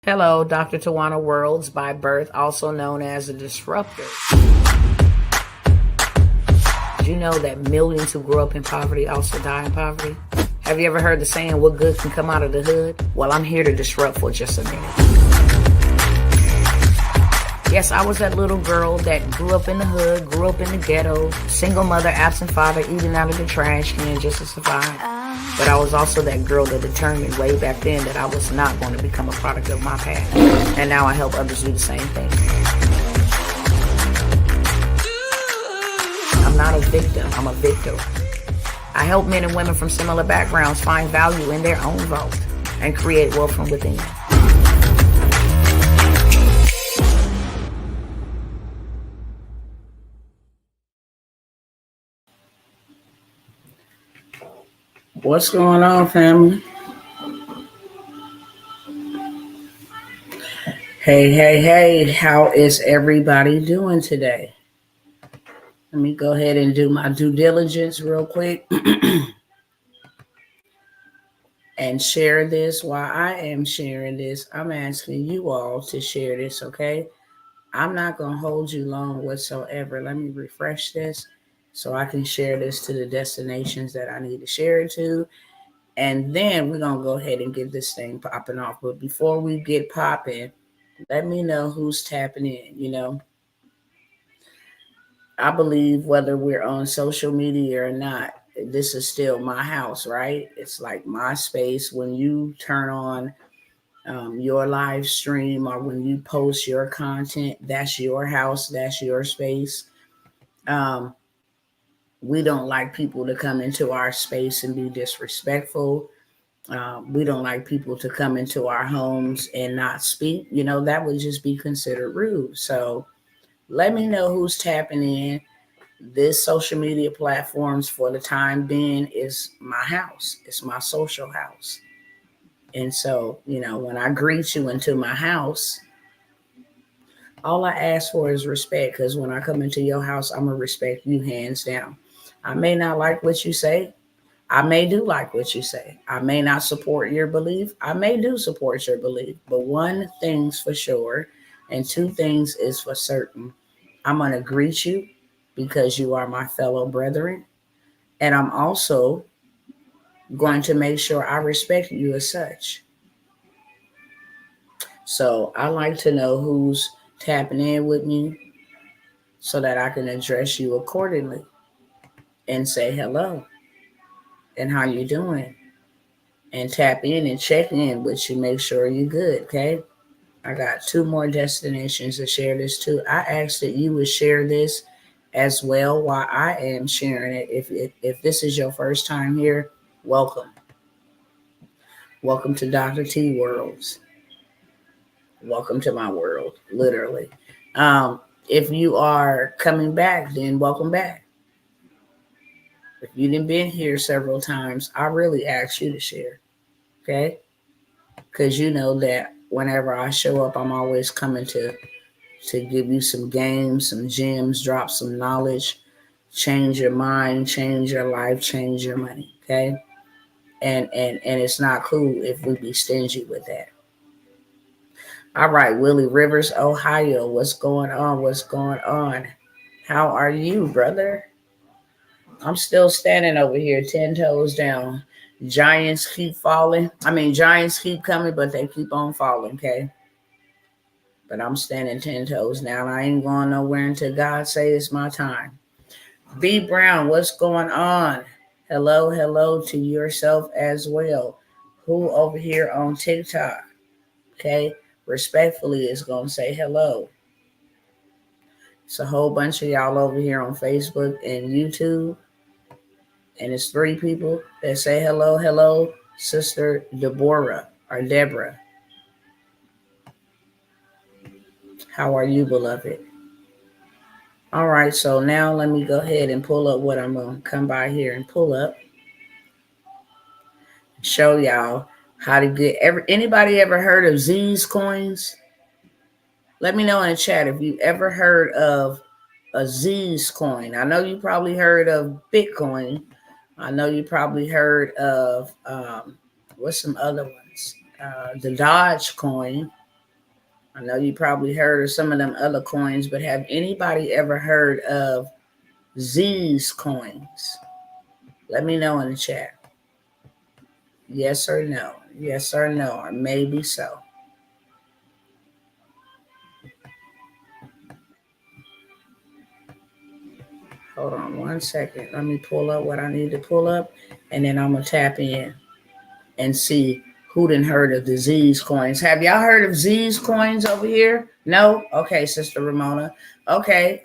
Hello, Dr. Tawana Worlds by birth, also known as a disruptor. Did you know that millions who grew up in poverty also die in poverty? Have you ever heard the saying, what good can come out of the hood? Well, I'm here to disrupt for just a minute. Yes, I was that little girl that grew up in the hood, grew up in the ghetto, single mother, absent father, eating out of the trash can just to survive. But I was also that girl that determined way back then that I was not going to become a product of my past. And now I help others do the same thing. I'm not a victim, I'm a victor. I help men and women from similar backgrounds find value in their own vault and create wealth from within. What's going on, family? Hey, how is everybody doing today? Let me go ahead and do my due diligence real quick and share this. While I am sharing this, I'm asking you all to share this, okay? I'm not going to hold you long whatsoever. Let me refresh this so I can share this to the destinations that I need to share it to. And then we're going to go ahead and get this thing popping off. But before we get popping, let me know who's tapping in, I believe whether we're on social media or not, this is still my house, right? It's like my space. When you turn on your live stream or when you post your content, that's your house, that's your space. We don't like people to come into our space and be disrespectful. We don't like people to come into our homes and not speak. That would just be considered rude. So let me know who's tapping in. This social media platforms for the time being is my house. It's my social house. And so, when I greet you into my house, all I ask for is respect, because when I come into your house, I'm going to respect you hands down. I may not like what you say. I may do like what you say. I may not support your belief. I may do support your belief. But one thing's for sure, and two things is for certain. I'm going to greet you because you are my fellow brethren. And I'm also going to make sure I respect you as such. So I like to know who's tapping in with me so that I can address you accordingly and say hello and how you doing, and tap in and check in with you, make sure you're good, okay? I got 2 more destinations to share this to. I ask that you would share this as well while I am sharing it. If this is your first time here, welcome. Welcome to Dr. T Worlds. Welcome to my world, literally. If you are coming back, then welcome back. If you didn't been here several times, I really ask you to share, okay? Because you know that whenever I show up, I'm always coming to give you some games, some gems, drop some knowledge, change your mind, change your life, change your money, okay? And it's not cool if we be stingy with that. All right, Willie Rivers, Ohio. What's going on? What's going on? How are you, brother? I'm still standing over here 10 toes down. Giants keep falling. Giants keep coming, but they keep on falling, okay? But I'm standing 10 toes down. I ain't going nowhere until God say it's my time. B Brown, what's going on? Hello to yourself as well. Who over here on TikTok, okay, respectfully is going to say hello. It's a whole bunch of y'all over here on Facebook and YouTube. And it's 3 people that say hello, Sister Deborah or Deborah. How are you, beloved? All right, so now let me go ahead and pull up what I'm going to come by here and pull up. Show y'all how to get anybody ever heard of Zzzz coins? Let me know in the chat if you ever heard of a Zzzz coin. I know you probably heard of Bitcoin. I know you probably heard of what's some other ones? The Dodge coin. I know you probably heard of some of them other coins, but have anybody ever heard of Zzzz coins? Let me know in the chat. Yes or no. Yes or no, or maybe so. Hold on 1 second. Let me pull up what I need to pull up, and then I'm going to tap in and see who didn't heard of the Zzzz coins. Have y'all heard of Zzzz coins over here? No? Okay, Sister Ramona. Okay.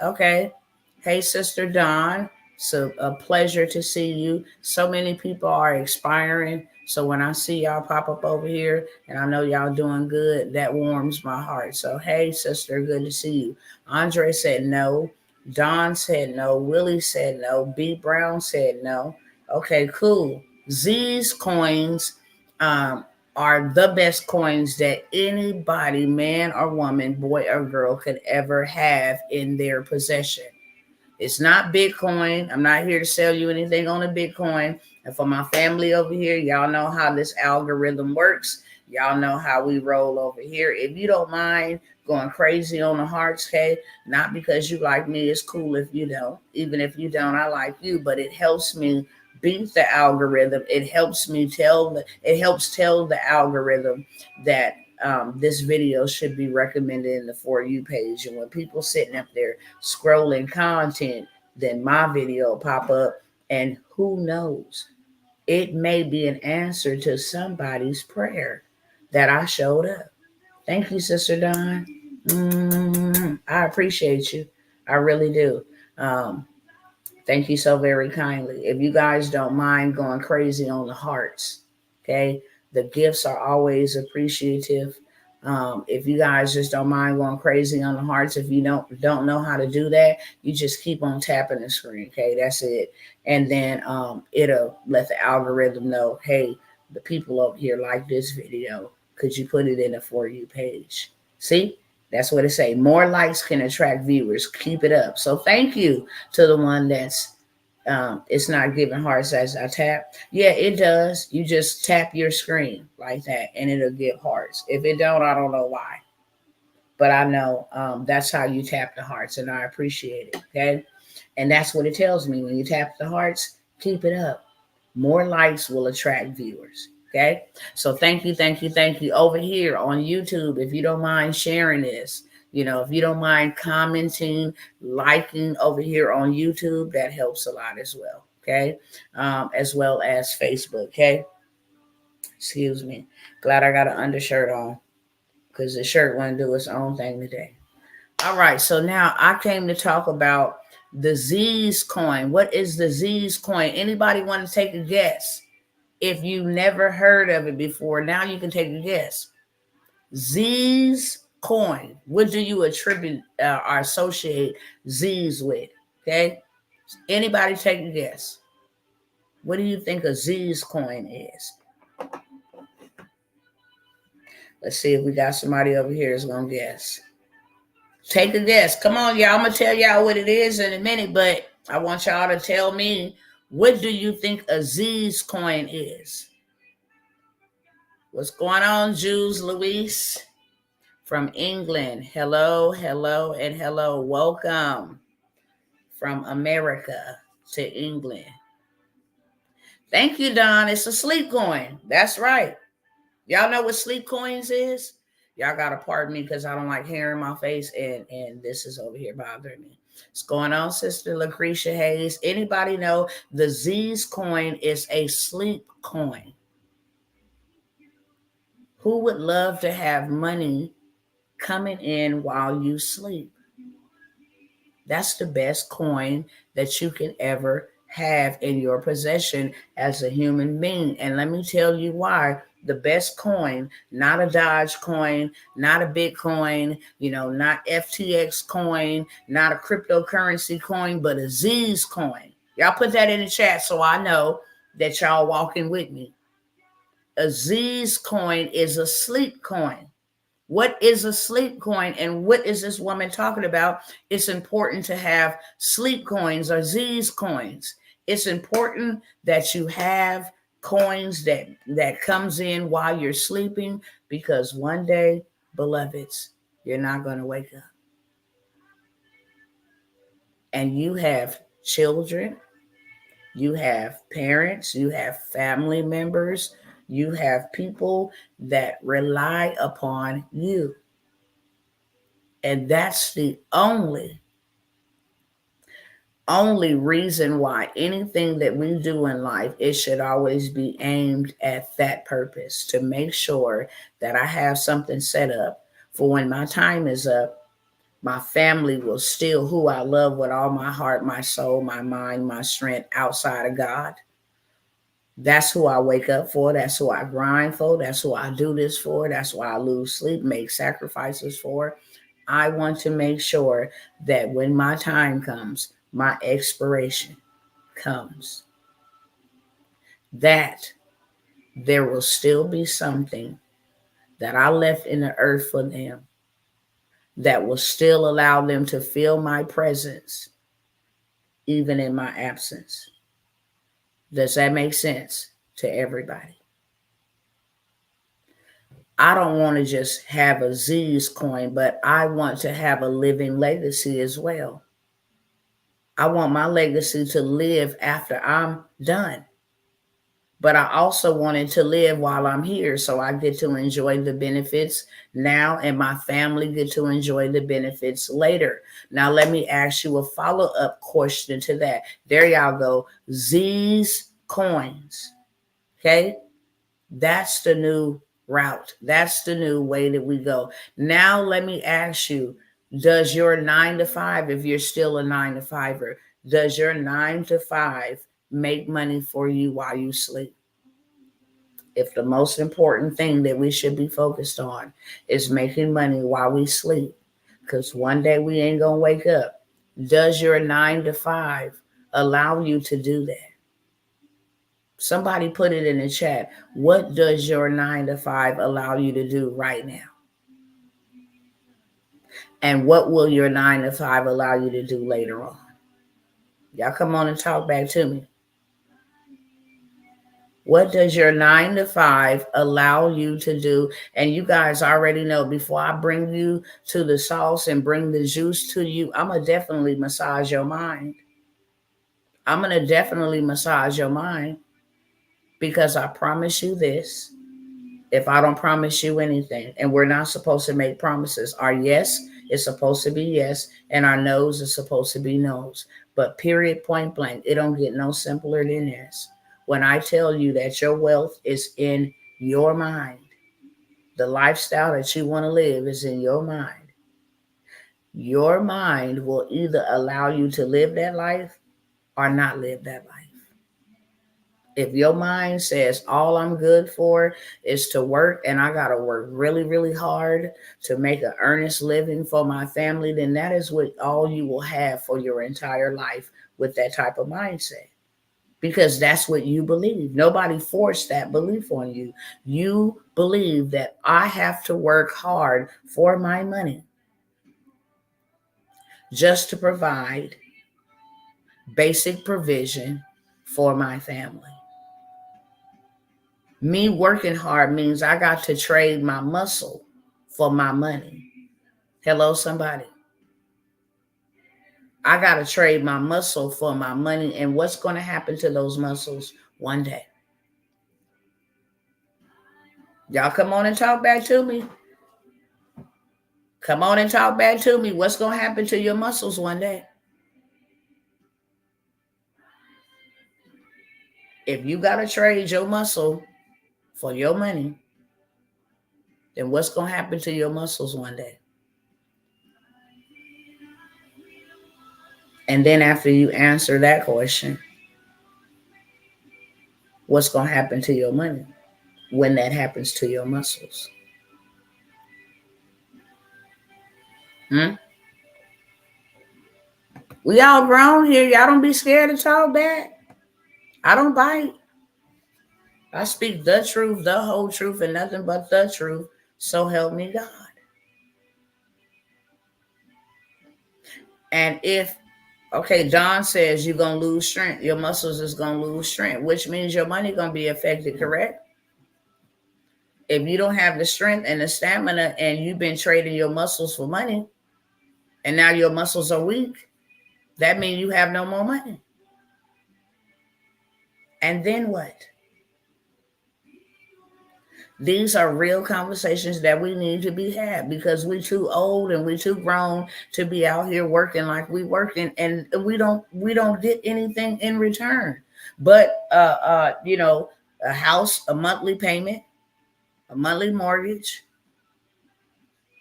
Hey, Sister Dawn. So a pleasure to see you. So many people are expiring. So when I see y'all pop up over here and I know y'all doing good, that warms my heart. So, hey, sister, good to see you. Andre said no. Don said no. Willie said no. B. Brown said no. Okay, cool. Zzzz coins are the best coins that anybody, man or woman, boy or girl, could ever have in their possession. It's not Bitcoin. I'm not here to sell you anything on a Bitcoin. And for my family over here, y'all know how this algorithm works. Y'all know how we roll over here. If you don't mind going crazy on the hearts, okay, not because you like me, it's cool if you don't. Even if you don't, I like you, but it helps me beat the algorithm. It helps tell the algorithm that this video should be recommended in the For You page. And when people sitting up there scrolling content, then my video pop up, and who knows, it may be an answer to somebody's prayer that I showed up. Thank you, Sister Dawn. I appreciate you. I really do. Thank you so very kindly. If you guys don't mind going crazy on the hearts, okay, the gifts are always appreciative. If you guys just don't mind going crazy on the hearts, if you don't know how to do that, you just keep on tapping the screen. Okay, that's it. And then it'll let the algorithm know, hey, the people over here like this video. Could you put it in the For You page? See? That's what it say. More likes can attract viewers. Keep it up. So thank you to the one that's it's not giving hearts as I tap. Yeah, it does. You just tap your screen like that and it'll give hearts. If it don't, I don't know why. But I know that's how you tap the hearts, and I appreciate it. Okay. And that's what it tells me. When you tap the hearts, keep it up. More likes will attract viewers. Okay. So thank you. Over here on YouTube, if you don't mind sharing this, if you don't mind commenting, liking over here on YouTube, that helps a lot as well. Okay. As well as Facebook. Okay. Excuse me. Glad I got an undershirt on because the shirt wouldn't do its own thing today. All right. So now I came to talk about the Zzzz coin. What is the Zzzz coin? Anybody want to take a guess? If you never heard of it before, now you can take a guess. Zzzz coin. What do you attribute or associate Zzzz with? Okay. Anybody take a guess? What do you think a Zzzz coin is? Let's see if we got somebody over here who's going to guess. Take a guess. Come on, y'all. I'm going to tell y'all what it is in a minute, but I want y'all to tell me, what do you think a Zzzz coin is? What's going on, Jules Louise from England? Hello, and hello. Welcome from America to England. Thank you, Don. It's a sleep coin. That's right. Y'all know what sleep coins is? Y'all got to pardon me because I don't like hair in my face, and this is over here bothering me. What's going on, Sister Lucretia Hayes? Anybody know the Zzzz coin is a sleep coin? Who would love to have money coming in while you sleep? That's the best coin that you can ever have in your possession as a human being. And let me tell you why. The best coin, not a Dodge coin, not a Bitcoin, not FTX coin, not a cryptocurrency coin, but a Zzzz coin. Y'all put that in the chat so I know that y'all walking with me. A Zzzz coin is a sleep coin. What is a sleep coin, and what is this woman talking about? It's important to have sleep coins or Zzzz coins. It's important that you have coins that comes in while you're sleeping, because one day, beloveds, you're not going to wake up. And you have children, you have parents, you have family members, you have people that rely upon you. And that's the only reason why anything that we do in life, it should always be aimed at that purpose, to make sure that I have something set up for when my time is up, my family will still who I love with all my heart, my soul, my mind, my strength outside of God. That's who I wake up for. That's who I grind for. That's who I do this for. That's why I lose sleep, make sacrifices for. I want to make sure that when my time comes, my expiration comes, that there will still be something that I left in the earth for them that will still allow them to feel my presence even in my absence. Does that make sense to everybody? I don't want to just have a Zzzz coin, but I want to have a living legacy as well. I want my legacy to live after I'm done. But I also wanted to live while I'm here, so I get to enjoy the benefits now, and my family get to enjoy the benefits later. Now, let me ask you a follow-up question to that. There y'all go. Zzzz coins. Okay? That's the new route. That's the new way that we go. Now, let me ask you, does your 9 to 5, if you're still a 9 to 5er, does your 9 to 5 make money for you while you sleep? If the most important thing that we should be focused on is making money while we sleep, because one day we ain't going to wake up, does your 9 to 5 allow you to do that? Somebody put it in the chat. What does your 9 to 5 allow you to do right now? And what will your 9 to 5 allow you to do later on? Y'all come on and talk back to me. What does your 9 to 5 allow you to do? And you guys already know, before I bring you to the sauce and bring the juice to you, I'm going to definitely massage your mind. I'm going to definitely massage your mind, because I promise you this. If I don't promise you anything, and we're not supposed to make promises, our yes is supposed to be yes, and our no's is supposed to be no's. But period, point blank, it don't get no simpler than this. When I tell you that your wealth is in your mind, the lifestyle that you want to live is in your mind. Your mind will either allow you to live that life or not live that life. If your mind says all I'm good for is to work, and I got to work really, really hard to make an earnest living for my family, then that is what all you will have for your entire life with that type of mindset. Because that's what you believe. Nobody forced that belief on you. You believe that I have to work hard for my money just to provide basic provision for my family. Me working hard means I got to trade my muscle for my money. Hello, somebody. I got to trade my muscle for my money. And what's going to happen to those muscles one day? Y'all come on and talk back to me. Come on and talk back to me. What's going to happen to your muscles one day? If you got to trade your muscle for your money, then what's going to happen to your muscles one day? And then after you answer that question, what's going to happen to your money when that happens to your muscles? We all grown here. Y'all don't be scared to talk back. I don't bite. I speak the truth, the whole truth, and nothing but the truth. So help me God. And if, okay, Don says you're going to lose strength. Your muscles is going to lose strength, which means your money going to be affected, correct? If you don't have the strength and the stamina and you've been trading your muscles for money and now your muscles are weak, that means you have no more money. And then what? These are real conversations that we need to be had because we too old and we too grown to be out here working like we working, and we don't get anything in return. But a house, a monthly payment, a monthly mortgage.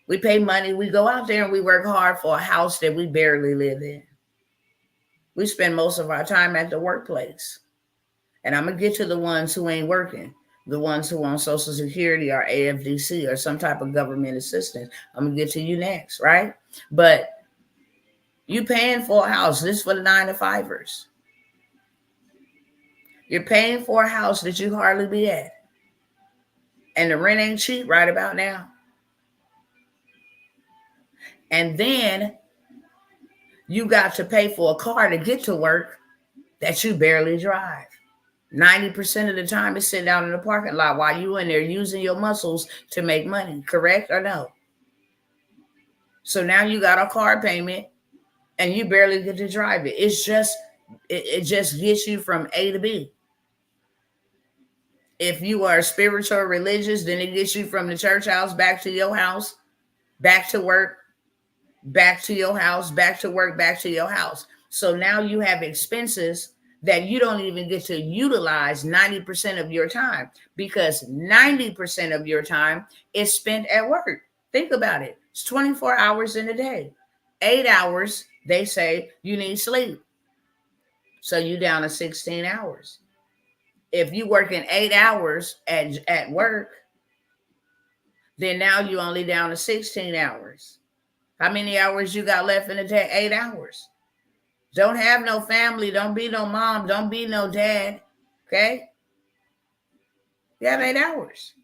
We pay money. We go out there and we work hard for a house that we barely live in. We spend most of our time at the workplace. And I'm going to get to the ones who ain't working, the ones who on Social Security or AFDC or some type of government assistance. I'm going to get to you next, right? But you paying for a house. This is for the 9-to-5ers. You're paying for a house that you hardly be at. And the rent ain't cheap right about now. And then you got to pay for a car to get to work that you barely drive. 90% of the time it's sitting out in the parking lot while you in there using your muscles to make money. Correct or no? So now you got a car payment and you barely get to drive it. It's just, it just gets you from A to B. If you are spiritual or religious, then it gets you from the church house back to your house, back to work, back to your house, back to work, back to your house. So now you have expenses that you don't even get to utilize 90% of your time because 90% of your time is spent at work. Think about it. It's 24 hours in a day. 8 hours, they say you need sleep. So you down to 16 hours. If you work in 8 hours at work, then now you only down to 16 hours. How many hours you got left in a day? 8 hours. Don't have no family. Don't be no mom. Don't be no dad. Okay? You have 8 hours.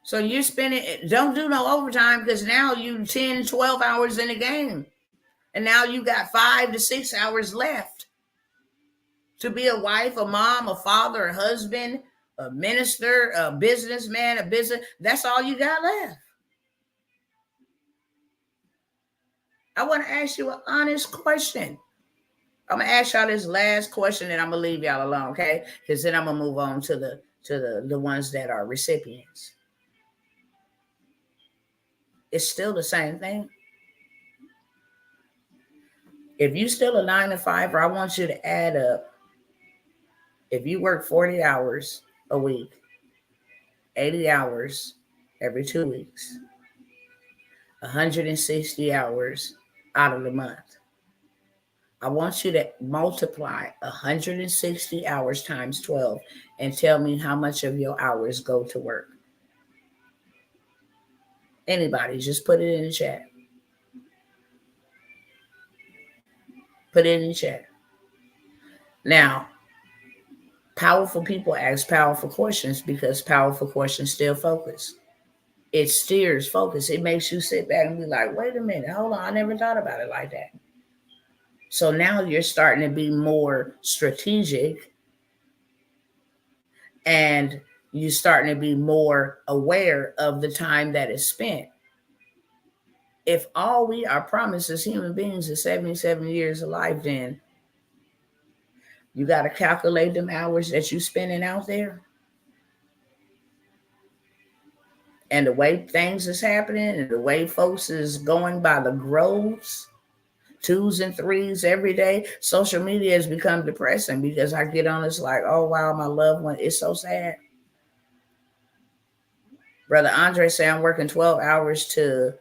So you're spending, don't do no overtime because now you 10, 12 hours in the game. And now you got 5 to 6 hours left to be a wife, a mom, a father, a husband, a minister, a businessman, a business. That's all you got left. I want to ask you an honest question. I'm gonna ask y'all this last question and I'm gonna leave y'all alone, okay? Because then I'm gonna move on to the ones that are recipients. It's still the same thing. If you still a 9-to-5, I want you to add up. If you work 40 hours a week, 80 hours every 2 weeks, 160 hours out of the month. I want you to multiply 160 hours times 12 and tell me how much of your hours go to work. Anybody, just put it in the chat. Put it in the chat. Now, powerful people ask powerful questions because powerful questions still focus. It steers focus. It makes you sit back and be like, wait a minute, hold on, I never thought about it like that. So now you're starting to be more strategic and you're starting to be more aware of the time that is spent. If all we are promised as human beings is 77 years of life, then you got to calculate them hours that you're spending out there. And the way things is happening and the way folks is going by the groves, 2s and 3s every day, social media has become depressing because I get on, it's like, oh, wow, my loved one, it's so sad. Brother Andre said, I'm working 12 hours to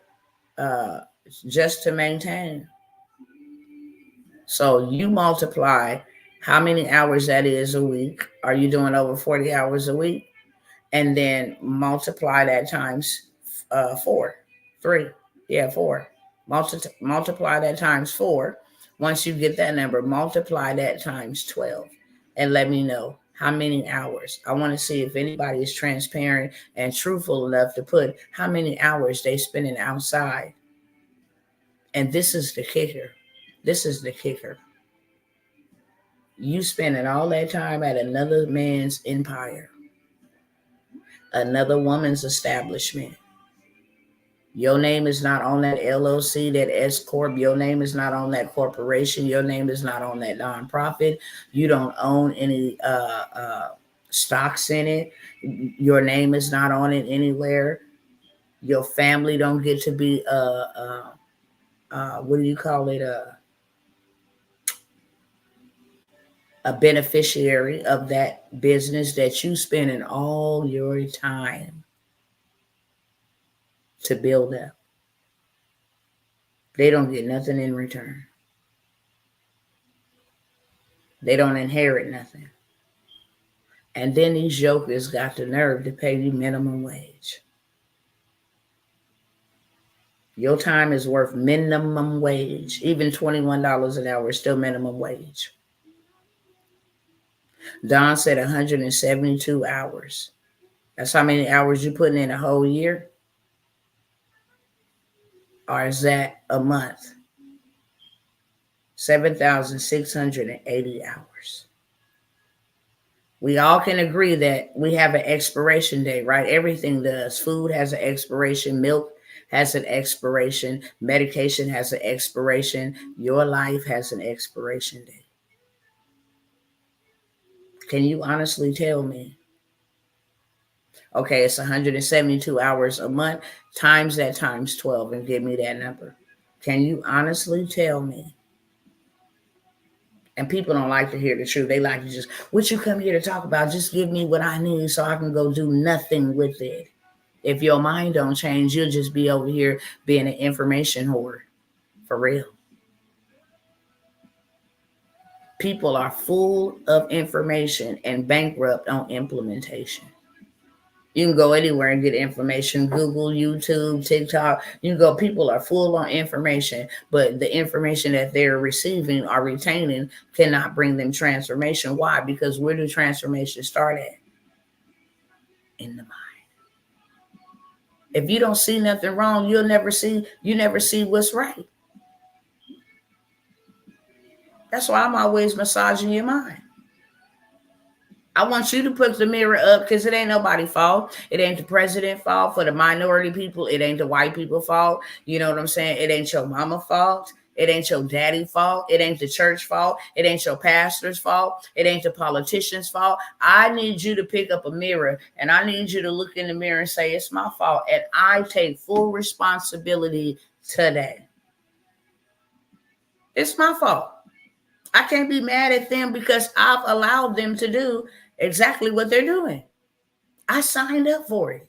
just to maintain. So you multiply how many hours that is a week. Are you doing over 40 hours a week? And then multiply that times 4. Multiply that times 4. Once you get that number, multiply that times 12 and let me know how many hours. I want to see if anybody is transparent and truthful enough to put how many hours they spending outside. And this is the kicker. This is the kicker. You spending all that time at another man's empire. another woman's establishment. Your name is not on that LLC, that S Corp. Your name is not on that corporation. Your name is not on that nonprofit. You don't own any stocks in it. Your name is not on it anywhere. Your family don't get to be what do you call it? A beneficiary of that business that you spending all your time to build up. They don't get nothing in return. They don't inherit nothing. And then these jokers got the nerve to pay you minimum wage. Your time is worth minimum wage. Even $21 an hour is still minimum wage. Don said 172 hours. That's how many hours you putting in a whole year? Or is that a month? 7,680 hours. We all can agree that we have an expiration date, right? Everything does. Food has an expiration. Milk has an expiration. Medication has an expiration. Your life has an expiration date. Can you honestly tell me? Okay, it's 172 hours a month. Times that times 12 and give me that number. Can you honestly tell me? And people don't like to hear the truth. They like to just, what you come here to talk about? Just give me what I need so I can go do nothing with it. If your mind don't change, you'll just be over here being an information whore. For real. People are full of information and bankrupt on implementation. You can go anywhere and get information. Google, YouTube, TikTok. You can go, people are full on information, but the information that they're receiving or retaining cannot bring them transformation. Why? Because where do transformation start at? In the mind. If you don't see nothing wrong, you never see what's right. That's why I'm always massaging your mind. I want you to put the mirror up because it ain't nobody's fault. It ain't the president's fault. For the minority people, it ain't the white people's fault. You know what I'm saying? It ain't your mama's fault. It ain't your daddy's fault. It ain't the church fault. It ain't your pastor's fault. It ain't the politician's fault. I need you to pick up a mirror and I need you to look in the mirror and say, it's my fault. And I take full responsibility today. It's my fault. I can't be mad at them because I've allowed them to do exactly what they're doing. I signed up for it.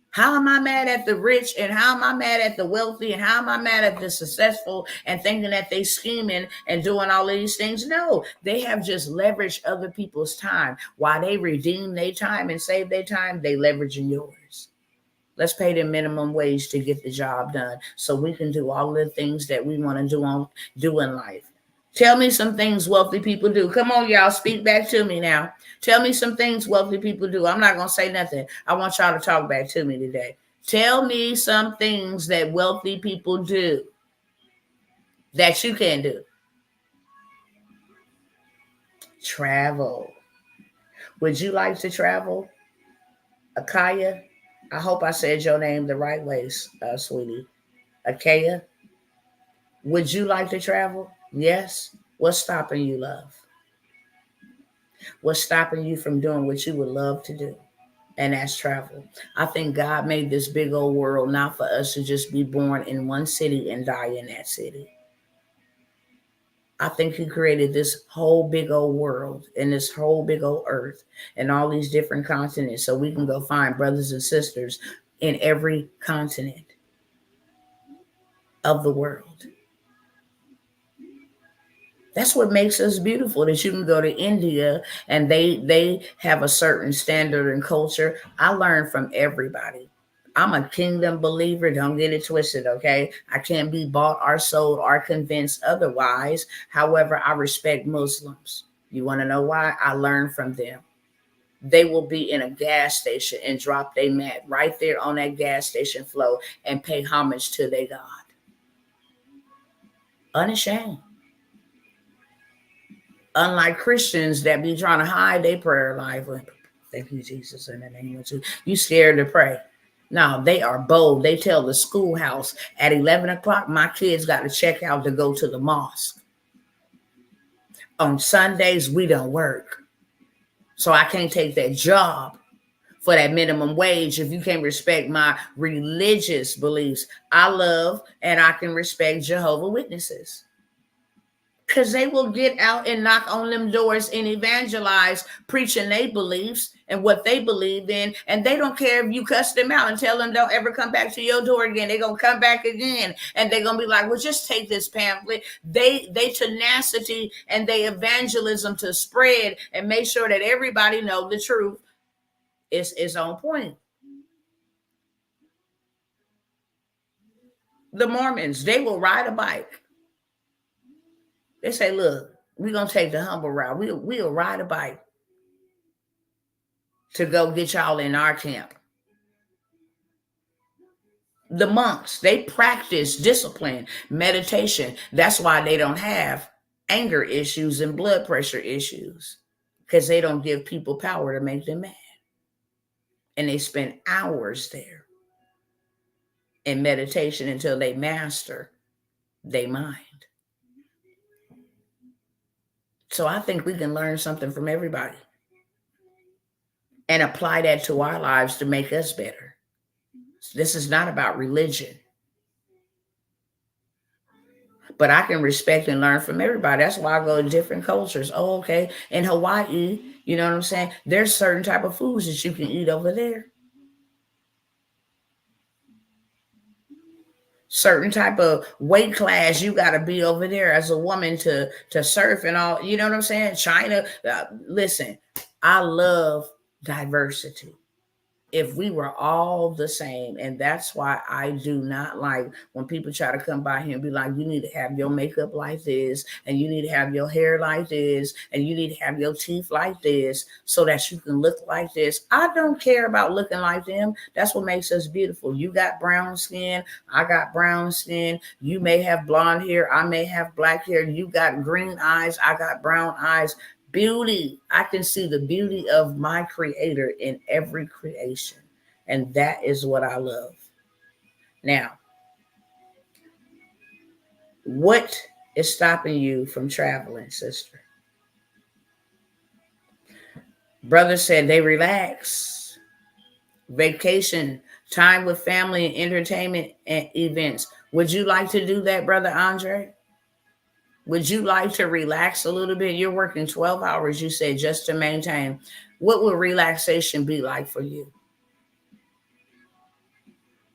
How am I mad at the rich and how am I mad at the wealthy and how am I mad at the successful and thinking that they scheming and doing all of these things? No, they have just leveraged other people's time. While they redeem their time and save their time, they leveraging yours. Let's pay them minimum wage to get the job done so we can do all the things that we want to do in life. Tell me some things wealthy people do. Come on, y'all, speak back to me now. Tell me some things wealthy people do. I'm not going to say nothing. I want y'all to talk back to me today. Tell me some things that wealthy people do that you can do. Travel. Would you like to travel? Akaya? I hope I said your name the right way, sweetie. Akaya? Would you like to travel? Yes. What's stopping you, love? What's stopping you from doing what you would love to do? And that's travel. I think God made this big old world not for us to just be born in one city and die in that city. I think he created this whole big old world and this whole big old earth and all these different continents so we can go find brothers and sisters in every continent of the world. That's what makes us beautiful, that you can go to India and they have a certain standard and culture. I learn from everybody. I'm a kingdom believer. Don't get it twisted, okay? I can't be bought or sold or convinced otherwise. However, I respect Muslims. You want to know why? I learn from them. They will be in a gas station and drop their mat right there on that gas station floor and pay homage to their God. Unashamed. Unlike Christians that be trying to hide their prayer life. Thank you, Jesus, in the name of Jesus. You scared to pray. No, they are bold. They tell the schoolhouse at 11 o'clock, my kids got to check out to go to the mosque. On Sundays, we don't work. So I can't take that job for that minimum wage if you can't respect my religious beliefs. I love and I can respect Jehovah's Witnesses. Because they will get out and knock on them doors and evangelize, preaching their beliefs and what they believe in. And they don't care if you cuss them out and tell them don't ever come back to your door again. They're going to come back again. And they're going to be like, well, just take this pamphlet. They tenacity and they evangelism to spread and make sure that everybody know the truth is on point. The Mormons, they will ride a bike. They say, look, we're going to take the humble route. We'll ride a bike to go get y'all in our camp. The monks, they practice discipline, meditation. That's why they don't have anger issues and blood pressure issues, because they don't give people power to make them mad. And they spend hours there in meditation until they master their mind. So I think we can learn something from everybody and apply that to our lives to make us better. This is not about religion. But I can respect and learn from everybody. That's why I go to different cultures. Oh, okay. In Hawaii, you know what I'm saying? There's certain type of foods that you can eat over there. Certain type of weight class you got to be over there as a woman to surf and all. You know what I'm saying? China, listen, I love diversity. If we were all the same, and that's why I do not like when people try to come by here and be like, you need to have your makeup like this, and you need to have your hair like this, and you need to have your teeth like this so that you can look like this. I don't care about looking like them. That's what makes us beautiful. You got brown skin, I got brown skin. You may have blonde hair, I may have black hair. You got green eyes, I got brown eyes. Beauty. I can see the beauty of my creator in every creation. And that is what I love. Now, what is stopping you from traveling, sister? Brother said they relax. Vacation, time with family and entertainment and events. Would you like to do that, Brother Andre? Would you like to relax a little bit? You're working 12 hours, you said, just to maintain. What would relaxation be like for you?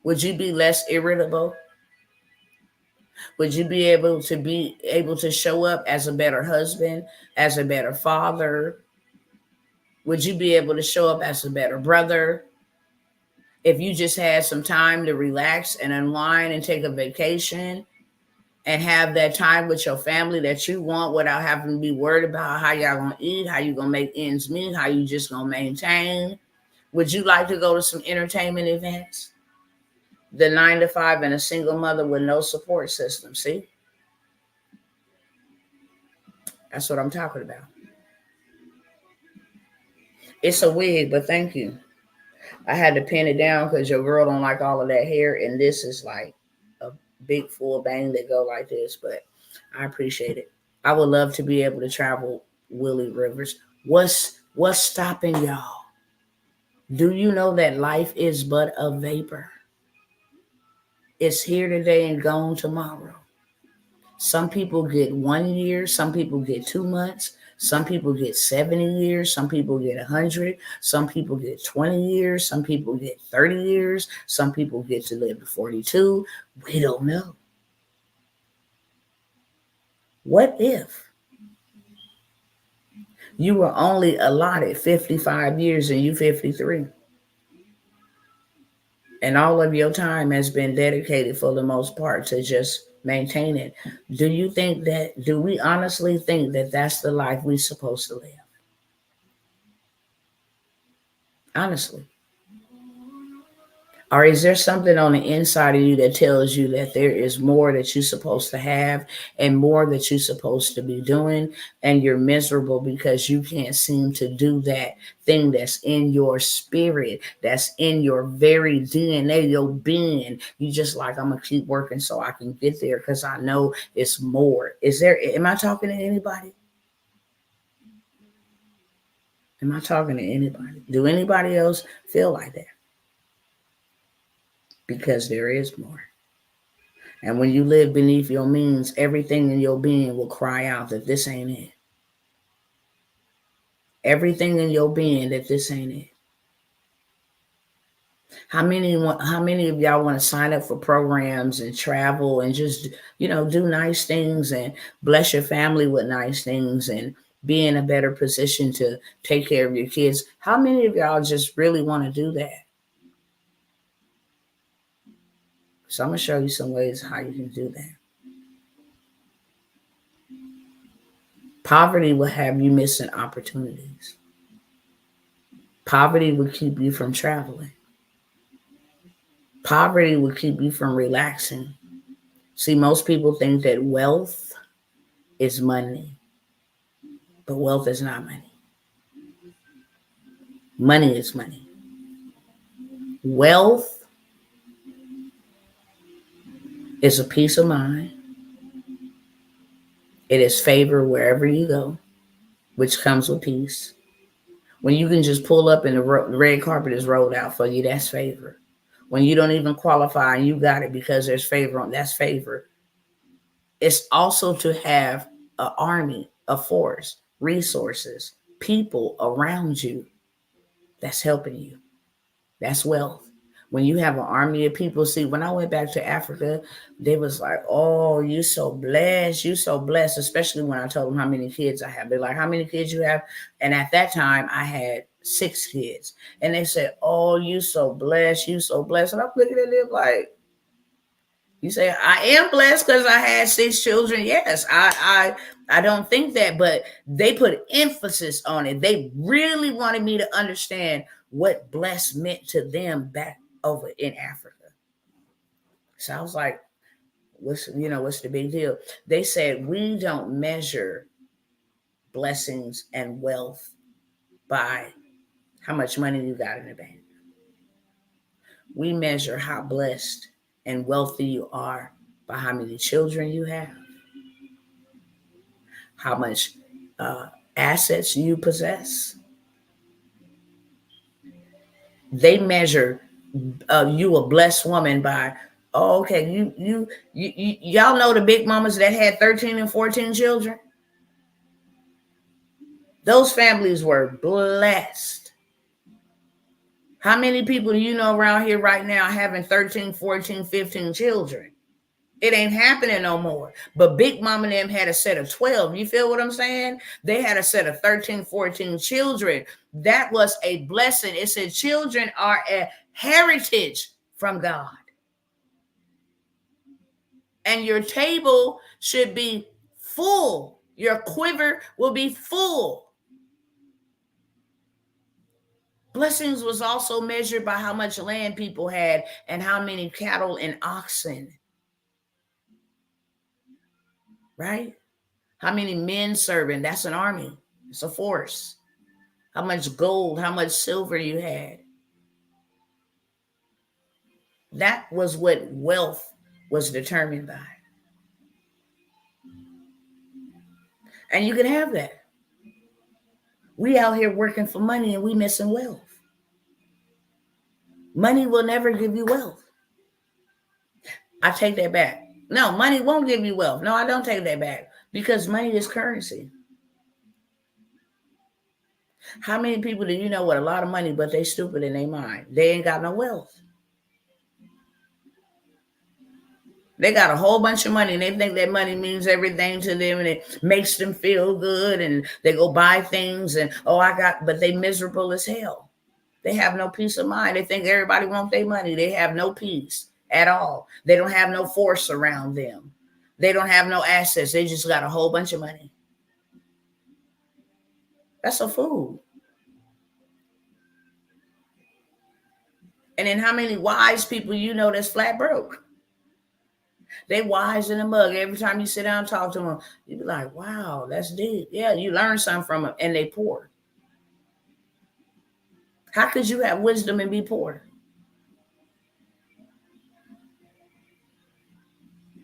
Would you be less irritable? Would you be able to show up as a better husband, as a better father? Would you be able to show up as a better brother? If you just had some time to relax and unwind and take a vacation and have that time with your family that you want without having to be worried about how y'all gonna eat, how you gonna make ends meet, how you just gonna maintain. Would you like to go to some entertainment events? The 9-to-5 and a single mother with no support system, see? That's what I'm talking about. It's a wig, but thank you. I had to pin it down because your girl don't like all of that hair, and this is like a big full bang that go like this, but I appreciate it. I would love to be able to travel Willie Rivers. What's stopping y'all? Do you know that life is but a vapor? It's here today and gone tomorrow. Some people get 1 year, some people get 2 months, some people get 70 years, some people get 100, some people get 20 years, some people get 30 years, some people get to live to 42. We don't know. What if you were only allotted 55 years and you 53? And all of your time has been dedicated for the most part to just maintain it. Do we honestly think that that's the life we're supposed to live? Honestly. Or is there something on the inside of you that tells you that there is more that you're supposed to have and more that you're supposed to be doing, and you're miserable because you can't seem to do that thing that's in your spirit, that's in your very DNA, your being? You just like, I'm gonna keep working so I can get there because I know it's more. Am I talking to anybody? Am I talking to anybody? Do anybody else feel like that? Because there is more. And when you live beneath your means, everything in your being will cry out that this ain't it. Everything in your being that this ain't it. How many of y'all want to sign up for programs and travel and just, do nice things and bless your family with nice things and be in a better position to take care of your kids? How many of y'all just really want to do that? So I'm going to show you some ways how you can do that. Poverty will have you missing opportunities. Poverty will keep you from traveling. Poverty will keep you from relaxing. See, most people think that wealth is money, but wealth is not money. Money is money. Wealth is a peace of mind. It is favor wherever you go, which comes with peace. When you can just pull up and the red carpet is rolled out for you, that's favor. When you don't even qualify and you got it because there's favor on, that's favor. It's also to have an army, a force, resources, people around you that's helping you. That's wealth. When you have an army of people, see, when I went back to Africa, they was like, oh, you so blessed, especially when I told them how many kids I have. They're like, how many kids you have? And at that time, I had 6 kids. And they said, oh, you so blessed. And I'm looking at them like, you say, I am blessed because I had 6 children. Yes, I don't think that, but they put emphasis on it. They really wanted me to understand what blessed meant to them back over in Africa. So I was like, what's the big deal? They said, we don't measure blessings and wealth by how much money you got in the bank. We measure how blessed and wealthy you are by how many children you have, how much assets you possess. They measure you a blessed woman by, oh, okay, y'all know the big mamas that had 13 and 14 children? Those families were blessed. How many people do you know around here right now having 13, 14, 15 children? It ain't happening no more. But Big Mama and them had a set of 12. You feel what I'm saying? They had a set of 13, 14 children. That was a blessing. It said children are a heritage from God. And your table should be full. Your quiver will be full. Blessings was also measured by how much land people had and how many cattle and oxen. Right? How many men serving? That's an army. It's a force. How much gold, how much silver you had. That was what wealth was determined by. And you can have that. We out here working for money and we missing wealth. Money will never give you wealth. I take that back. No, money won't give you wealth. No, I don't take that back because money is currency. How many people do you know with a lot of money, but they stupid in their mind? They ain't got no wealth. They got a whole bunch of money and they think that money means everything to them and it makes them feel good and they go buy things and, but they miserable as hell. They have no peace of mind. They think everybody wants their money. They have no peace at all. They don't have no force around them. They don't have no assets. They just got a whole bunch of money. That's a fool. And then how many wise people you know that's flat broke? They wise in the mug. Every time you sit down and talk to them, you be like, wow, that's deep. Yeah, you learn something from them, and they poor. How could you have wisdom and be poor?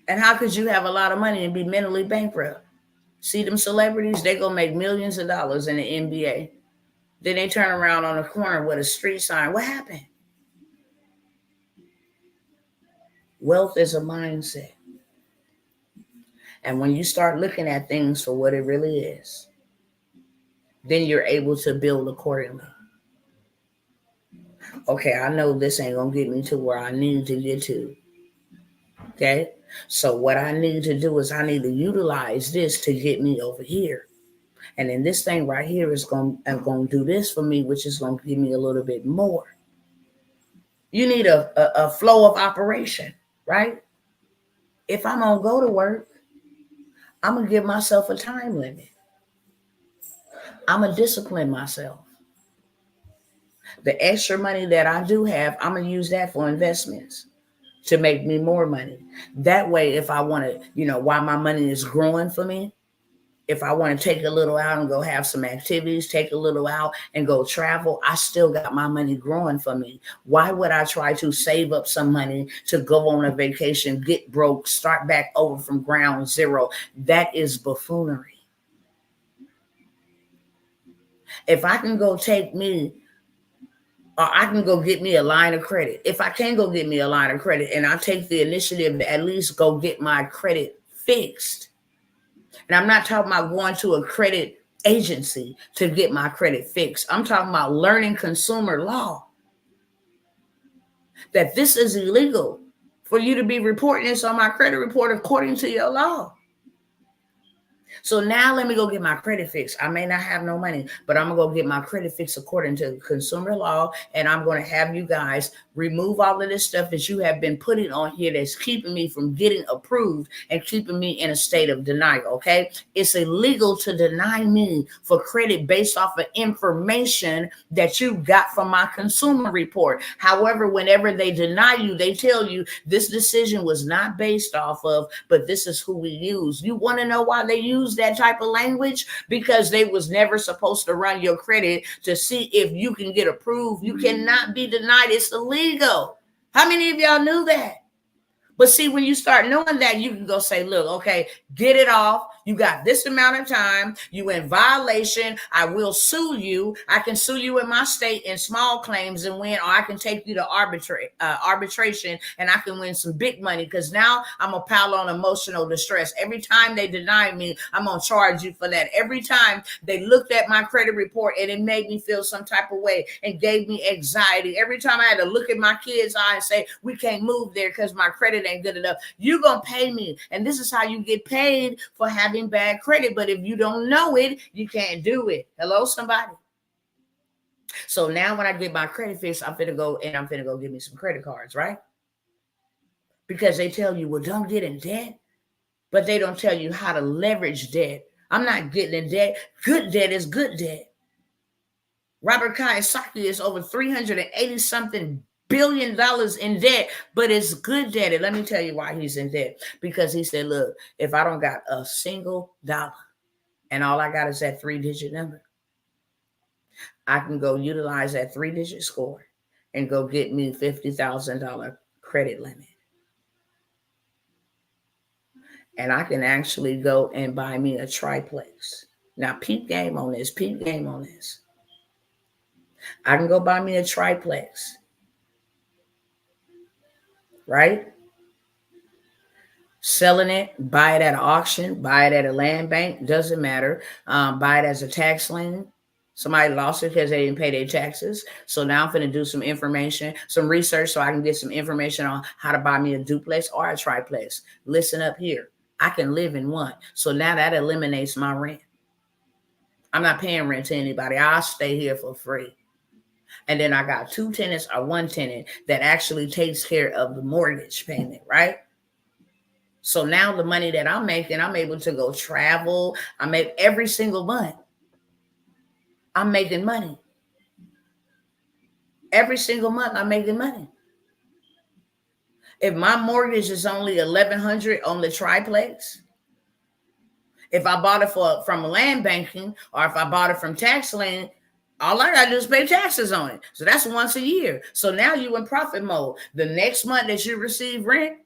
And how could you have a lot of money and be mentally bankrupt? See them celebrities, they go make millions of dollars in the NBA. Then they turn around on the corner with a street sign. What happened? Wealth is a mindset. And when you start looking at things for what it really is, then you're able to build accordingly. Okay, I know this ain't going to get me to where I need to get to. Okay, so what I need to do is I need to utilize this to get me over here. And then this thing right here is going to do this for me, which is going to give me a little bit more. You need a flow of operation, right? If I'm going to go to work, I'm going to give myself a time limit. I'm going to discipline myself. The extra money that I do have, I'm going to use that for investments to make me more money. That way, if I want to, while my money is growing for me, if I want to take a little out and go have some activities, take a little out and go travel, I still got my money growing for me. Why would I try to save up some money to go on a vacation, get broke, start back over from ground zero? That is buffoonery. If I can go take me, or I can go get me a line of credit. If I can go get me a line of credit and I take the initiative to at least go get my credit fixed. And I'm not talking about going to a credit agency to get my credit fixed. I'm talking about learning consumer law. That this is illegal for you to be reporting this on my credit report according to your law. So now let me go get my credit fixed. I may not have no money, but I'm going to go get my credit fixed according to consumer law. And I'm going to have you guys remove all of this stuff that you have been putting on here that's keeping me from getting approved and keeping me in a state of denial, okay? It's illegal to deny me for credit based off of information that you got from my consumer report. However, whenever they deny you, they tell you this decision was not based off of, but this is who we use. You want to know why they use that type of language? Because they was never supposed to run your credit to see if you can get approved. You cannot be denied. It's illegal. How many of y'all knew that? But see, when you start knowing that, you can go say, look, okay, get it off. You got this amount of time. You in violation. I will sue you. I can sue you in my state in small claims and win, or I can take you to arbitration and I can win some big money because now I'm a pile on emotional distress. Every time they deny me, I'm going to charge you for that. Every time they looked at my credit report and it made me feel some type of way and gave me anxiety. Every time I had to look at my kids' eye and say, we can't move there because my credit ain't good enough. You're going to pay me. And this is how you get paid for having bad credit. But if you don't know it, you can't do it. Hello, somebody. So now when I get my credit fixed, I'm finna go get me some credit cards, right? Because they tell you, well, don't get in debt. But they don't tell you how to leverage debt. I'm not getting in debt. Good debt is good debt. Robert Kiyosaki is over 380 something billion dollars in debt, but it's good debt. And let me tell you why he's in debt. Because he said, look, if I don't got a single dollar and all I got is that 3-digit number, I can go utilize that 3-digit score and go get me $50,000 credit limit. And I can actually go and buy me a triplex. Now, peep game on this. I can go buy me a triplex. Right? Selling it, buy it at an auction, buy it at a land bank, doesn't matter. Buy it as a tax lien. Somebody lost it because they didn't pay their taxes. So now I'm going to do some information, some research so I can get some information on how to buy me a duplex or a triplex. Listen up here. I can live in one. So now that eliminates my rent. I'm not paying rent to anybody. I'll stay here for free. And then I got 2 tenants or 1 tenant that actually takes care of the mortgage payment, right? So now the money that I'm making, I'm able to go travel. I make every single month. I'm making money. Every single month I'm making money. If my mortgage is only $1,100 on the triplex, if I bought it from land banking, or if I bought it from tax lien, all I gotta do is pay taxes on it. So that's once a year. So now you in profit mode. The next month that you receive rent,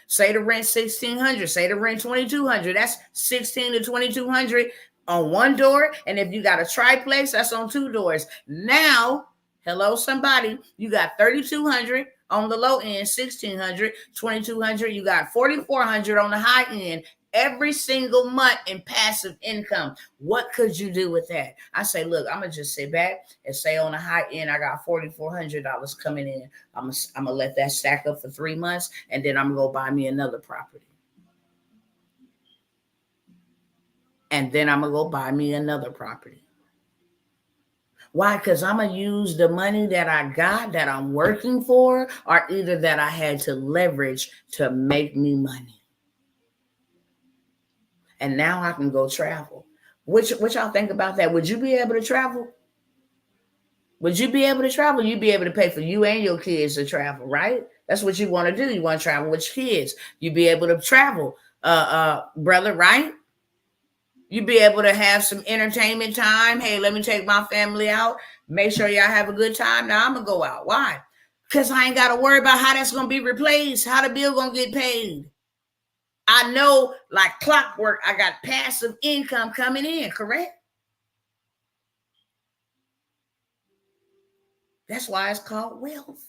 say the rent $1,600, say the rent $2,200. That's $1,600 to $2,200 on one door. And if you got a triplex, that's on two doors. Now, hello, somebody, you got $3,200 on the low end, $1,600, $2,200. You got $4,400 on the high end. Every single month in passive income. What could you do with that? I say, look, I'm gonna just sit back and say on the high end, I got $4,400 coming in. I'm gonna let that stack up for 3 months, and then I'm gonna go buy me another property. And then I'm gonna go buy me another property. Why? Because I'm gonna use the money that I got, that I'm working for, or either that I had to leverage to make me money. And now I can go travel. What y'all think about that? Would you be able to travel? Would you be able to travel? You'd be able to pay for you and your kids to travel, right? That's what you want to do. You want to travel with your kids. You'd be able to travel, brother, right? You'd be able to have some entertainment time. Hey, let me take my family out. Make sure y'all have a good time. Now I'm going to go out. Why? Because I ain't got to worry about how that's going to be replaced, how the bill going to get paid. I know, like clockwork, I got passive income coming in, correct? That's why it's called wealth.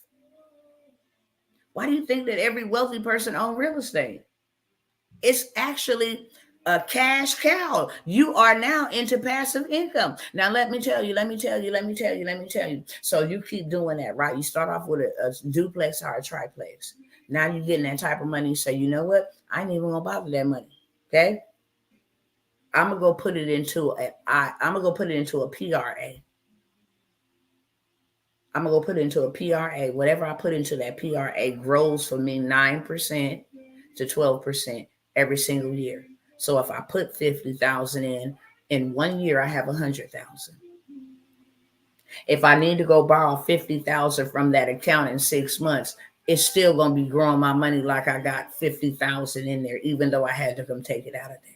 Why do you think that every wealthy person owns real estate? It's actually a cash cow. You are now into passive income. Now, let me tell you. So you keep doing that, right? You start off with a duplex or a triplex. Now you're getting that type of money. You say, you know what? I ain't even gonna bother that money. Okay. I'm gonna go put it into a PRA. I'm gonna go put it into a PRA. Whatever I put into that PRA grows for me 9% to 12% every single year. So if I put 50,000 in 1 year, I have 100,000. If I need to go borrow 50,000 from that account in 6 months, it's still gonna be growing my money like I got 50,000 in there, even though I had to come take it out of there.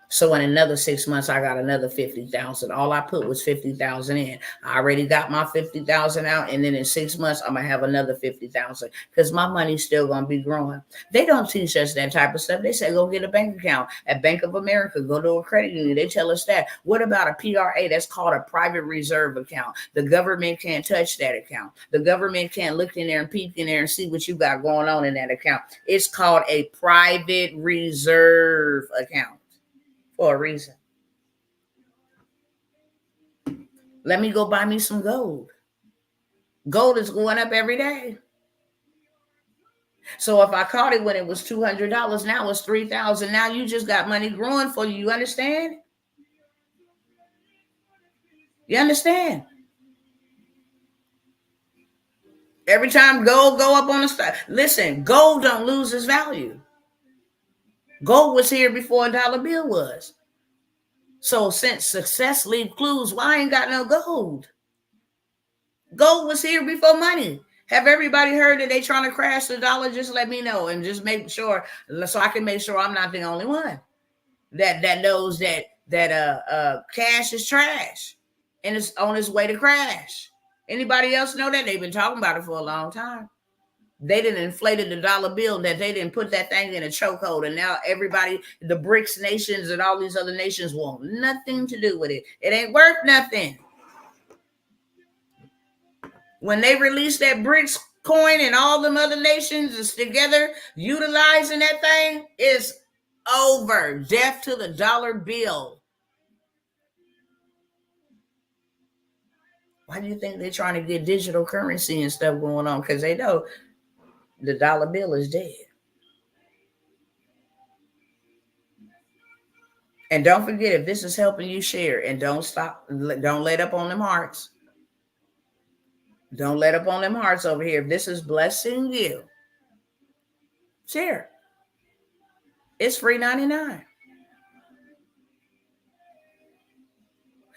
So in another 6 months, I got another 50,000. All I put was 50,000 in. I already got my 50,000 out, and then in 6 months, I'm gonna have another 50,000 because my money's still gonna be growing. They don't teach us that type of stuff. They say go get a bank account at Bank of America, go to a credit union. They tell us that. What about a PRA? That's called a private reserve account. The government can't touch that account. The government can't look in there and peek in there and see what you got going on in that account. It's called a private reserve account. For a reason. Let me go buy me some gold. Gold is going up every day. So if I caught it when it was $200, now it's $3,000. Now you just got money growing for you. You understand? You understand? Every time gold go up on the stock. Listen, gold don't lose its value. Gold was here before a dollar bill was. So since success leaves clues, why I ain't got no gold? Gold was here before money. Have everybody heard that they trying to crash the dollar? Just let me know and just make sure, so I can make sure I'm not the only one that knows that cash is trash and it's on its way to crash. Anybody else know that? They've been talking about it for a long time. They didn't inflated the dollar bill, that they didn't put that thing in a chokehold, and now everybody, the BRICS nations and all these other nations, want nothing to do with it. It ain't worth nothing. When they release that BRICS coin and all them other nations is together utilizing that thing, it's over. Death to the dollar bill. Why do you think they're trying to get digital currency and stuff going on? Because they know the dollar bill is dead. And don't forget, if this is helping you, share, and don't stop. Don't let up on them hearts. Don't let up on them hearts over here. If this is blessing you, share. It's free 99.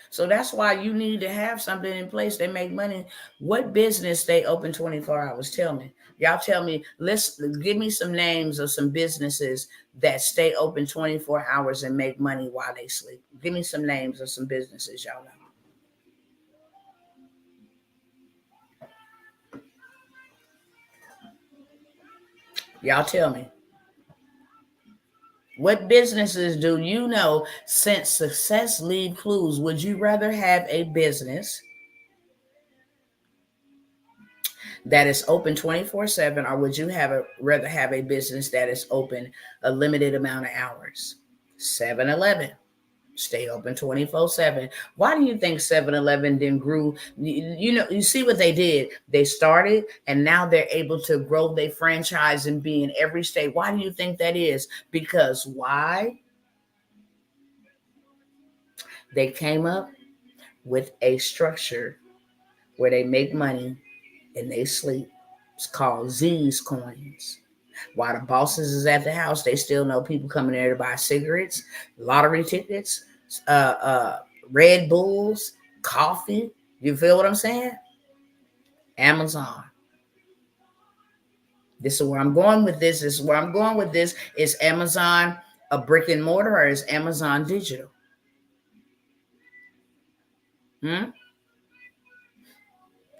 So that's why you need to have something in place that make money. What business stay open 24 hours? Tell me. Y'all tell me, let's give me some names of some businesses that stay open 24 hours and make money while they sleep. Give me some names of some businesses y'all know. Y'all tell me. What businesses do you know? Since success leave clues, would you rather have a business that is open 24/7, or would you rather have a business that is open a limited amount of hours? 7-Eleven stay open 24/7. Why do you think 7-Eleven then grew? You know, you see what they did. They started and now they're able to grow their franchise and be in every state. Why do you think that is? Because why? They came up with a structure where they make money and they sleep. It's called Zzzz coins. While the bosses is at the house, they still know people coming there to buy cigarettes, lottery tickets, Red Bulls, coffee. You feel what I'm saying? Amazon. This is where I'm going with this. Is Amazon a brick and mortar, or is Amazon digital?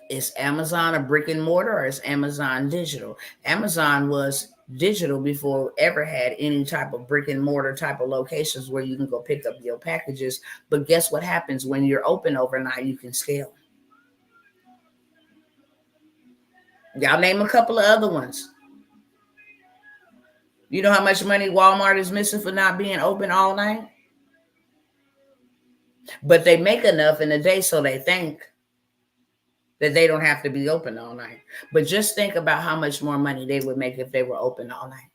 Is Amazon a brick and mortar, or is Amazon digital? Amazon was digital before ever had any type of brick and mortar type of locations where you can go pick up your packages. But guess what happens when you're open overnight? You can scale. Y'all name a couple of other ones. You know how much money Walmart is missing for not being open all night? But they make enough in a day, so they think that they don't have to be open all night. But just think about how much more money they would make if they were open all night.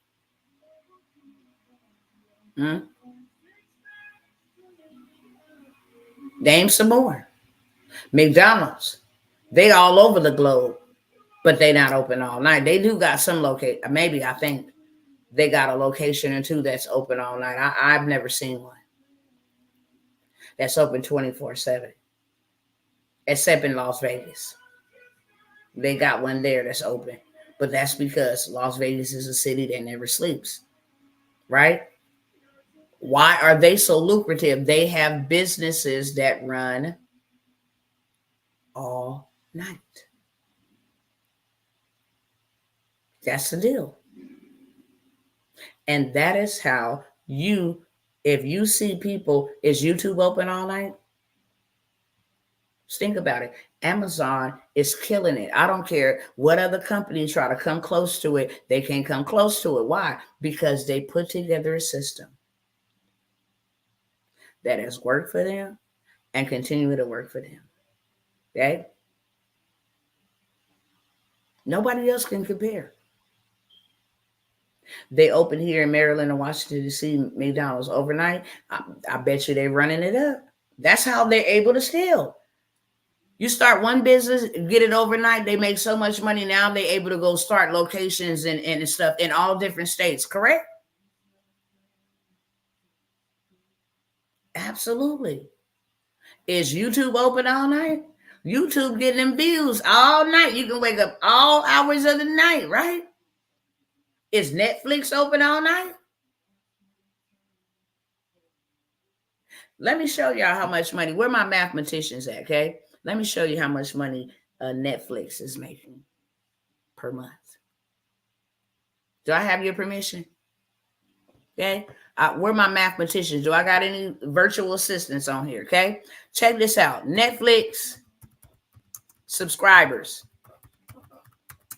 Name some more. McDonald's. They all over the globe, but they not open all night. They do got some location. Maybe I think they got a location or two that's open all night. I've never seen one that's open 24/7, except in Las Vegas. They got one there that's open, but that's because Las Vegas is a city that never sleeps, right? Why are they so lucrative? They have businesses that run all night. That's the deal. And that is how if you see people, is YouTube open all night? Just think about it. Amazon is killing it. I don't care what other companies try to come close to it. They can't come close to it. Why? Because they put together a system that has worked for them and continue to work for them. Okay? Nobody else can compare. They open here in Maryland and Washington D.C. McDonald's overnight. I bet you they're running it up. That's how they're able to scale. You start one business, get it overnight, they make so much money now, they're able to go start locations and stuff in all different states, correct? Absolutely. Is YouTube open all night? YouTube getting them views all night. You can wake up all hours of the night, right? Is Netflix open all night? Let me show y'all how much money. Where my mathematicians at, okay? Let me show you how much money Netflix is making per month. Do I have your permission? Okay. Where my mathematicians? Do I got any virtual assistants on here? Okay. Check this out. Netflix subscribers.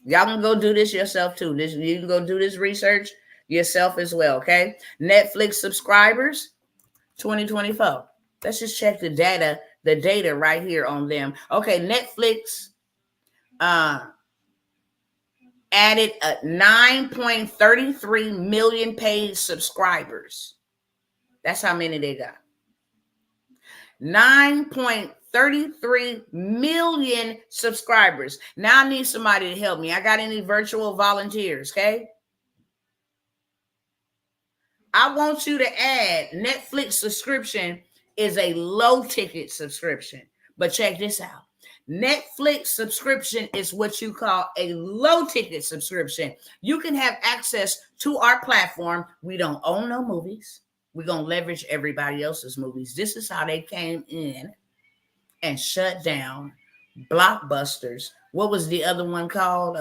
Y'all can go do this yourself too. You can go do this research yourself as well. Okay. Netflix subscribers 2024. Let's just check the data right here on them. Okay. Netflix added 9.33 million paid subscribers. That's how many they got. 9.33 million subscribers. Now I need somebody to help me. I got any virtual volunteers, okay? I want you to add Netflix subscription is a low ticket subscription. But check this out. Netflix subscription is what you call a low ticket subscription. You can have access to our platform. We don't own no movies. We're going to leverage everybody else's movies. This is how they came in and shut down Blockbusters. What was the other one called?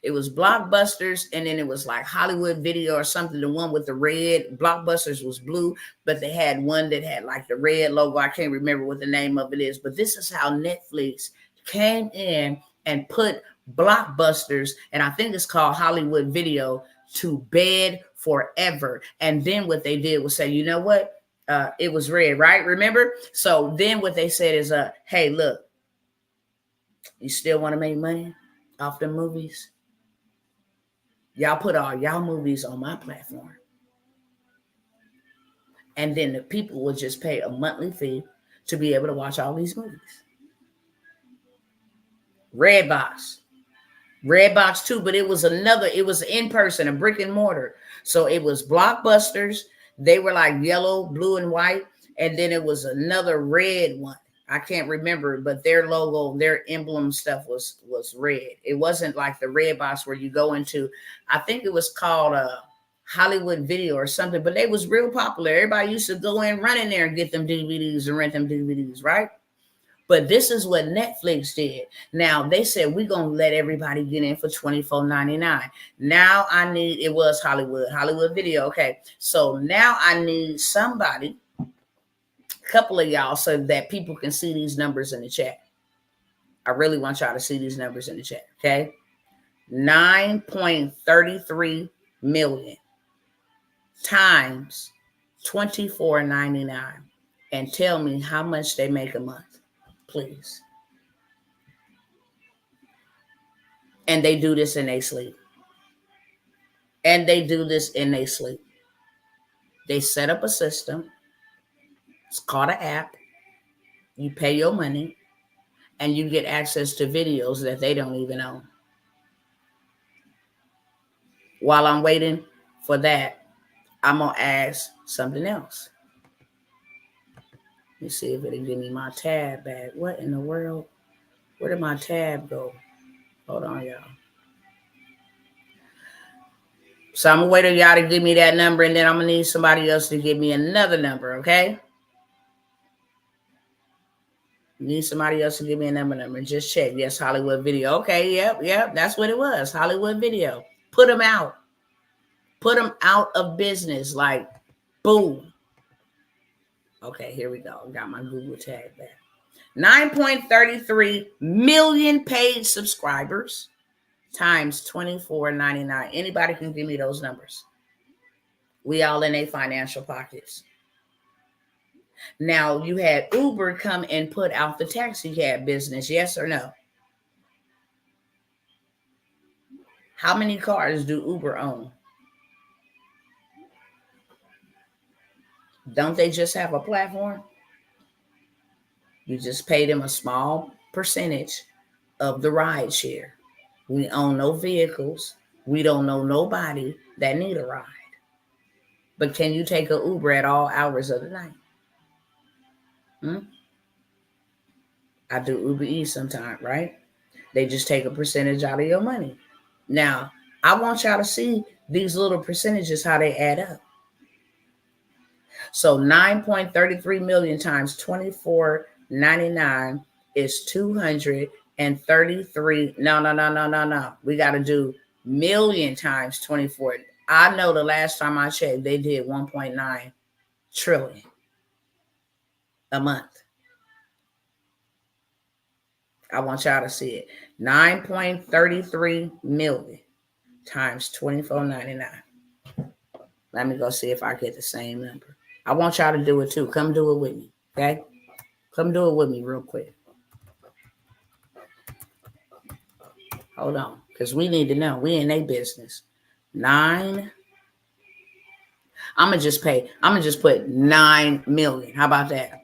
It was Blockbusters, and then it was like Hollywood Video or something. The one with the red. Blockbusters was blue, but they had one that had like the red logo. I can't remember what the name of it is, but this is how Netflix came in and put Blockbusters, and I think it's called Hollywood Video, to bed forever. And then what they did was say, you know what? It was red, right? Remember? So then what they said is, hey, look, you still want to make money off the movies? Y'all put all y'all movies on my platform. And then the people will just pay a monthly fee to be able to watch all these movies. Redbox too, but it was in person, a brick and mortar. So it was Blockbusters. They were like yellow, blue, and white. And then it was another red one. I can't remember, but their logo, their emblem stuff was red. It wasn't like the red box where you go into, I think it was called Hollywood Video or something, but they was real popular. Everybody used to go in, run in there and get them DVDs and rent them DVDs, right? But this is what Netflix did. Now, they said, we're going to let everybody get in for $24.99. Now it was Hollywood Video. Okay, so now I need somebody, couple of y'all, so that people can see these numbers in the chat. I really want y'all to see these numbers in the chat, okay? 9.33 million times $24.99, and tell me how much they make a month, please. And they do this in their sleep. They set up a system. It's called an app. You pay your money, and you get access to videos that they don't even own. While I'm waiting for that, I'm going to ask something else. Let me see if it'll give me my tab back. What in the world? Where did my tab go? Hold on, y'all. So I'm going to wait on y'all to give me that number, and then I'm going to need somebody else to give me another number, okay? Need somebody else to give me a number. Just check. Yes, Hollywood Video. Okay, yep. That's what it was. Hollywood Video. Put them out. Put them out of business. Like, boom. Okay, here we go. Got my Google tag back. 9.33 million paid subscribers times $24.99. Anybody can give me those numbers. We all in a financial pockets. Now, you had Uber come and put out the taxi cab business, yes or no? How many cars do Uber own? Don't they just have a platform? You just pay them a small percentage of the ride share. We own no vehicles. We don't know nobody that need a ride. But can you take an Uber at all hours of the night? I do Uber Eats sometimes, right? They just take a percentage out of your money. Now, I want y'all to see these little percentages, how they add up. So 9.33 million times $24.99 is 233. No. We got to do million times 24. I know the last time I checked, they did 1.9 trillion a month. I want y'all to see it. 9.33 million times $24.99. Let me go see if I get the same number. I want y'all to do it too. Come do it with me, okay? Come do it with me real quick. Hold on, because we need to know. We in their business. 9. I'm going to just put 9 million. How about that?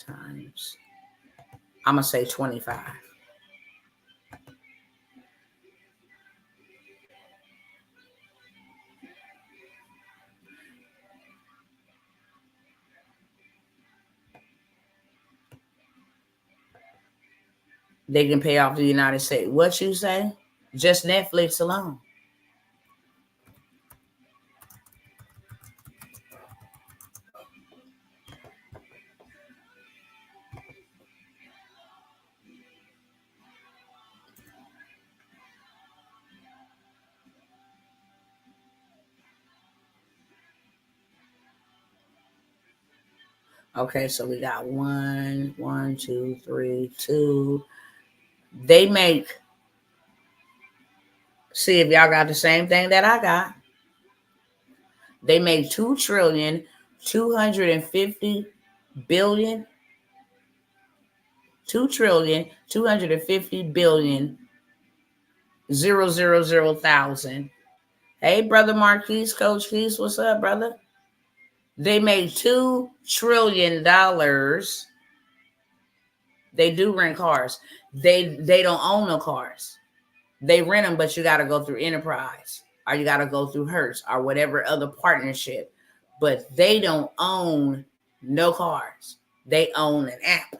Times. I'm going to say 25. They can pay off the United States. What you say? Just Netflix alone. Okay, so we got 1, 2, 3, 2. They make, see if y'all got the same thing that I got. They make 2,250,000,000,000. 2,250,000,000,000. 0,000,000. Hey, brother Marquise, Coach Keys, what's up, brother? They made $2 trillion. They do rent cars. They don't own no cars. They rent them, but you got to go through Enterprise, or you got to go through Hertz, or whatever other partnership. But they don't own no cars. They own an app.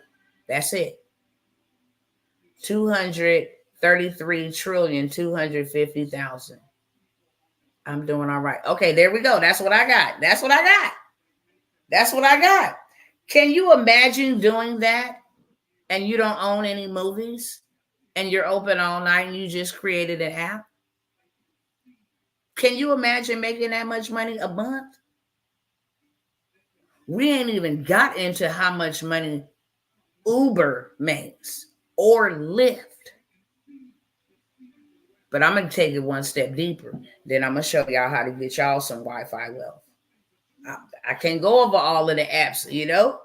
That's it. 233,250,000,000. I'm doing all right. Okay, there we go. That's what I got. That's what I got. That's what I got. Can you imagine doing that and you don't own any movies and you're open all night and you just created an app? Can you imagine making that much money a month? We ain't even got into how much money Uber makes or Lyft. But I'm going to take it one step deeper. Then I'm going to show y'all how to get y'all some Wi-Fi wealth. I can't go over all of the apps, you know.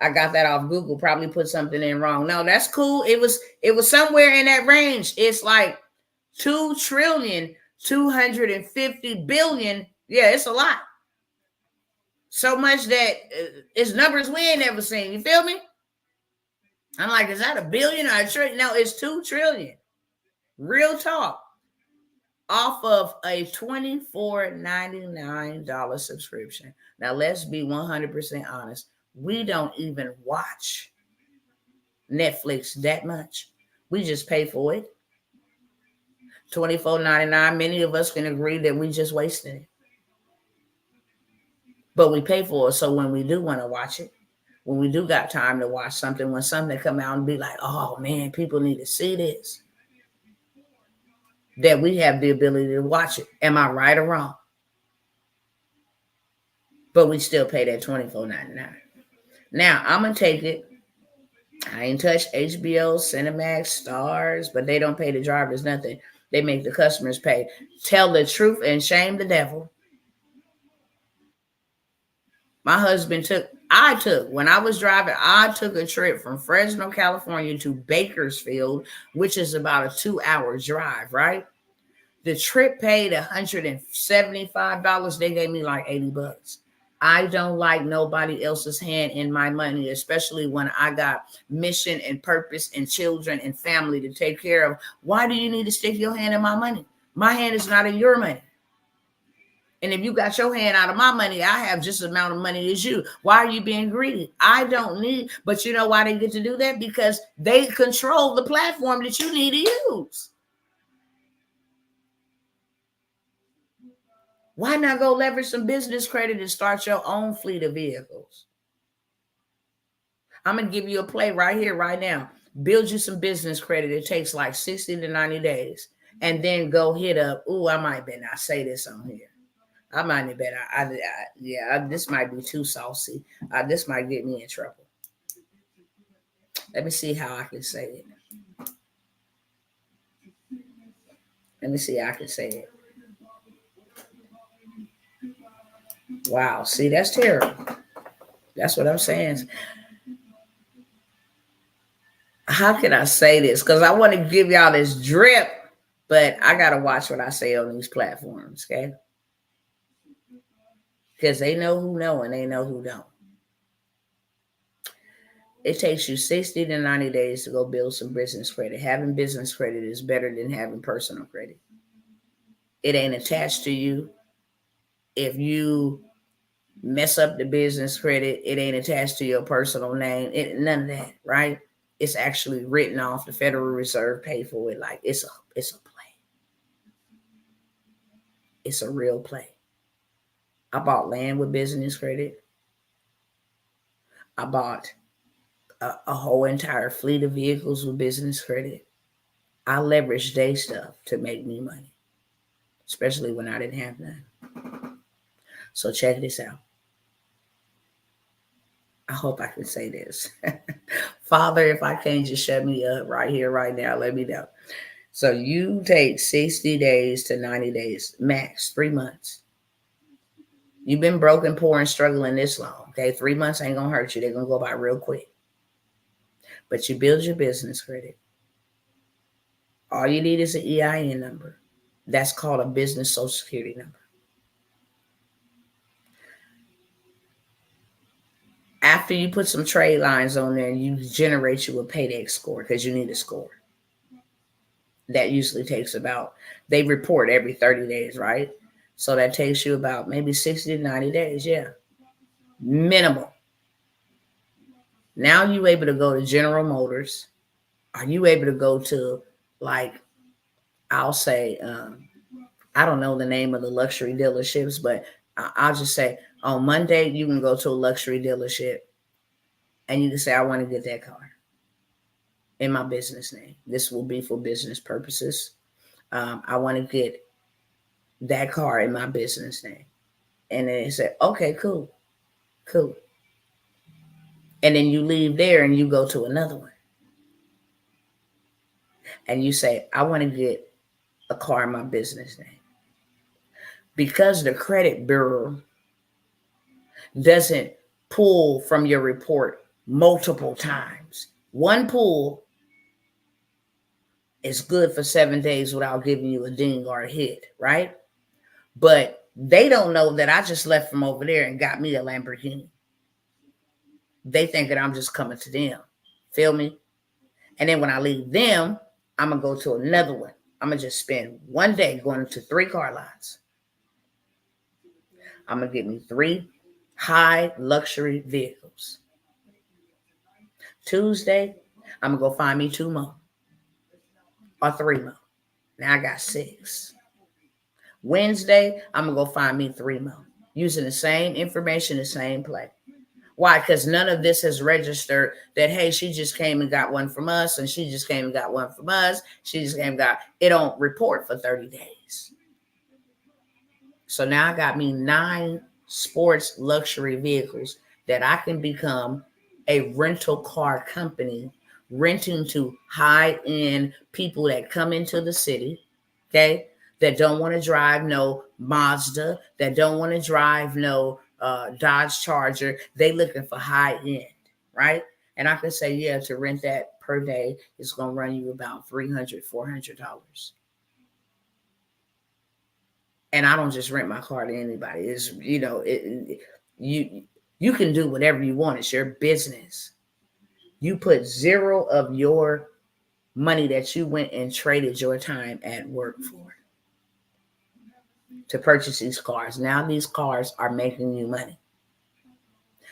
I got that off Google, probably put something in wrong. No, that's cool. It was somewhere in that range. It's like 2,250,000,000,000. Yeah, it's a lot. So much that it's numbers we ain't never seen. You feel me? I'm like, is that a billion or a trillion? No, it's 2 trillion. Real talk. Off of a $24.99 subscription. Now, let's be 100% honest. We don't even watch Netflix that much. We just pay for it. $24.99. Many of us can agree that we just wasted it. But we pay for it. So when we do want to watch it, when we do got time to watch something, when something come out and be like, oh man, people need to see this, that we have the ability to watch it. Am I right or wrong? But we still pay that $24.99. Now, I'm going to take it. I ain't touched HBO, Cinemax, Stars, but they don't pay the drivers nothing. They make the customers pay. Tell the truth and shame the devil. My husband when I was driving, I took a trip from Fresno, California to Bakersfield, which is about a 2-hour drive, right? The trip paid $175. They gave me like $80. I don't like nobody else's hand in my money, especially when I got mission and purpose and children and family to take care of. Why do you need to stick your hand in my money? My hand is not in your money. And if you got your hand out of my money, I have just the amount of money as you. Why are you being greedy? I don't need, but you know why they get to do that? Because they control the platform that you need to use. Why not go leverage some business credit and start your own fleet of vehicles? I'm going to give you a play right here, right now. Build you some business credit. It takes like 60 to 90 days. And then go hit up. Ooh, I might better not say this on here. I might have better. This might be too saucy. This might get me in trouble. Let me see how I can say it. Let me see how I can say it. Wow. See, that's terrible. That's what I'm saying. How can I say this? Because I want to give y'all this drip, but I got to watch what I say on these platforms, okay? Because they know who know and they know who don't. It takes you 60 to 90 days to go build some business credit. Having business credit is better than having personal credit. It ain't attached to you. If you mess up the business credit, it ain't attached to your personal name. None of that, right? It's actually written off. The Federal Reserve paid for it. Like it's a play. It's a real play. I bought land with business credit. I bought a whole entire fleet of vehicles with business credit. I leveraged day stuff to make me money, especially when I didn't have none. So check this out. I hope I can say this. Father, if I can't, just shut me up right here, right now. Let me know. So you take 60 days to 90 days, max 3 months. You've been broken, poor, and struggling this long. Okay, 3 months ain't going to hurt you. They're going to go by real quick. But you build your business credit. All you need is an EIN number. That's called a business social security number. After you put some trade lines on there, you generate you a paydex score because you need a score. That usually takes about, they report every 30 days, right? So that takes you about maybe 60 to 90 days, yeah. Minimal. Now you able to go to General Motors. Are you able to go to, like, I'll say, I don't know the name of the luxury dealerships, but I'll just say on Monday, you can go to a luxury dealership and you can say, I want to get that car in my business name. This will be for business purposes. I want to get that car in my business name. And then they say, okay, cool. And then you leave there and you go to another one. And you say, I want to get a car in my business name. Because the credit bureau doesn't pull from your report multiple times. One pull is good for 7 days without giving you a ding or a hit, right? But they don't know that I just left from over there and got me a Lamborghini. They think that I'm just coming to them. Feel me? And then when I leave them, I'm going to go to another one. I'm going to just spend 1 day going to 3 car lots. I'm going to get me 3 high luxury vehicles. Tuesday, I'm going to go find me 2 more or 3 more. Now I got 6. Wednesday, I'm going to go find me 3 more using the same information, the same play. Why? Because none of this has registered that, hey, she just came and got one from us, and she just came and got one from us. She just came and got, it don't report for 30 days. So now I got me 9 sports luxury vehicles that I can become a rental car company, renting to high-end people that come into the city, okay, that don't want to drive no Mazda, that don't want to drive no Dodge Charger. They looking for high-end, right? And I can say, yeah, to rent that per day is going to run you about $300, $400. And I don't just rent my car to anybody. It's, you can do whatever you want. It's your business. You put 0 of your money that you went and traded your time at work for to purchase these cars. Now these cars are making you money.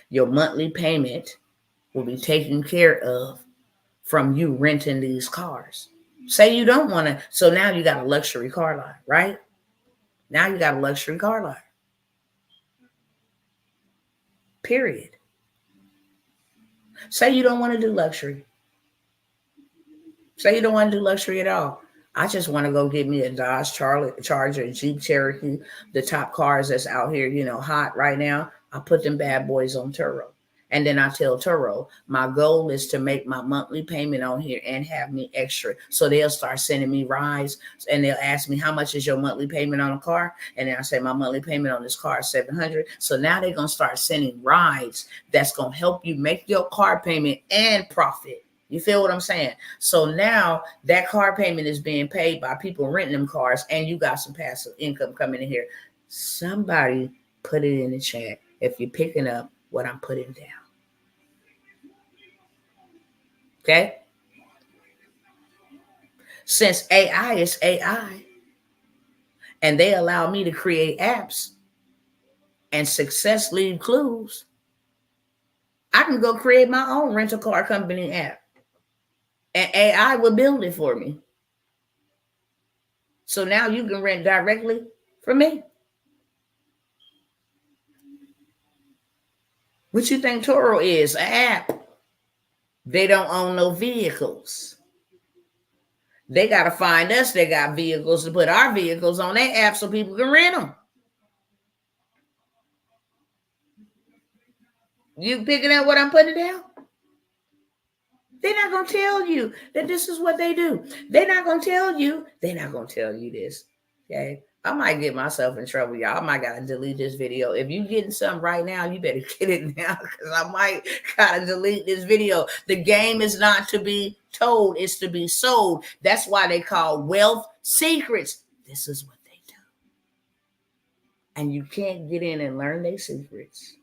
Your monthly payment will be taken care of from you renting these cars. Say you don't want to. So now you got a luxury car lot, right? Now you got a luxury car lot. Period. Say you don't want to do luxury. Say you don't want to do luxury at all. I just want to go get me a Dodge Charger, a Jeep Cherokee, the top cars that's out here, hot right now. I put them bad boys on Turo. And then I tell Turo, my goal is to make my monthly payment on here and have me extra. So they'll start sending me rides and they'll ask me, how much is your monthly payment on a car? And then I say, my monthly payment on this car is $700. So now they're going to start sending rides that's going to help you make your car payment and profit. You feel what I'm saying? So now that car payment is being paid by people renting them cars and you got some passive income coming in here. Somebody put it in the chat if you're picking up what I'm putting down. Okay? Since AI is AI, and they allow me to create apps and success leave clues, I can go create my own rental car company app, and AI will build it for me. So now you can rent directly from me. What you think Turo is? An app. They don't own no vehicles. They got to find us. They got vehicles to put our vehicles on their app so people can rent them. You picking up what I'm putting down? They're not going to tell you that this is what they do. They're not going to tell you this. Okay? I might get myself in trouble, y'all. I might got to delete this video. If you getting something right now, you better get it now, because I might got to delete this video. The game is not to be told. It's to be sold. That's why they call wealth secrets. This is what they do. And you can't get in and learn their secrets.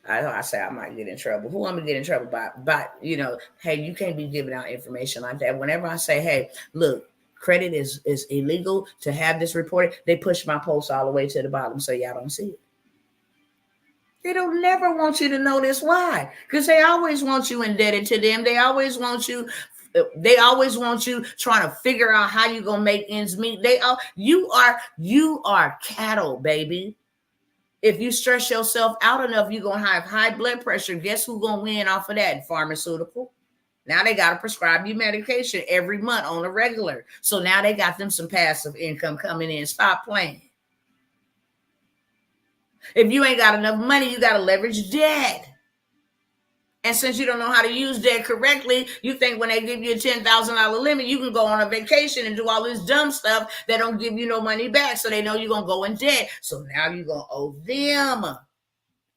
I say I might get in trouble. Who I'm gonna get in trouble by? But hey, you can't be giving out information like that. Whenever I say, hey, look, credit is illegal to have this reported, they push my post all the way to the bottom so y'all don't see it. They don't never want you to know this. Why? Because they always want you indebted to them. They always want you trying to figure out how you gonna make ends meet. You are cattle, baby. If you stress yourself out enough, you're going to have high blood pressure. Guess who's going to win off of that? Pharmaceutical. Now they got to prescribe you medication every month on a regular. So now they got them some passive income coming in. Stop playing. If you ain't got enough money, you got to leverage debt. And since you don't know how to use debt correctly, you think when they give you a $10,000 limit, you can go on a vacation and do all this dumb stuff that don't give you no money back. So they know you're going to go in debt. So now you're going to owe them.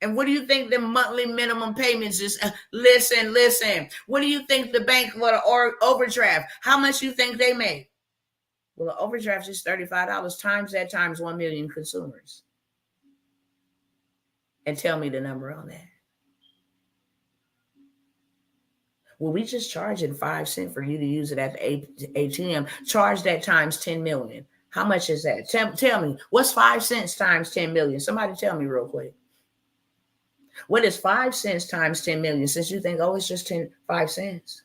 And what do you think the monthly minimum payments is? Listen. What do you think the bank or overdraft? How much you think they make? Well, the overdraft is $35 times that times 1 million consumers. And tell me the number on that. Well, we just charging 5 cents for you to use it at the ATM. Charge that times 10 million. How much is that? Tell me, what's 5 cents times 10 million? Somebody tell me real quick. What is 5 cents times 10 million? Since you think, it's just 5 cents.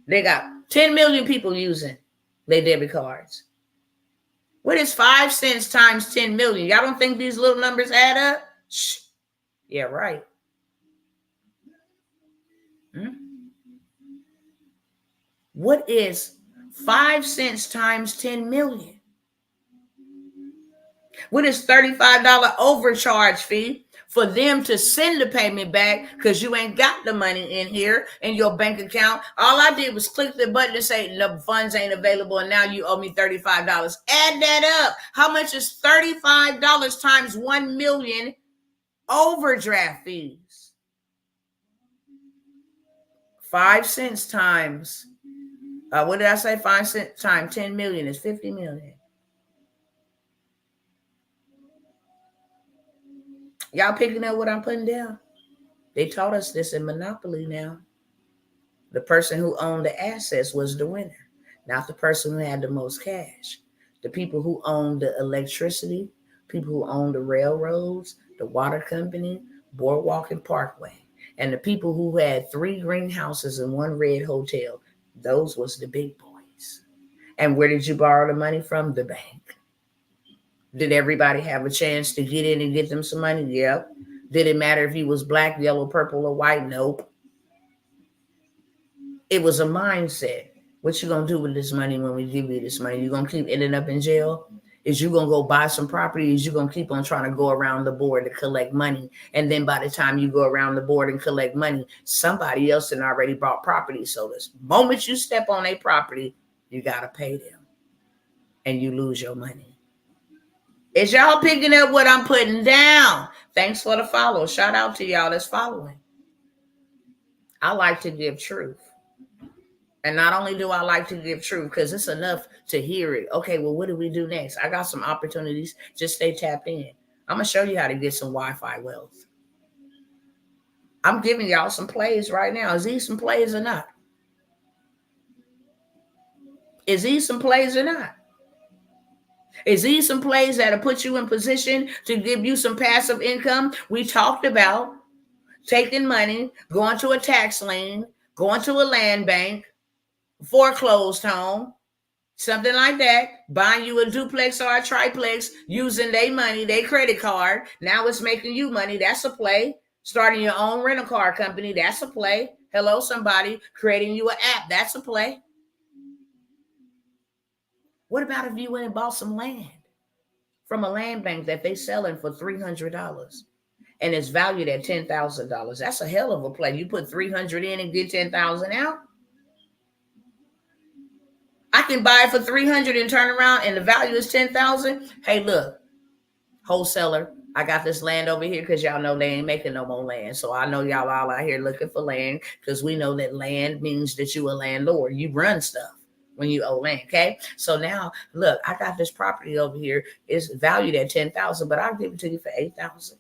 They got 10 million people using their debit cards. What is 5 cents times 10 million? Y'all don't think these little numbers add up? Shh. Yeah, right. What is 5 cents times 10 million? What is $35 overcharge fee for them to send the payment back because you ain't got the money in here in your bank account? All I did was click the button and say, the funds ain't available, and now you owe me $35. Add that up. How much is $35 times 1 million overdraft fees? 5 cents times, what did I say? 5 cents times 10 million is 50 million. Y'all picking up what I'm putting down? They taught us this in Monopoly now. The person who owned the assets was the winner, not the person who had the most cash. The people who owned the electricity, people who owned the railroads, the water company, Boardwalk and Parkway, and the people who had 3 greenhouses and 1 red hotel, those was the big boys. And where did you borrow the money from? The bank. Did everybody have a chance to get in and get them some money? Yep. Did it matter if you was black, yellow, purple, or white? Nope. It was a mindset. What you gonna do with this money when we give you this money? You gonna keep ending up in jail? Is you gonna go buy some property? Is you gonna keep on trying to go around the board to collect money? And then by the time you go around the board and collect money, somebody else had already bought property. So the moment you step on a property, you gotta pay them. And you lose your money. Is y'all picking up what I'm putting down? Thanks for the follow. Shout out to y'all that's following. I like to give truth. And not only do I like to give truth, because it's enough to hear it. Okay, well, what do we do next? I got some opportunities. Just stay tapped in. I'm going to show you how to get some Wi-Fi wealth. I'm giving y'all some plays right now. Is these some plays or not? Is these some plays or not? Is these some plays that'll put you in position to give you some passive income? We talked about taking money, going to a tax lien, going to a land bank, foreclosed home, something like that, buying you a duplex or a triplex, using their money, their credit card. Now it's making you money. That's a play. Starting your own rental car company. That's a play. Hello, somebody. Creating you an app. That's a play. What about if you went and bought some land from a land bank that they selling for $300 and it's valued at $10,000? That's a hell of a play. You put $300 in and get $10,000 out. I can buy it for $300 and turn around and the value is $10,000. Hey, look, wholesaler, I got this land over here because y'all know they ain't making no more land. So I know y'all all out here looking for land because we know that land means that you a landlord. You run stuff when you owe land, okay? So now, look, I got this property over here. It's valued at $10,000, but I'll give it to you for $8,000.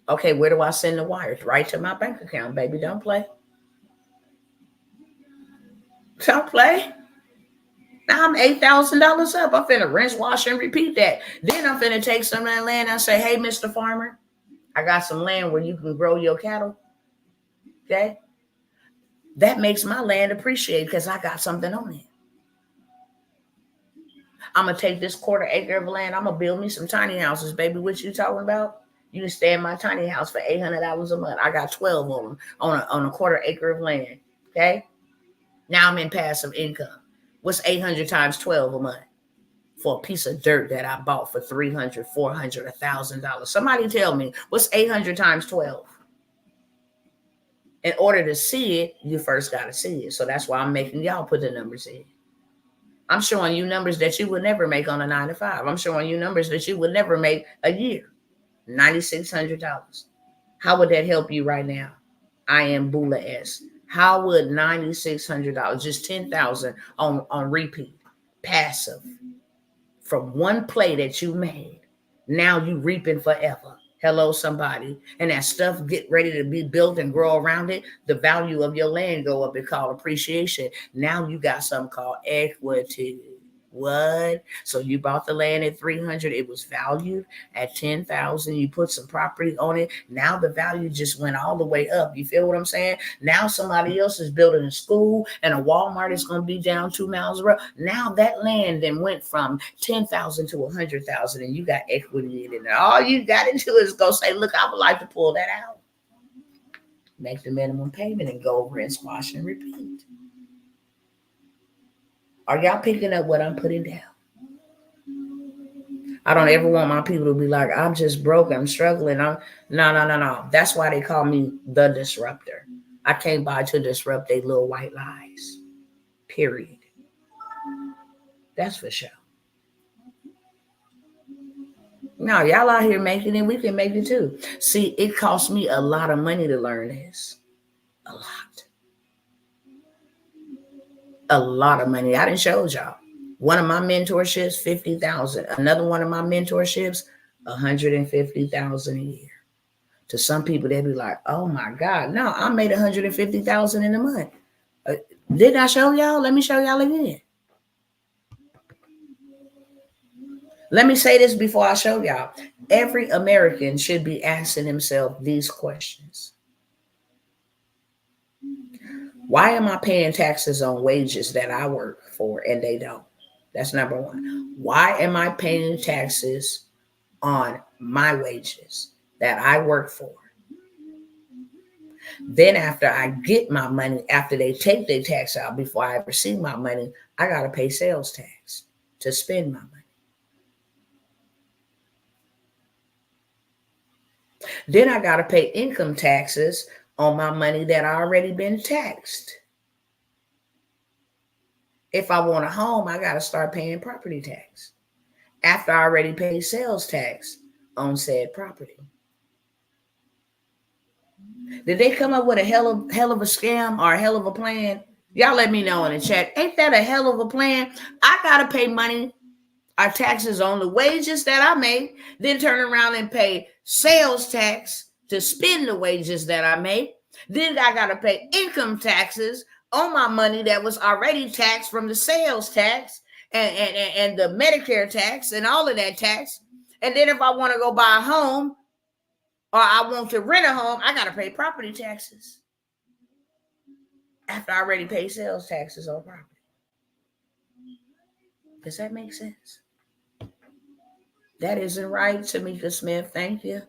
Okay, where do I send the wires? Right to my bank account, baby. Don't play. Don't play. Now I'm $8,000 up. I'm finna rinse, wash, and repeat that. Then I'm finna take some of that land and say, hey, Mr. Farmer, I got some land where you can grow your cattle. Okay? That makes my land appreciate because I got something on it. I'm going to take this 1/4 acre of land. I'm going to build me some tiny houses, baby. What you talking about? You can stay in my tiny house for $800 a month. I got 12 of them on a 1/4 acre of land. Okay? Now I'm in passive income. What's 800 times 12 a month for a piece of dirt that I bought for $300, $400, $1,000? Somebody tell me, what's 800 times 12? In order to see it, you first got to see it. So that's why I'm making y'all put the numbers in. I'm showing you numbers that you would never make on a 9 to 5. I'm showing you numbers that you would never make a year. $9,600. How would that help you right now? I am Bula S. How would $9,600, just $10,000 on repeat, passive, from one play that you made, now you reaping forever? Hello, somebody. And that stuff get ready to be built and grow around it. The value of your land go up. It's called appreciation. Now you got something called equity. What? So you bought the land at $300. It was valued at $10,000. You put some property on it. Now the value just went all the way up. You feel what I'm saying? Now somebody else is building a school and a Walmart is going to be down 2 miles away. Now that land then went from $10,000 to $100,000 and you got equity in it. And all you got to do is go say, look, I would like to pull that out. Make the minimum payment and go rinse, wash, and repeat. Are y'all picking up what I'm putting down? I don't ever want my people to be like, I'm just broke, I'm struggling. No. That's why they call me the disruptor. I came by to disrupt their little white lies. Period. That's for sure. No, y'all out here making it, we can make it too. See, it cost me a lot of money to learn this. A lot. A lot of money. I didn't show y'all. One of my mentorships, $50,000. Another one of my mentorships, $150,000 a year. To some people, they'd be like, "Oh my God, no, I made $150,000 in a month." Didn't I show y'all? Let me show y'all again. Let me say this before I show y'all. Every American should be asking himself these questions. Why am I paying taxes on wages that I work for and they don't? That's number one. Why am I paying taxes on my wages that I work for? Then after I get my money, after they take their tax out, before I receive my money, I got to pay sales tax to spend my money. Then I got to pay income taxes on my money that I already been taxed. If I want a home, I got to start paying property tax after I already paid sales tax on said property. Did they come up with a hell of a scam or a hell of a plan? Y'all let me know in the chat. Ain't that a hell of a plan? I got to pay money or taxes on the wages that I make, then turn around and pay sales tax to spend the wages that I make. Then I got to pay income taxes on my money that was already taxed from the sales tax and the Medicare tax and all of that tax. And then if I want to go buy a home or I want to rent a home, I got to pay property taxes after I already paid sales taxes on property. Does that make sense? That isn't right, Tamika Smith. Thank you.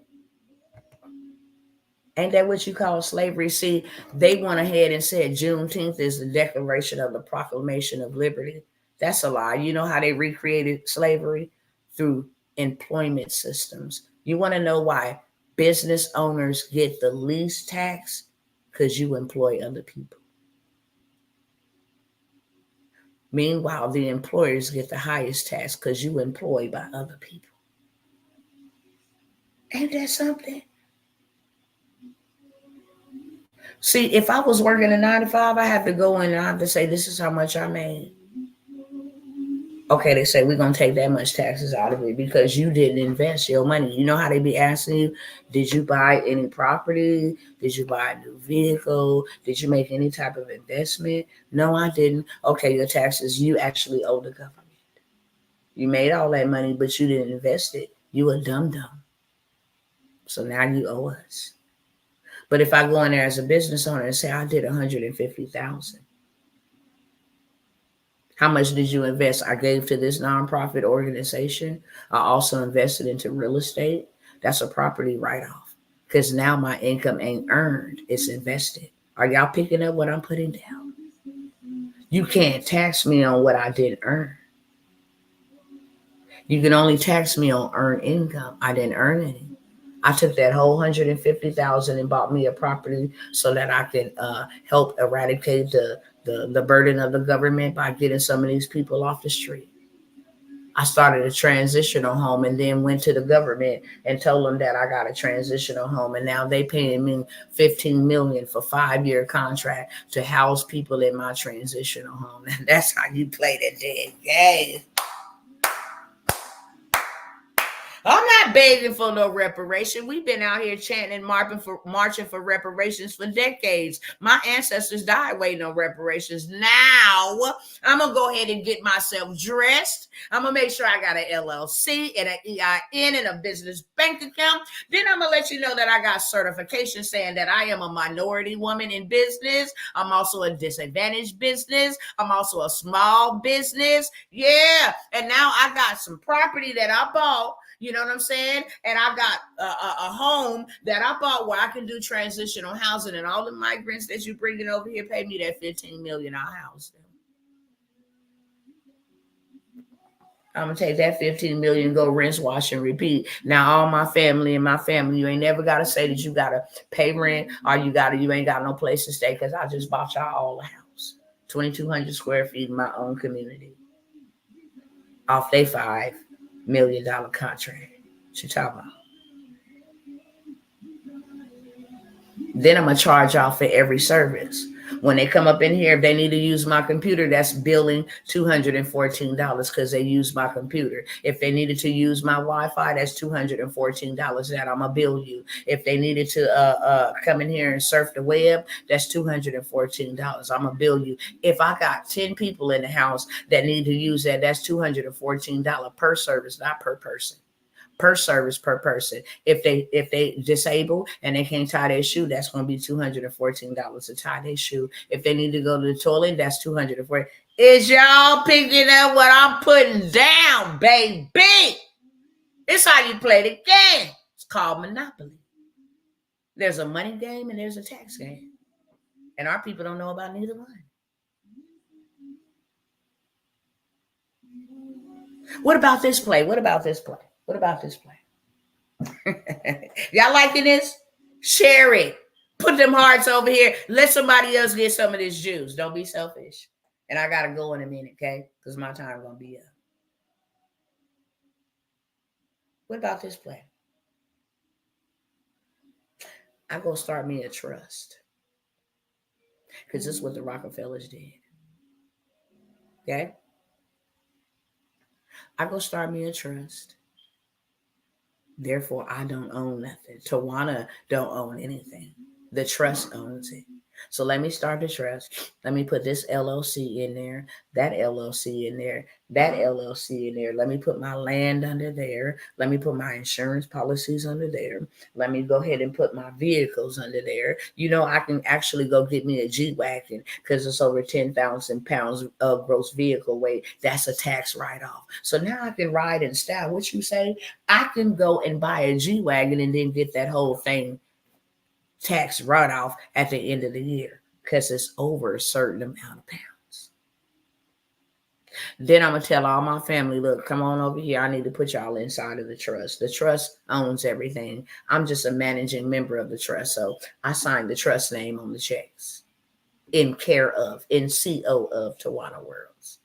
Ain't that what you call slavery? See, they went ahead and said Juneteenth is the Declaration of the Proclamation of Liberty. That's a lie. You know how they recreated slavery? Through employment systems. You want to know why business owners get the least tax? Because you employ other people. Meanwhile, the employers get the highest tax because you employ by other people. Ain't that something? See, if I was working a 9 to 5, I have to go in and I have to say, this is how much I made. Okay, they say we're going to take that much taxes out of it because you didn't invest your money. You know how they be asking you, did you buy any property? Did you buy a new vehicle? Did you make any type of investment? No, I didn't. Okay, your taxes, you actually owe the government. You made all that money, but you didn't invest it. You a dum-dum. So now you owe us. But if I go in there as a business owner and say I did $150,000, how much did you invest? I gave to this nonprofit organization. I also invested into real estate. That's a property write-off because now my income ain't earned; it's invested. Are y'all picking up what I'm putting down? You can't tax me on what I didn't earn. You can only tax me on earned income. I didn't earn any. I took that whole $150,000 and bought me a property so that I can help eradicate the burden of the government by getting some of these people off the street. I started a transitional home and then went to the government and told them that I got a transitional home, and now they paying me $15 million for 5-year contract to house people in my transitional home. And that's how you play that damn game. I'm not begging for no reparation. We've been out here chanting and marching for reparations for decades. My ancestors died waiting on reparations. Now, I'm going to go ahead and get myself dressed. I'm going to make sure I got an LLC and an EIN and a business bank account. Then I'm going to let you know that I got certification saying that I am a minority woman in business. I'm also a disadvantaged business. I'm also a small business. Yeah. And now I got some property that I bought. You know what I'm saying? And I've got a home that I bought where I can do transitional housing, and all the migrants that you bringing over here pay me that $15 million. I'll house them. I'm gonna take that $15 million, go rinse, wash, and repeat. Now, all my family, you ain't never gotta say that you gotta pay rent or you ain't got no place to stay because I just bought y'all all a house, 2,200 square feet in my own community, off they $5 million contract. What you talking about? Then I'm gonna charge y'all for every service. When they come up in here, if they need to use my computer, that's billing $214 because they use my computer. If they needed to use my Wi-Fi, that's $214 that I'm gonna bill you. If they needed to come in here and surf the web, that's $214. I'm gonna bill you. If I got 10 people in the house that need to use that, that's $214 per service, not per person. Per service per person. If they disable and they can't tie their shoe, that's going to be $214 to tie their shoe. If they need to go to the toilet, that's $240. Is y'all picking up what I'm putting down, baby? It's how you play the game. It's called Monopoly. There's a money game and there's a tax game, and our people don't know about neither one. What about this play? What about this play? Y'all liking this? Share it. Put them hearts over here. Let somebody else get some of this juice. Don't be selfish. And I got to go in a minute, okay? Because my time going to be up. What about this play? I'm going to start me a trust. Because this is what the Rockefellers did. Okay? I'm going to start me a trust. Therefore, I don't own nothing. Tawana don't own anything. The trust owns it. So let me start the trust. Let me put this LLC in there, that LLC in there, that LLC in there. Let me put my land under there. Let me put my insurance policies under there. Let me go ahead and put my vehicles under there. You know, I can actually go get me a G-Wagon because it's over 10,000 pounds of gross vehicle weight. That's a tax write-off. So now I can ride in style. What you say? I can go and buy a G-Wagon and then get that whole thing tax write-off at the end of the year because it's over a certain amount of pounds. Then I'm going to tell all my family, look, come on over here. I need to put y'all inside of the trust. The trust owns everything. I'm just a managing member of the trust. So I signed the trust name on the checks in care of, in CO of Tawana Worlds.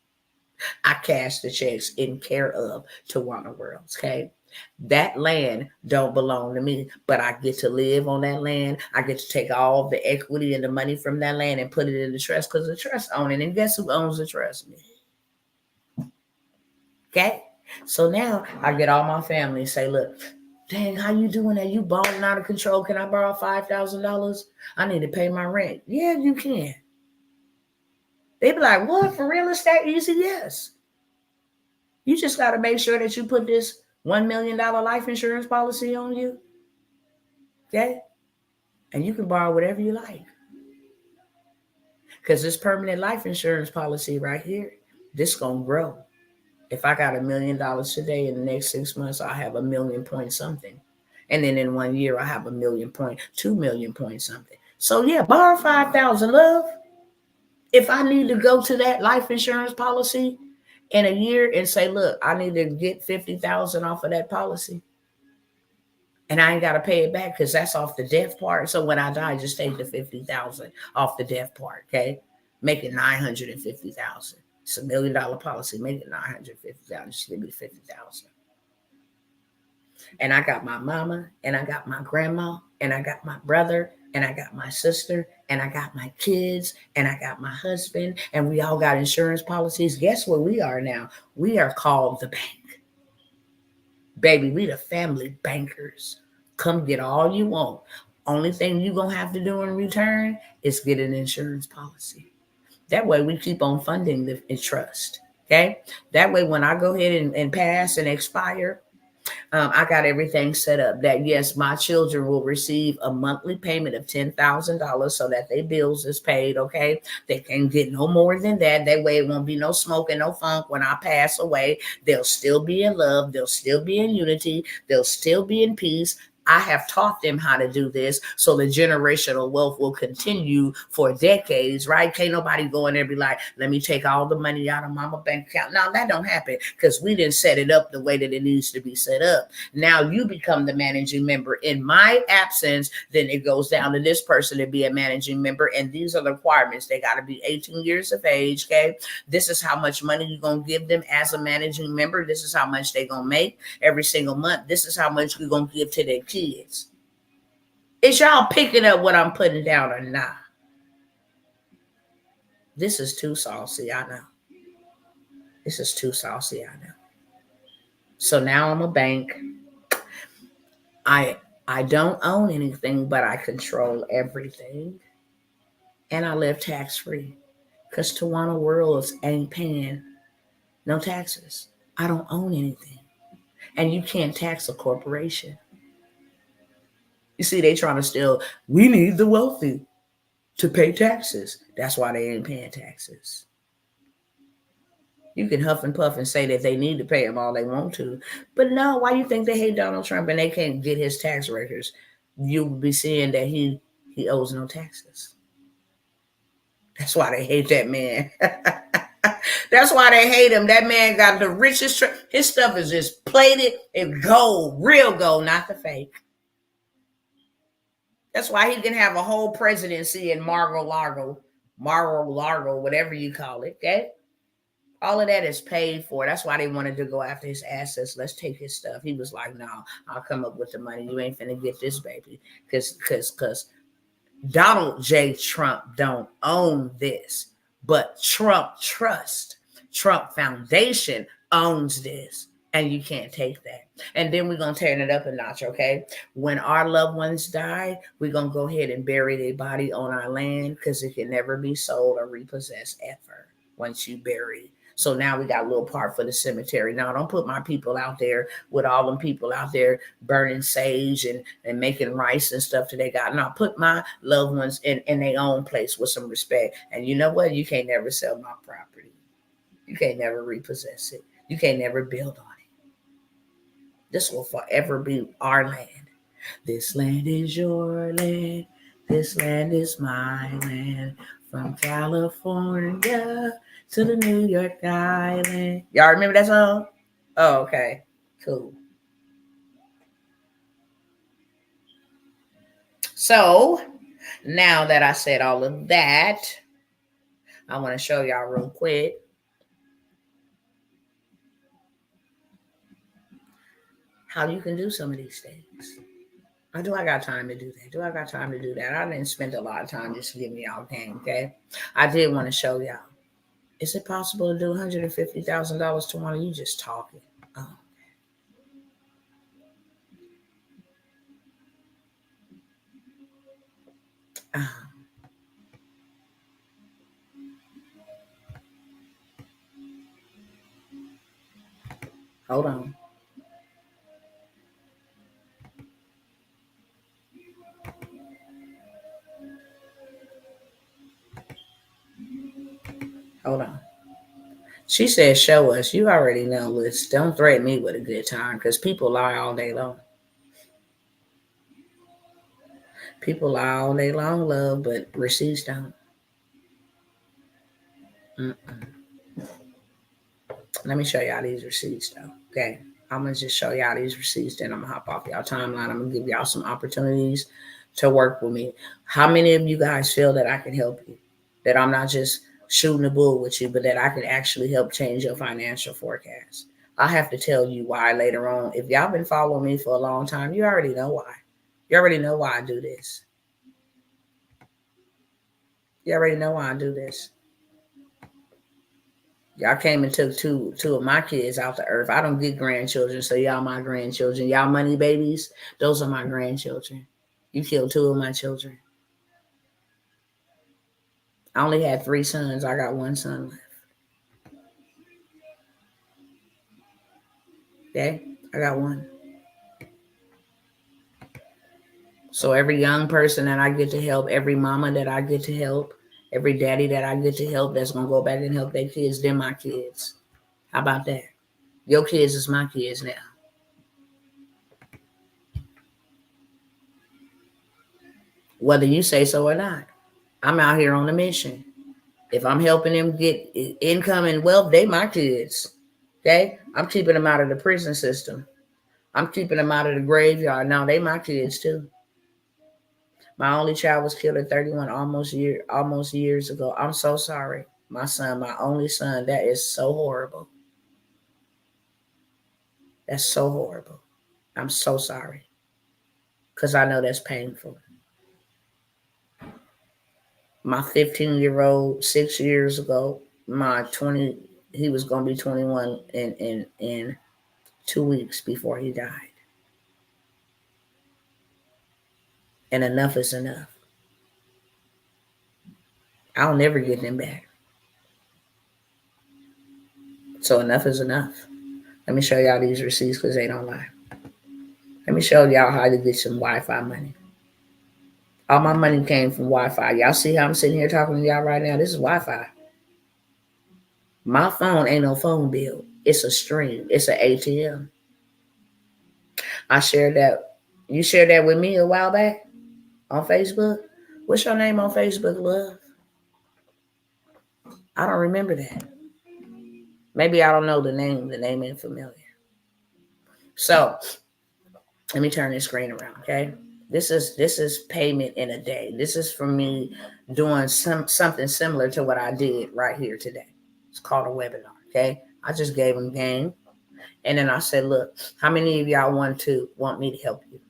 I cash the checks in care of Tawana Worlds, okay? That land don't belong to me, but I get to live on that land. I get to take all the equity and the money from that land and put it in the trust because the trust owns it. And guess who owns the trust? Me. Okay? So now I get all my family and say, look, dang, how you doing that? You balling out of control. Can I borrow $5,000? I need to pay my rent. Yeah, you can. They be like, what? For real estate? Easy? Yes. You just got to make sure that you put this $1 million life insurance policy on you. Okay? And you can borrow whatever you like. Because this permanent life insurance policy right here, this going to grow. If I got $1 million today, in the next 6 months, I'll have 1 million point something. And then in 1 year, I have 2 million point something. So yeah, borrow 5,000, love. If I need to go to that life insurance policy in a year and say, look, I need to get 50,000 off of that policy. And I ain't got to pay it back because that's off the death part. So when I die, just take the 50,000 off the death part, okay? Make it 950,000. It's $1 million policy. Make it 950,000. Just give me 50,000. And I got my mama, and I got my grandma, and I got my brother, and I got my sister, and I got my kids, and I got my husband, and we all got insurance policies. Guess what we are now? We are called the bank. Baby, we the family bankers. Come get all you want. Only thing you going to have to do in return is get an insurance policy. That way we keep on funding the trust. Okay? That way when I go ahead and pass and expire, I got everything set up that, yes, my children will receive a monthly payment of $10,000 so that their bills is paid, okay? They can get no more than that. That way it won't be no smoke and no funk when I pass away. They'll still be in love. They'll still be in unity. They'll still be in peace. I have taught them how to do this so the generational wealth will continue for decades, right? Can't nobody go in there and be like, let me take all the money out of mama bank account. No, that don't happen because we didn't set it up the way that it needs to be set up. Now you become the managing member. In my absence, then it goes down to this person to be a managing member. And these are the requirements. They got to be 18 years of age, okay? This is how much money you're going to give them as a managing member. This is how much they're going to make every single month. This is how much you're going to give to their kids. Is y'all picking up what I'm putting down or not? This is too saucy, I know. This is too saucy, I know. So now I'm a bank. I don't own anything, but I control everything. And I live tax-free. Because Tawana Worlds ain't paying no taxes. I don't own anything. And you can't tax a corporation. You see, they trying to still, we need the wealthy to pay taxes. That's why they ain't paying taxes. You can huff and puff and say that they need to pay them all they want to. But no, why you think they hate Donald Trump and they can't get his tax records? You'll be seeing that he owes no taxes. That's why they hate that man. That's why they hate him. That man got the richest. His stuff is just plated in gold, real gold, not the fake. That's why he can have a whole presidency in Mar-a-Lago, whatever you call it, okay? All of that is paid for. That's why they wanted to go after his assets. Let's take his stuff. He was like, no, I'll come up with the money. You ain't finna get this, baby. Because Donald J. Trump don't own this. But Trump Trust, Trump Foundation owns this. And you can't take that. And then we're going to turn it up a notch, okay? When our loved ones die, we're going to go ahead and bury their body on our land because it can never be sold or repossessed ever once you bury. So now we got a little part for the cemetery. Now, don't put my people out there with all them people out there burning sage and making rice and stuff that they got. No, put my loved ones in their own place with some respect. And you know what? You can't never sell my property. You can't never repossess it. You can't never build on it. This will forever be our land. This land is your land. This land is my land. From California to the New York Island. Y'all remember that song? Oh, okay. Cool. So, now that I said all of that, I want to show y'all real quick how you can do some of these things. Or do I got time to do that? Do I got time to do that? I didn't spend a lot of time just giving y'all game, okay? I did want to show y'all. Is it possible to do $150,000 to one of you just talking? Oh. Hold on. Hold on. She said, show us. You already know, Liz. Don't threaten me with a good time because people lie all day long. People lie all day long, love, but receipts don't. Mm-mm. Let me show y'all these receipts, though. Okay. I'm going to just show y'all these receipts, then I'm going to hop off y'all timeline. I'm going to give y'all some opportunities to work with me. How many of you guys feel that I can help you? That I'm not just shooting the bull with you, but that I can actually help change your financial forecast? I have to tell you why later on. If y'all been following me for a long time, you already know why. You already know why I do this. You already know why I do this. Y'all came and took two of my kids out the earth. I don't get grandchildren, so y'all my grandchildren. Y'all money babies, those are my grandchildren. You killed two of my children. I only had 3 sons. I got 1 son left. Okay? I got 1. So every young person that I get to help, every mama that I get to help, every daddy that I get to help that's going to go back and help their kids, they're my kids. How about that? Your kids is my kids now. Whether you say so or not. I'm out here on a mission. If I'm helping them get income and wealth, they my kids. Okay? I'm keeping them out of the prison system. I'm keeping them out of the graveyard. Now they my kids too. My only child was killed at 31 almost years ago. I'm so sorry. My son, my only son, that is so horrible. That's so horrible. I'm so sorry. Because I know that's painful. My 15-year-old, 6 years ago, he was going to be 21 in 2 weeks before he died. And enough is enough. I'll never get them back. So enough is enough. Let me show y'all these receipts because they don't lie. Let me show y'all how to get some Wi-Fi money. All my money came from Wi-Fi. Y'all see how I'm sitting here talking to y'all right now? This is Wi-Fi. My phone ain't no phone bill. It's a stream. It's an ATM. I shared that. You shared that with me a while back on Facebook. What's your name on Facebook, love? I don't remember that. Maybe I don't know the name. The name ain't familiar. So let me turn this screen around, okay? This is payment in a day. This is for me doing something similar to what I did right here today. It's called a webinar, okay? I just gave them game. And then I said, look, how many of y'all want me to help you?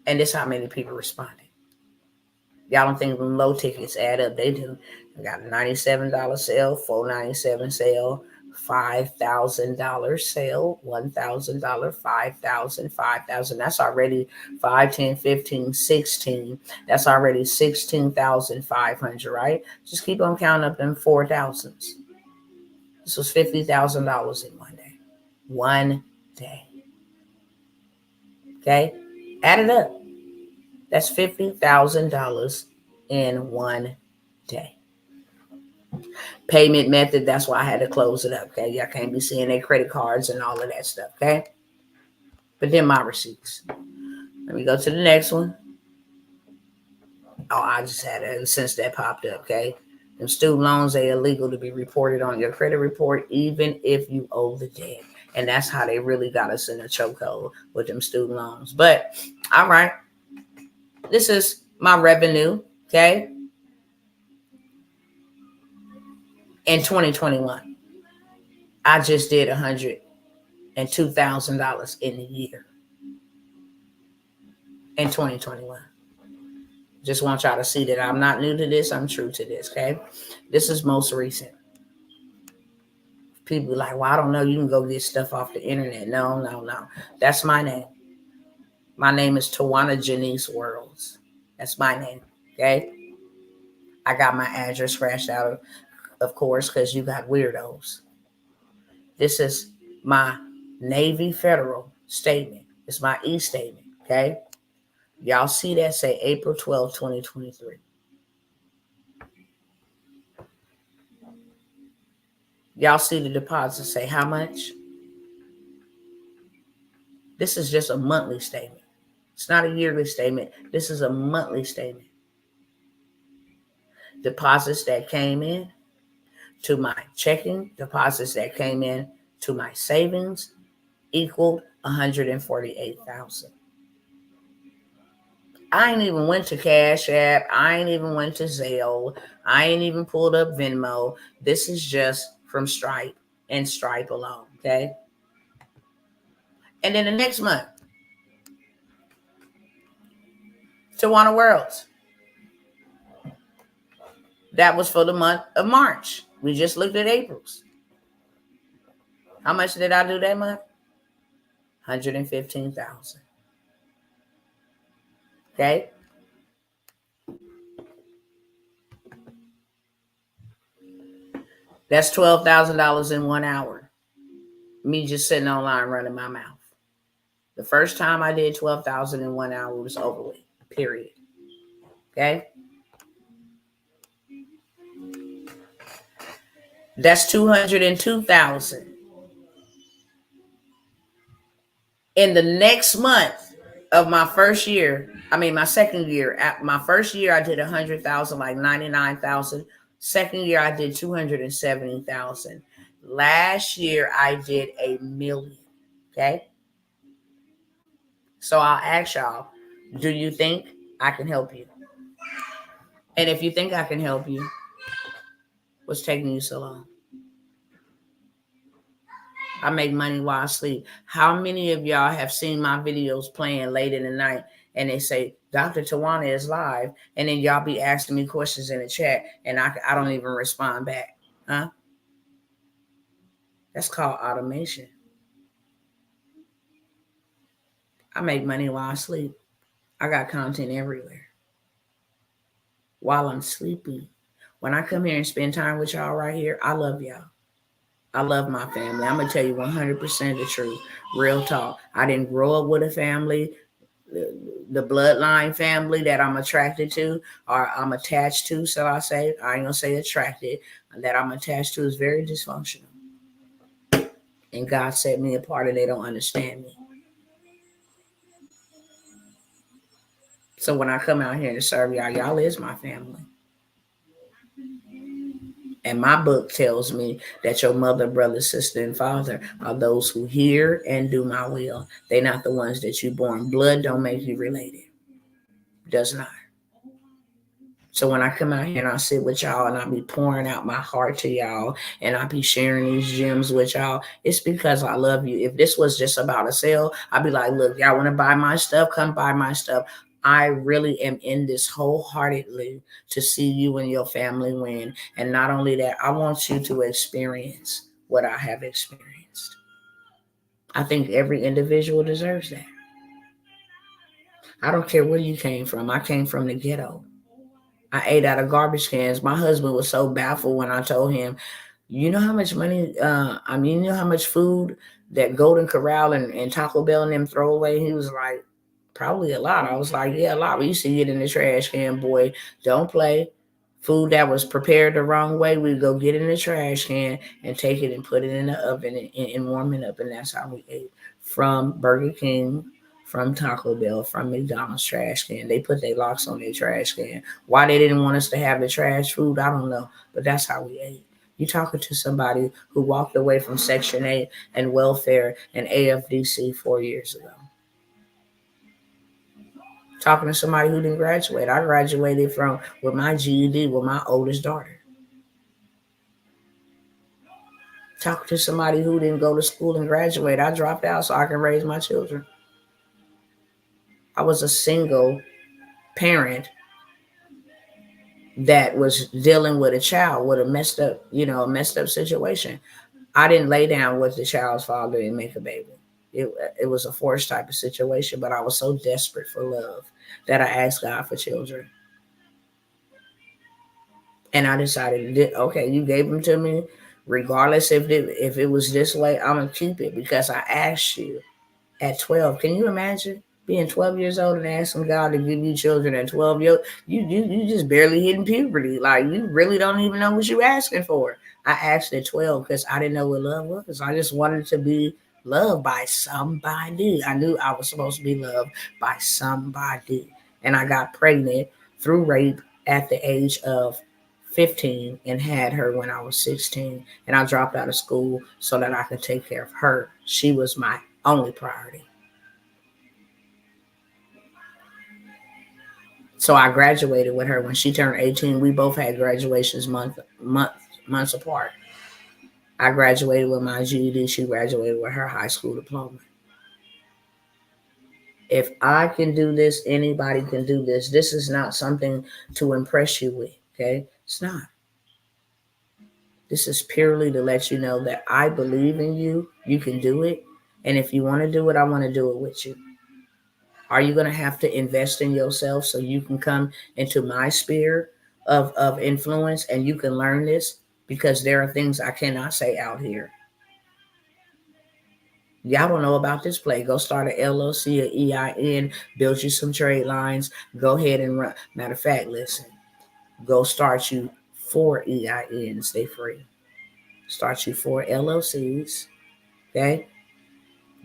And this is how many people responded. Y'all don't think low tickets add up. They do. I got a $97 sale, $497 sale, $5,000 sale, $1,000, $5,000, $5,000. That's already 5, 10, 15, 16. That's already 16,500, right? Just keep on counting up in 4,000s. This was $50,000 in one day. One day. Okay? Add it up. That's $50,000 in one day. Payment method, that's why I had to close it up. Okay? Y'all can't be seeing their credit cards and all of that stuff. Okay? But then my receipts. Let me go to the next one. Oh, I just had it since that popped up. Okay? And student loans are illegal to be reported on your credit report, even if you owe the debt. And that's how they really got us in a chokehold with them student loans. But, all right. This is my revenue, okay? In 2021, I just did $102,000 in a year. In 2021. Just want y'all to see that I'm not new to this. I'm true to this, okay? This is most recent. People are like, well, I don't know. You can go get stuff off the internet. No. That's my name. My name is Tawana Janice Worlds. That's my name, okay? I got my address scratched out, of course, because you got weirdos. This is my Navy Federal statement. It's my e-statement, okay? Y'all see that say April 12, 2023. Y'all see the deposit say how much? This is just a monthly statement. It's not a yearly statement. This is a monthly statement. Deposits that came in to my checking, deposits that came in to my savings equaled $148,000. I ain't even went to Cash App. I ain't even went to Zelle. I ain't even pulled up Venmo. This is just from Stripe and Stripe alone, okay? And then the next month, Tawana Worlds. That was for the month of March. We just looked at April's. How much did I do that month? $115,000. Okay? That's $12,000 in 1 hour. Me just sitting online running my mouth. The first time I did $12,000 in 1 hour was over with. Period. Okay? That's $202,000. In the next month of my my second year, my first year I did $100,000, like $99,000. Second year I did $270,000. Last year I did $1 million. Okay. So I'll ask y'all, do you think I can help you? And if you think I can help you, what's taking you so long? I make money while I sleep. How many of y'all have seen my videos playing late in the night and they say, Dr. Tawana is live, and then y'all be asking me questions in the chat and I don't even respond back? Huh? That's called automation. I make money while I sleep. I got content everywhere. While I'm sleeping. When I come here and spend time with y'all right here, I love y'all. I love my family. I'm going to tell you 100% the truth. Real talk. I didn't grow up with a family, the bloodline family that I'm attracted to or I'm attached to. So I say, I ain't going to say attracted, that I'm attached to is very dysfunctional. And God set me apart and they don't understand me. So when I come out here to serve y'all, y'all is my family. And my book tells me that your mother, brother, sister, and father are those who hear and do my will. They're not the ones that you born. Blood don't make you related. Does not. So when I come out here and I sit with y'all and I be pouring out my heart to y'all and I be sharing these gems with y'all, it's because I love you. If this was just about a sale, I'd be like, look, y'all want to buy my stuff? Come buy my stuff. I really am in this wholeheartedly to see you and your family win. And not only that, I want you to experience what I have experienced. I think every individual deserves that. I don't care where you came from. I came from the ghetto. I ate out of garbage cans. My husband was so baffled when I told him, you know how much money, you know how much food that Golden Corral and Taco Bell and them throw away? He was like, probably a lot. I was like, yeah, a lot. We used to get in the trash can, boy. Don't play. Food that was prepared the wrong way, we'd go get in the trash can and take it and put it in the oven and warm it up. And that's how we ate. From Burger King, from Taco Bell, from McDonald's trash can. They put their locks on their trash can. Why they didn't want us to have the trash food, I don't know. But that's how we ate. You talking to somebody who walked away from Section 8 and welfare and AFDC 4 years ago. Talking to somebody who didn't graduate. I graduated with my GED with my oldest daughter. Talking to somebody who didn't go to school and graduate. I dropped out so I can raise my children. I was a single parent that was dealing with a child with a messed up situation. I didn't lay down with the child's father and make a baby. It was a forced type of situation, but I was so desperate for love that I asked God for children. And I decided, okay, you gave them to me. Regardless if it was this way, I'm going to keep it because I asked you at 12. Can you imagine being 12 years old and asking God to give you children at 12? You just barely hitting puberty. Like, you really don't even know what you're asking for. I asked at 12 because I didn't know what love was. I just wanted to be loved by somebody. I knew I was supposed to be loved by somebody. And I got pregnant through rape at the age of 15 and had her when I was 16. And I dropped out of school so that I could take care of her. She was my only priority. So I graduated with her when she turned 18. We both had graduations months apart. I graduated with my GED. She graduated with her high school diploma. If I can do this, anybody can do this. This is not something to impress you with, okay? It's not. This is purely to let you know that I believe in you. You can do it. And if you want to do it, I want to do it with you. Are you going to have to invest in yourself so you can come into my sphere of influence and you can learn this? Because there are things I cannot say out here. Y'all don't know about this play. Go start an LLC, an EIN, build you some trade lines. Go ahead and run. Matter of fact, listen, go start you 4 EINs. They free. Start you 4 LLCs. Okay?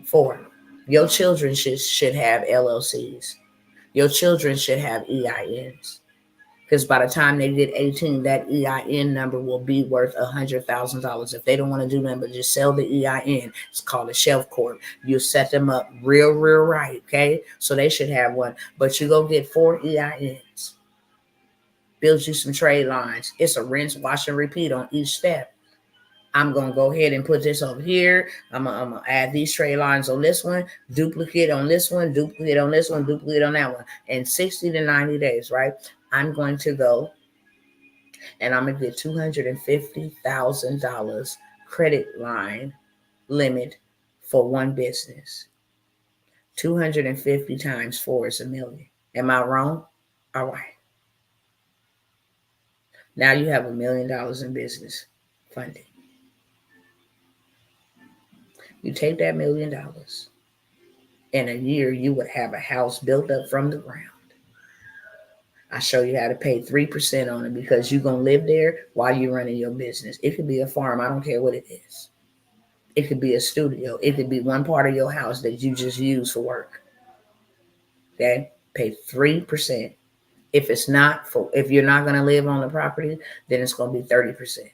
4. Your children should have LLCs. Your children should have EINs. Because by the time they get 18, that EIN number will be worth $100,000. If they don't want to do nothing but just sell the EIN, it's called a shelf corp. You set them up real right, okay? So they should have one. But you go get 4 EINs. Build you some trade lines. It's a rinse, wash, and repeat on each step. I'm going to go ahead and put this over here. I'm going to add these trade lines on this one, duplicate on this one, duplicate on this one, duplicate on that one. In 60 to 90 days, right? I'm going to go and I'm going to get $250,000 credit line limit for one business. 250 times 4 is $1 million. Am I wrong? All right. Now you have $1 million in business funding. You take that $1 million. In a year, you would have a house built up from the ground. I show you how to pay 3% on it because you're going to live there while you're running your business. It could be a farm. I don't care what it is. It could be a studio. It could be one part of your house that you just use for work. Okay? Pay 3%. If you're not going to live on the property, then it's going to be 30%.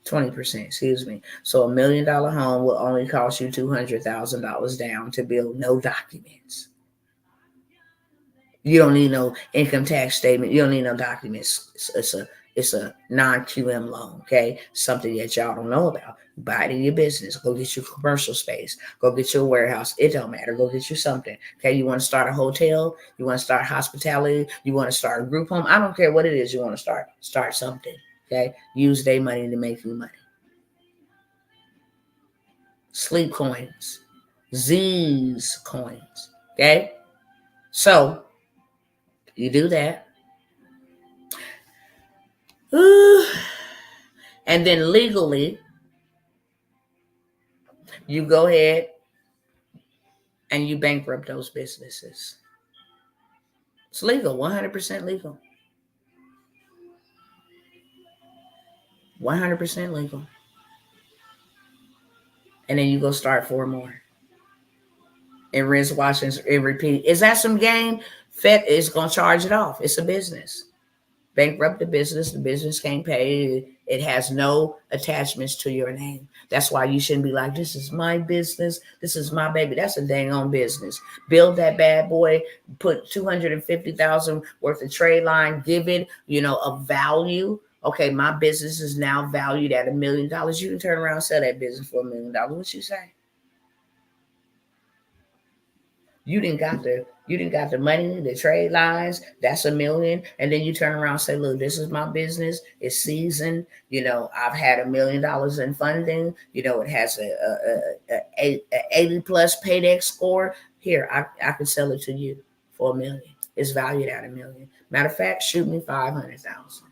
20%, excuse me. So $1 million home will only cost you $200,000 down to build, no documents. You don't need no income tax statement. You don't need no documents. It's a non-QM loan, okay? Something that y'all don't know about. Buy it in your business. Go get your commercial space. Go get your warehouse. It don't matter. Go get you something, okay? You want to start a hotel? You want to start hospitality? You want to start a group home? I don't care what it is you want to start. Start something, okay? Use their money to make you money. sleep coins, Zzzz coins. Okay. So you do that. And then legally, you go ahead and you bankrupt those businesses. It's legal, 100% legal. 100% legal. And then you go start 4 more. And rinse, wash, and repeat. Is that some game? Fed is going to charge it off. It's a business. Bankrupt the business can't pay. It has no attachments to your name. That's why you shouldn't be like, this is my business, this is my baby. That's a dang on business. Build that bad boy, put $250,000 worth of trade line, give it, a value. Okay, my business is now valued at $1 million. You can turn around and sell that business for $1 million. What you say? You didn't got the money, the trade lines, that's $1 million. And then you turn around and say, look, this is my business. It's seasoned. I've had $1 million in funding. It has a 80 plus paydex score. Here, I can sell it to you for $1 million. It's valued at $1 million. Matter of fact, shoot me 500,000.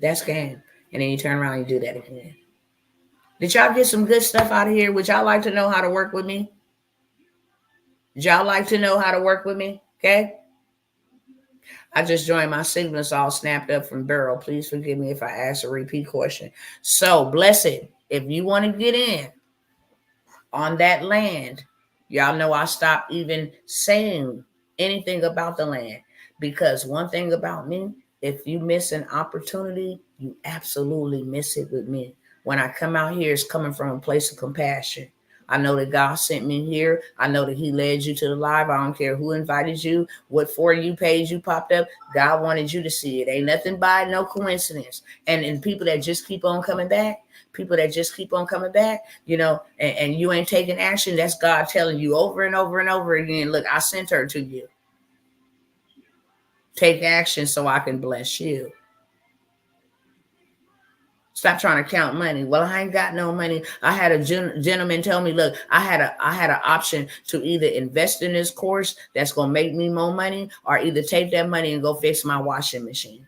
That's game. And then you turn around and you do that again. Did y'all get some good stuff out of here? Would y'all like to know how to work with me? Would y'all like to know how to work with me? Okay. I just joined, my signals all snapped up from Burrow. Please forgive me if I ask a repeat question. So, Blessed, if you want to get in on that land, y'all know I stopped even saying anything about the land, because one thing about me, if you miss an opportunity, you absolutely miss it with me. When I come out here, it's coming from a place of compassion. I know that God sent me here. I know that he led you to the live. I don't care who invited you, what For You page you popped up. God wanted you to see it. Ain't nothing by no coincidence. And people that just keep on coming back, and you ain't taking action, that's God telling you over and over and over again, look, I sent her to you. Take action so I can bless you. Stop trying to count money. Well, I ain't got no money. I had a gentleman tell me, look, I had an option to either invest in this course that's going to make me more money, or either take that money and go fix my washing machine.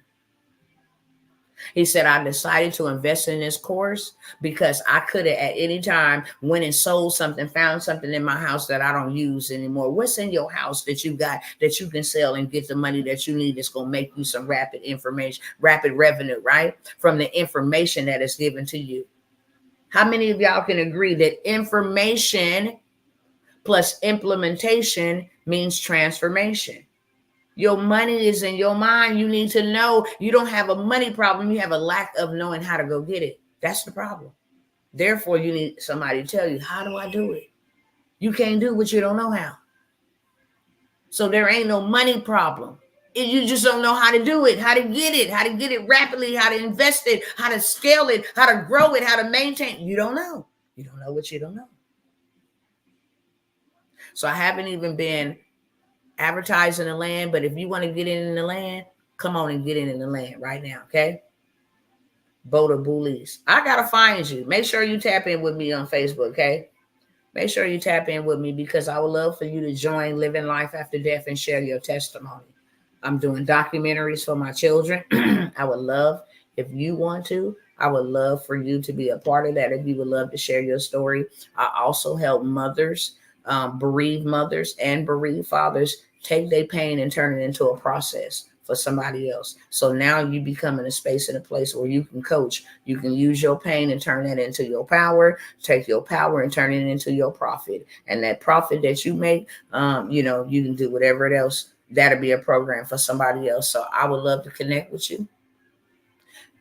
He said, I decided to invest in this course because I could have at any time went and sold something, found something in my house that I don't use anymore. What's in your house that you got that you can sell and get the money that you need that's going to make you some rapid revenue, right? From the information that is given to you. How many of y'all can agree that information plus implementation means transformation? Your money is in your mind. You need to know. You don't have a money problem. You have a lack of knowing how to go get it. That's the problem. Therefore, you need somebody to tell you, how do I do it? You can't do what you don't know how. So there ain't no money problem. You just don't know how to do it, how to get it rapidly, how to invest it, how to scale it, how to grow it, how to maintain. You don't know. You don't know what you don't know. So I haven't even been advertising the land, but if you want to get in the land, come on and get in the land right now, okay? Boda Bullies. I gotta find you. Make sure you tap in with me on Facebook, okay? Make sure you tap in with me, because I would love for you to join Living Life After Death and share your testimony. I'm doing documentaries for my children. I would love, if you want to, I would love for you to be a part of that if you would love to share your story. I also help mothers, bereaved mothers and bereaved fathers, take their pain and turn it into a process for somebody else. So now you become in a space and a place where you can coach. You can use your pain and turn that into your power, take your power and turn it into your profit. And that profit that you make, you can do whatever else. That'll be a program for somebody else. So I would love to connect with you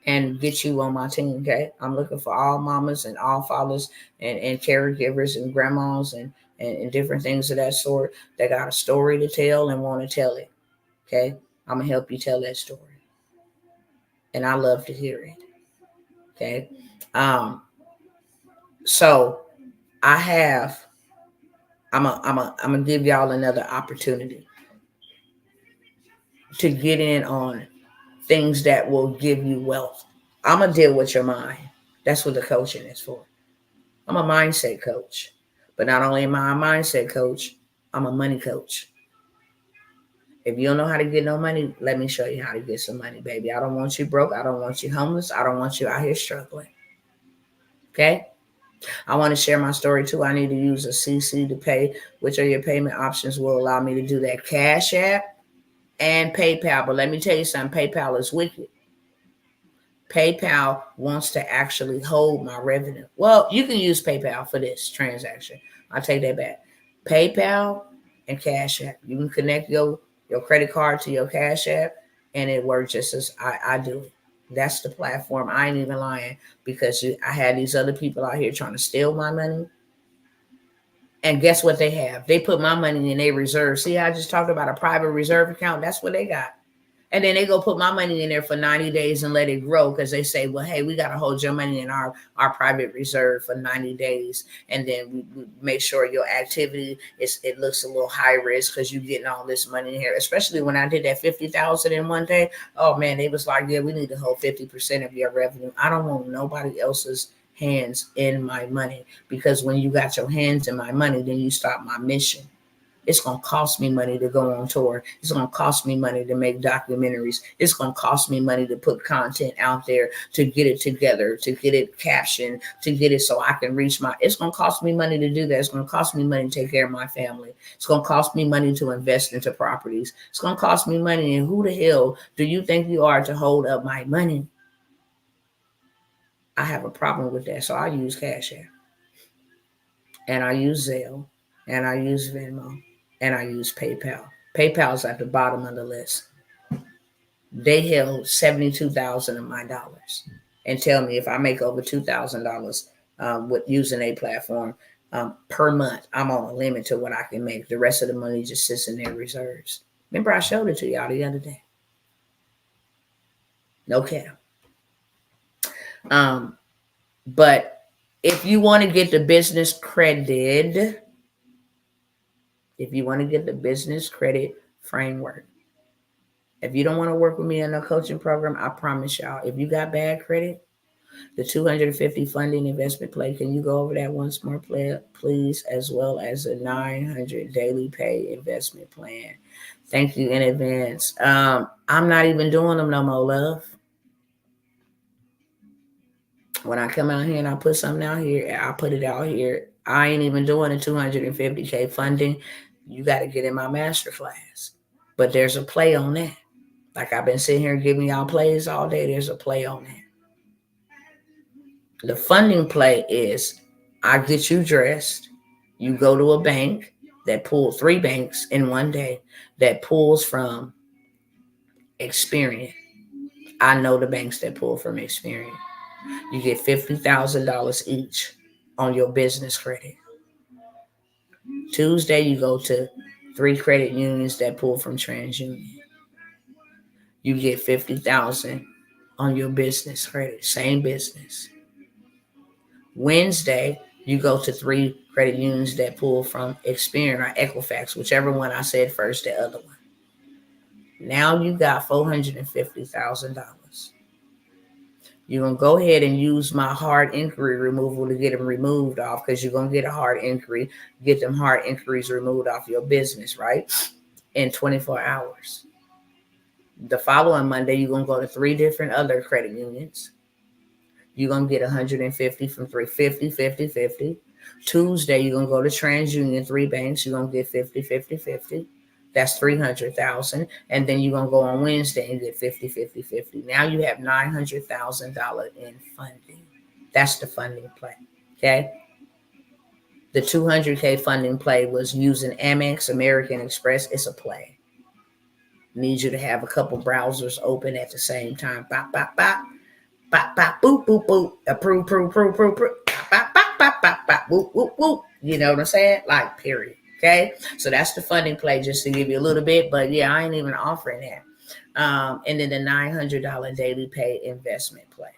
and get you on my team, okay? I'm looking for all mamas and all fathers and caregivers and grandmas and different things of that sort that got a story to tell and want to tell it, okay? I'm going to help you tell that story. And I love to hear it, okay? So I'm going to give y'all another opportunity to get in on things that will give you wealth. I'm going to deal with your mind. That's what the coaching is for. I'm a mindset coach. But not only am I a mindset coach, I'm a money coach. If you don't know how to get no money, let me show you how to get some money, baby. I don't want you broke. I don't want you homeless. I don't want you out here struggling. Okay? I want to share my story too. I need to use a CC to pay. Which are your payment options will allow me to do that? Cash App and PayPal. But let me tell you something. PayPal is wicked. PayPal wants to actually hold my revenue. Well, you can use PayPal for this transaction. I'll take that back. PayPal and Cash App. You can connect your credit card to your Cash App, and it works just as I do it. That's the platform. I ain't even lying, because I had these other people out here trying to steal my money. And guess what they have? They put my money in their reserve. See, I just talked about a private reserve account. That's what they got. And then they go put my money in there for 90 days and let it grow, because they say, well, hey, we got to hold your money in our private reserve for 90 days. And then we make sure your activity it looks a little high risk because you're getting all this money in here. Especially when I did that 50,000 in one day. Oh, man, they was like, yeah, we need to hold 50% of your revenue. I don't want nobody else's hands in my money, because when you got your hands in my money, then you stop my mission. It's going to cost me money to go on tour. It's going to cost me money to make documentaries. It's going to cost me money to put content out there, to get it together, to get it captioned, to get it so I can reach it's going to cost me money to do that. It's going to cost me money to take care of my family. It's going to cost me money to invest into properties. It's going to cost me money. And who the hell do you think you are to hold up my money? I have a problem with that. So I use Cash App, and I use Zelle, and I use Venmo, and I use PayPal. PayPal's at the bottom of the list. They held 72,000 of my dollars, and tell me if I make over $2,000 with using a platform per month, I'm on a limit to what I can make. The rest of the money just sits in their reserves. Remember, I showed it to y'all the other day. No cap. But if you want to get the business credit, framework, if you don't want to work with me in a coaching program, I promise y'all, if you got bad credit, the 250 funding investment play, can you go over that once more, please, as well as a 900 daily pay investment plan. Thank you in advance. I'm not even doing them no more, love. When I come out here and I put something out here, I put it out here. I ain't even doing a 250K funding. You got to get in my masterclass. But there's a play on that. Like I've been sitting here giving y'all plays all day. There's a play on that. The funding play is I get you dressed. You go to a bank that pulls 3 banks in one day that pulls from Experian. I know the banks that pull from Experian. You get $50,000 each on your business credit. Tuesday, you go to 3 credit unions that pull from TransUnion. You get $50,000 on your business credit, same business. Wednesday, you go to 3 credit unions that pull from Experian or Equifax, whichever one I said first, the other one. Now you got $450,000. You're going to go ahead and use my hard inquiry removal to get them removed off, because you're going to get a hard inquiry, get them hard inquiries removed off your business, right? In 24 hours. The following Monday, you're going to go to 3 different other credit unions. You're going to get 150 from 350, 50, 50. Tuesday, you're going to go to TransUnion, 3 banks. You're going to get 50, 50, 50. That's 300,000. And then you're going to go on Wednesday and get 50, 50, 50. Now you have $900,000 in funding. That's the funding play. Okay. The 200K funding play was using Amex, American Express. It's a play. Need you to have a couple browsers open at the same time. Bop, bop, bop. Bop, bop, boop, boop, boop. Approve, approve, approve, approve, approve. Bop, bop, bop, bop, bop, boop, boop, boop. You know what I'm saying? Like, period. Okay. So that's the funding play, just to give you a little bit. But yeah, I ain't even offering that. And then the $900 daily pay investment play.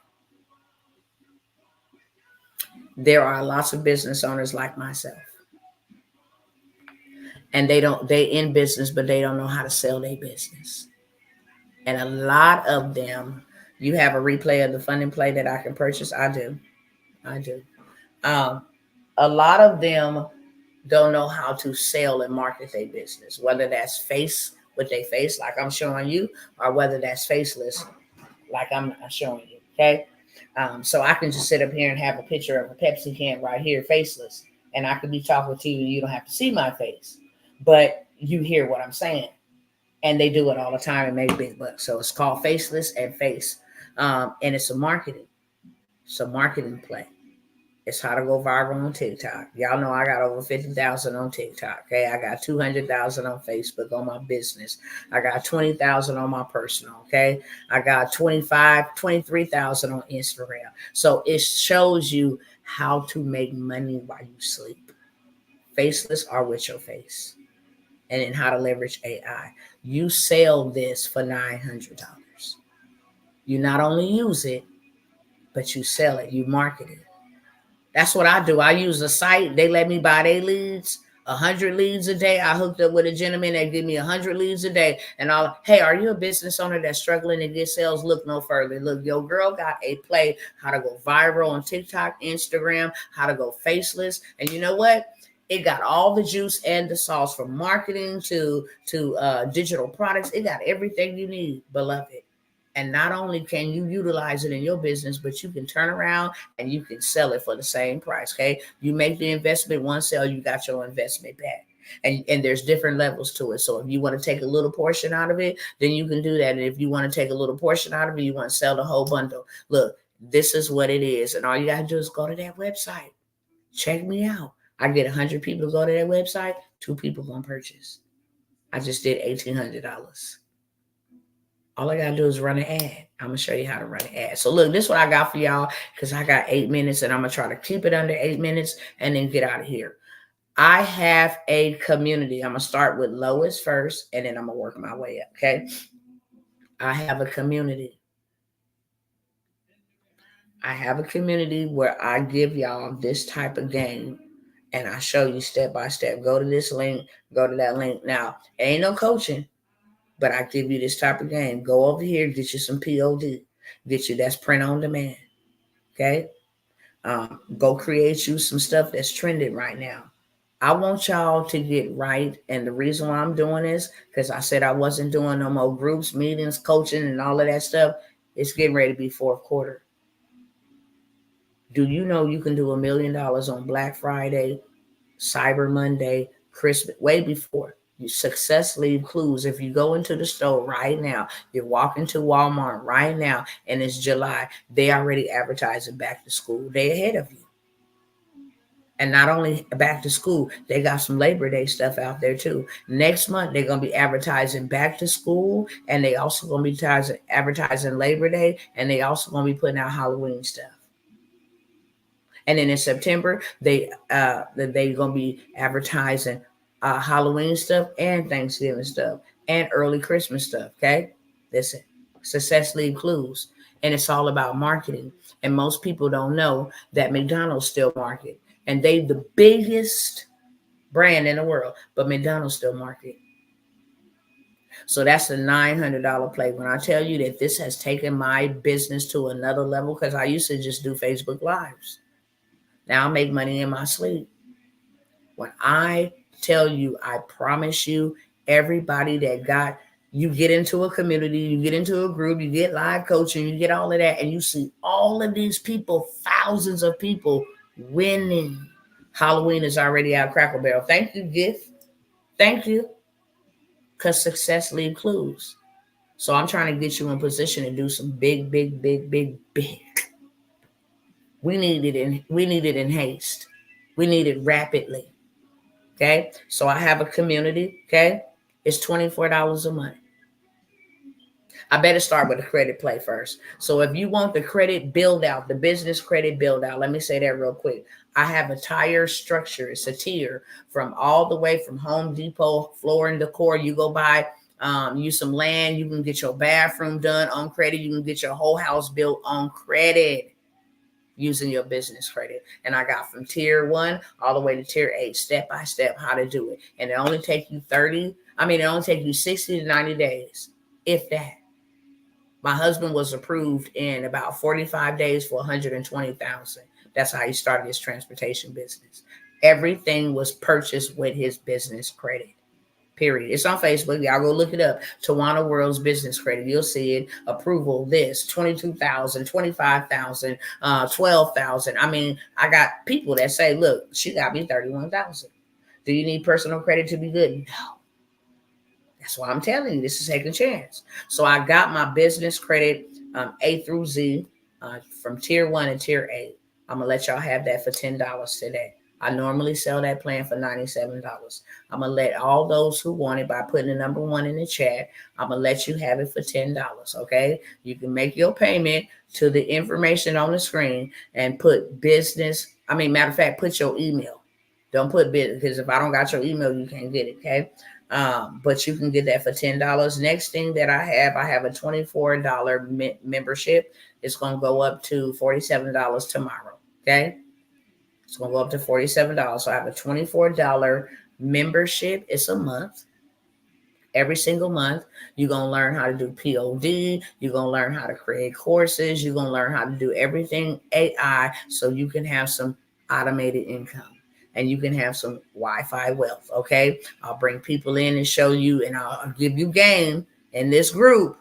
There are lots of business owners like myself. And they in business, but they don't know how to sell their business. And a lot of them, you have a replay of the funding play that I can purchase. I do. I do. A lot of them don't know how to sell and market their business, whether that's face with their face, like I'm showing you, or whether that's faceless, like I'm showing you. Okay. So I can just sit up here and have a picture of a Pepsi can right here, faceless, and I could be talking to you. You don't have to see my face, but you hear what I'm saying. And they do it all the time and make big bucks. So it's called Faceless and Face, and it's a marketing. It's a marketing play. It's how to go viral on TikTok. Y'all know I got over 50,000 on TikTok. Okay, I got 200,000 on Facebook on my business. I got 20,000 on my personal. Okay, I got 23,000 on Instagram. So it shows you how to make money while you sleep. Faceless or with your face, and then how to leverage AI. You sell this for $900. You not only use it, but you sell it. You market it. That's what I do. I use a site. They let me buy their leads, 100 leads a day. I hooked up with a gentleman that give me 100 leads a day. And I'll, hey, are you a business owner that's struggling to get sales? Look no further. Look, your girl got a play how to go viral on TikTok, Instagram, how to go faceless. And you know what? It got all the juice and the sauce from marketing to digital products. It got everything you need, beloved. And not only can you utilize it in your business, but you can turn around and you can sell it for the same price. Okay. You make the investment, one sale, you got your investment back. And there's different levels to it. So if you want to take a little portion out of it, then you can do that. And if you want to take a little portion out of it, you want to sell the whole bundle. Look, this is what it is. And all you got to do is go to that website. Check me out. I get 100 people to go to that website. 2 people going to purchase. I just did $1,800. All I gotta do is run an ad. I'm gonna show you how to run an ad. So look, this is what I got for y'all because I got 8 minutes and I'm gonna try to keep it under 8 minutes and then get out of here. I have a community. I'm gonna start with lowest first and then I'm gonna work my way up. Okay. I have a community. I have a community where I give y'all this type of game and I show you step by step. Go to this link, go to that link. Now, ain't no coaching. But I give you this type of game. Go over here, get you some POD. Get you that's print on demand. Okay? Go create you some stuff that's trending right now. I want y'all to get right. And the reason why I'm doing this, because I said I wasn't doing no more groups, meetings, coaching, and all of that stuff. It's getting ready to be fourth quarter. Do you know you can do $1 million on Black Friday, Cyber Monday, Christmas, way before? You success leave clues. If you go into the store right now, you walk into Walmart right now, and it's July, they already advertising back to school. They ahead of you. And not only back to school, they got some Labor Day stuff out there too. Next month, they're going to be advertising back to school, and they also going to be advertising Labor Day, and they also going to be putting out Halloween stuff. And then in September, they're going to be advertising Halloween stuff and Thanksgiving stuff and early Christmas stuff. Okay. Listen, success leave clues. And it's all about marketing. And most people don't know that McDonald's still market. And they the biggest brand in the world, but McDonald's still market. So that's a $900 play. When I tell you that this has taken my business to another level, because I used to just do Facebook Lives. Now I make money in my sleep. When I tell you, I promise you, everybody that got, you get into a community, you get into a group, you get live coaching, you get all of that, and you see all of these people, thousands of people winning. Halloween is already out, Crackle Barrel. Thank you, Gift. Thank you. Because success leave clues. So I'm trying to get you in position to do some big. We need it in haste. We need it rapidly. Okay. So I have a community. Okay. It's $24 a month. I better start with a credit play first. So if you want the credit build out, the business credit build out, let me say that real quick. I have a tire structure. It's a tier from all the way from Home Depot, floor and decor. You go buy use some land. You can get your bathroom done on credit. You can get your whole house built on credit using your business credit. And I got from tier 1 all the way to tier 8, step by step, how to do it. And it only take you 60 to 90 days, if that. My husband was approved in about 45 days for $120,000. That's how he started his transportation business. Everything was purchased with his business credit. Period. It's on Facebook. Y'all go look it up. Tawana World's business credit. You'll see it. Approval. This 22,000, 25,000, 12,000. I mean, I got people that say, "Look, she got me 31,000." Do you need personal credit to be good? No. That's why I'm telling you, this is a second chance. So I got my business credit A through Z from tier 1 and tier 8. I'm going to let y'all have that for $10 today. I normally sell that plan for $97. I'm going to let all those who want it by putting the number 1 in the chat. I'm going to let you have it for $10, okay? You can make your payment to the information on the screen and put matter of fact, put your email. Don't put business, because if I don't got your email, you can't get it, okay? But you can get that for $10. Next thing that I have a $24 membership. It's going to go up to $47 tomorrow, okay? It's going to go up to $47. So I have a $24 membership. It's a month. Every single month, you're going to learn how to do POD. You're going to learn how to create courses. You're going to learn how to do everything AI so you can have some automated income and you can have some Wi-Fi wealth, okay? I'll bring people in and show you, and I'll give you game in this group.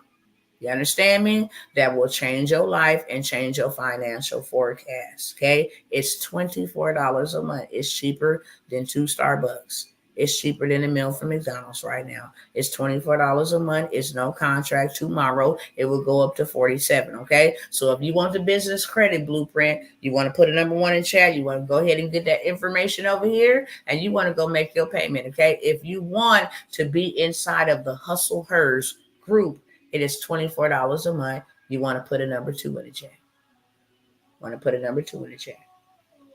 You understand me? That will change your life and change your financial forecast, okay? It's $24 a month. It's cheaper than 2 Starbucks. It's cheaper than a meal from McDonald's right now. It's $24 a month. It's no contract. Tomorrow, it will go up to $47, okay? So if you want the business credit blueprint, you want to put a number 1 in chat, you want to go ahead and get that information over here, and you want to go make your payment, okay? If you want to be inside of the Hustle Hers group, it is $24 a month. You want to put a number 2 in the chat. Want to put a number 2 in the chat.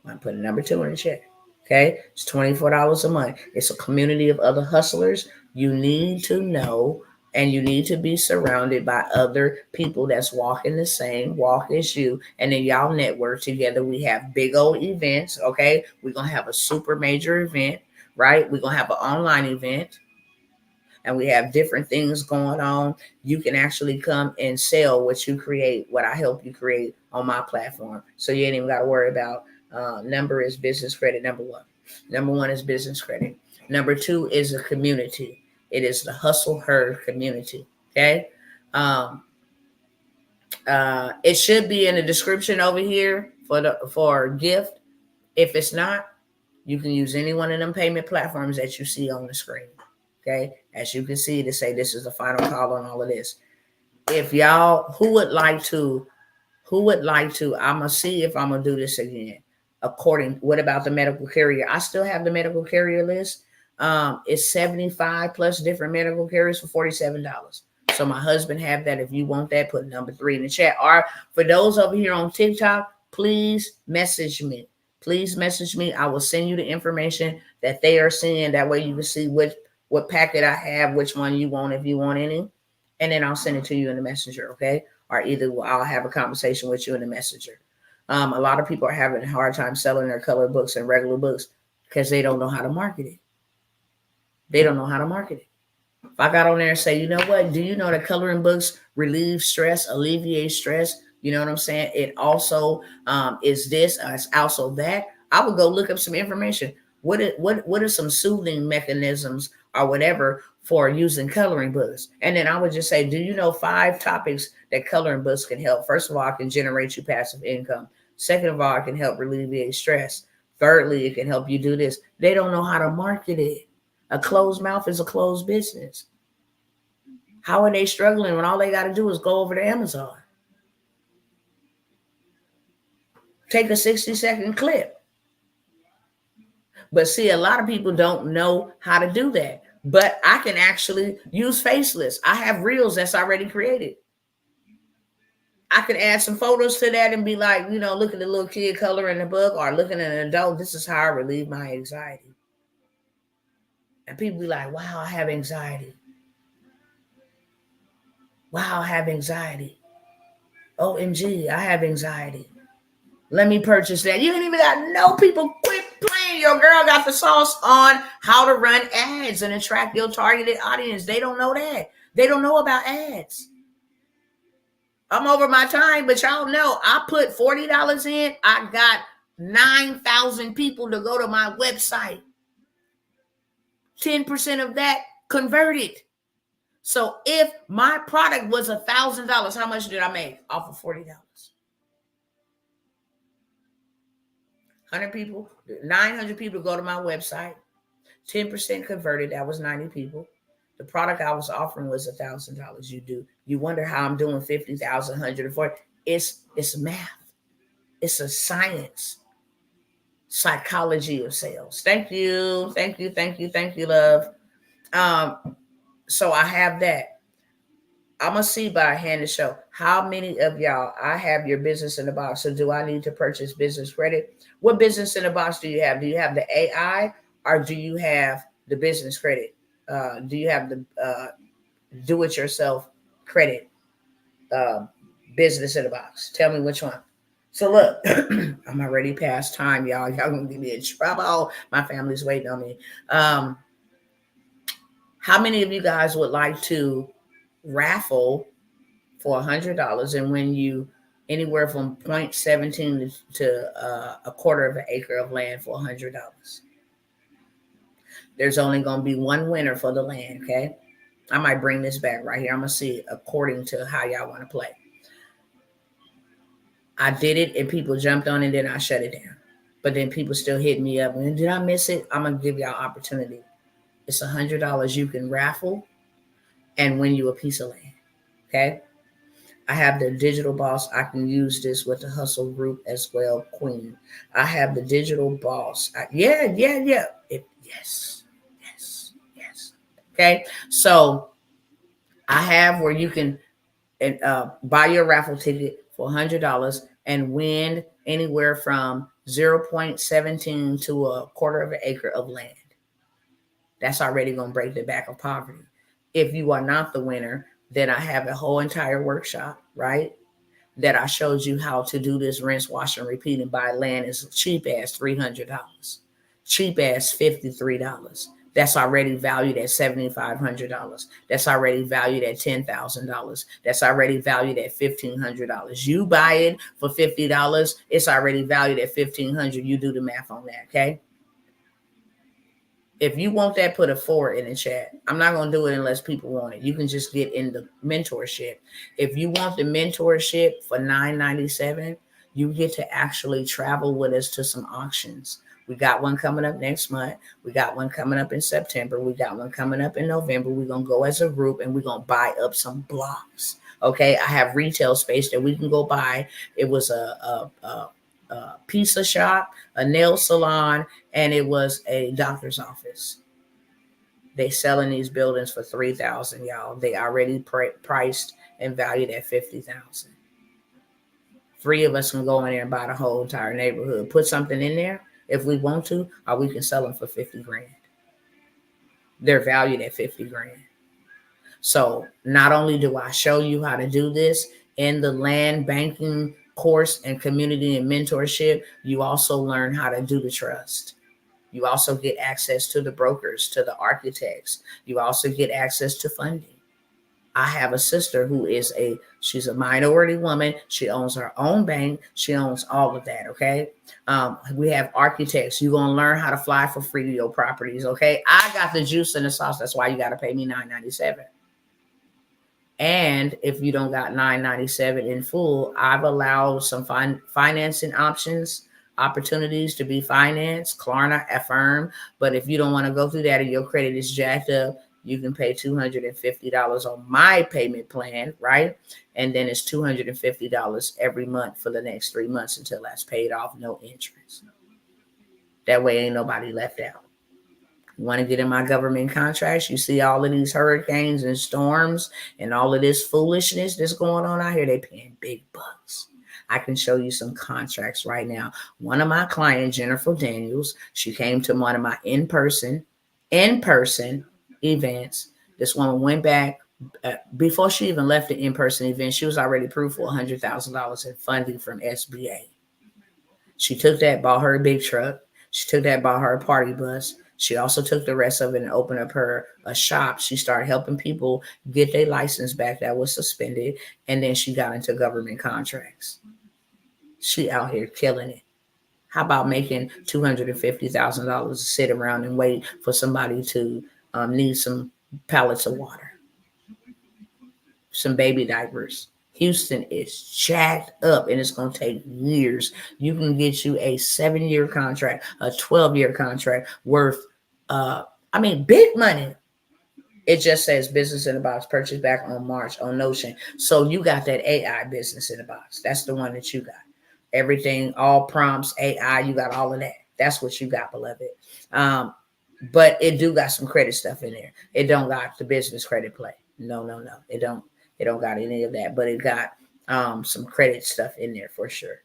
Want to put a number 2 in the chat. Okay, it's $24 a month. It's a community of other hustlers. You need to know, and you need to be surrounded by other people that's walking the same walk as you. And then y'all network together. We have big old events. Okay, we're going to have a super major event, right? We're going to have an online event. And we have different things going on. You can actually come and sell what you create, what I help you create on my platform. So you ain't even got to worry about number is business credit, number 1. Number 1 is business credit. Number 2 is a community. It is the Hustle Herd community, okay? It should be in the description over here for a gift. If it's not, you can use any one of them payment platforms that you see on the screen. Okay, as you can see, to say this is the final call on all of this. If y'all, who would like to, I'm going to see if I'm going to do this again. What about the medical carrier? I still have the medical carrier list. It's 75 plus different medical carriers for $47. So my husband have that. If you want that, put number 3 in the chat. Or for those over here on TikTok, please message me. Please message me. I will send you the information that they are seeing. That way you can see what packet I have, which one you want, if you want any, and then I'll send it to you in the messenger, okay? Or either I'll have a conversation with you in the messenger. A lot of people are having a hard time selling their color books and regular books because they don't know how to market it. They don't know how to market it. If I got on there and say, you know what, do you know that coloring books relieve stress, alleviate stress? You know what I'm saying? It also is this, it's also that. I would go look up some information. What are some soothing mechanisms or whatever for using coloring books? And then I would just say, do you know 5 topics that coloring books can help? First of all, it can generate you passive income. Second of all, it can help alleviate stress. Thirdly, it can help you do this. They don't know how to market it. A closed mouth is a closed business. How are they struggling when all they got to do is go over to Amazon? Take a 60-second clip. But see, a lot of people don't know how to do that. But I can actually use Faceless. I have reels that's already created. I can add some photos to that and be like, you know, look at the little kid coloring the book, or looking at an adult. This is how I relieve my anxiety. And people be like, wow, I have anxiety. Wow, I have anxiety. OMG, I have anxiety. Let me purchase that. You ain't even got no people. Quit playing. Your girl got the sauce on how to run ads and attract your targeted audience. They don't know that. They don't know about ads. I'm over my time, but y'all know I put $40 in. I got 9,000 people to go to my website. 10% of that converted. So if my product was $1,000, how much did I make off of $40? 100 people, 900 people go to my website. 10% converted. That was 90 people. The product I was offering was $1,000. You wonder how I'm doing 50,000, 140. It's math. It's a science, psychology of sales. Thank you, love. So I have that. I'm gonna see by hand to show how many of y'all I have your business in the box. So do I need to purchase business credit? What business in the box do you have? Do you have the AI or do you have the business credit? Do you have the do-it-yourself credit business in the box? Tell me which one. So look, I'm already past time, y'all. Y'all gonna get me in trouble. My family's waiting on me. How many of you guys would like to raffle for $100 and win you anywhere from 0.17 to a quarter of an acre of land for $100? There's only going to be one winner for the land, okay? I might bring this back right here. I'm going to see according to how y'all want to play. I did it and people jumped on it, and then I shut it down. But then people still hit me up. And did I miss it? I'm going to give y'all opportunity. It's $100 you can raffle and win you a piece of land, okay? I have the digital boss. I can use this with the hustle group as well, Queen. I have the digital boss. Yes. Okay. So I have where you can buy your raffle ticket for $100 and win anywhere from 0.17 to a quarter of an acre of land. That's already going to break the back of poverty. If you are not the winner, then I have a whole entire workshop, right? That I showed you how to do this rinse, wash, and repeat and buy land as cheap as $300, cheap as $53. That's already valued at $7,500. That's already valued at $10,000. That's already valued at $1,500. You buy it for $50. It's already valued at $1,500. You do the math on that, okay? If you want that, put a 4 in the chat. I'm not going to do it unless people want it. You can just get in the mentorship. If you want the mentorship for $9.97, you get to actually travel with us to some auctions. We got one coming up next month. We got one coming up in September. We got one coming up in November. We're going to go as a group and we're going to buy up some blocks. Okay, I have retail space that we can go buy. It was a pizza shop, a nail salon, and it was a doctor's office. They selling these buildings for $3,000, y'all. They already priced and valued at $50,000. 3 of us can go in there and buy the whole entire neighborhood. Put something in there if we want to, or we can sell them for $50,000. They're valued at $50,000. So not only do I show you how to do this in the land banking course and community and mentorship, you also learn how to do the trust. You also get access to the brokers, to the architects. You also get access to funding. I have a sister who she's a minority woman. She owns her own bank. She owns all of that, okay? We have architects. You're going to learn how to fly for free to your properties, okay? I got the juice and the sauce. That's why you got to pay me $9.97. And if you don't got $9.97 in full, I've allowed some financing opportunities to be financed, Klarna, Affirm. But if you don't want to go through that and your credit is jacked up, you can pay $250 on my payment plan, right? And then it's $250 every month for the next 3 months until that's paid off, no interest. That way ain't nobody left out. You want to get in my government contracts? You see all of these hurricanes and storms and all of this foolishness that's going on out here. They paying big bucks. I can show you some contracts right now. One of my clients, Jennifer Daniels, she came to one of my in-person events. This woman went back before she even left the in-person event. She was already approved for $100,000 in funding from SBA. She took that, bought her a big truck. She took that, bought her a party bus. She also took the rest of it and opened up a shop. She started helping people get their license back that was suspended. And then she got into government contracts. She out here killing it. How about making $250,000 to sit around and wait for somebody to need some pallets of water, some baby diapers? Houston is jacked up and it's going to take years. You can get you a 7-year contract, a 12-year contract worth, big money. It just says business in the box, purchase back on March on Notion. So you got that AI business in the box. That's the one that you got. Everything, all prompts, AI, you got all of that. That's what you got, beloved. But it do got some credit stuff in there. It don't got the business credit play. No. It don't got any of that, but it got some credit stuff in there for sure.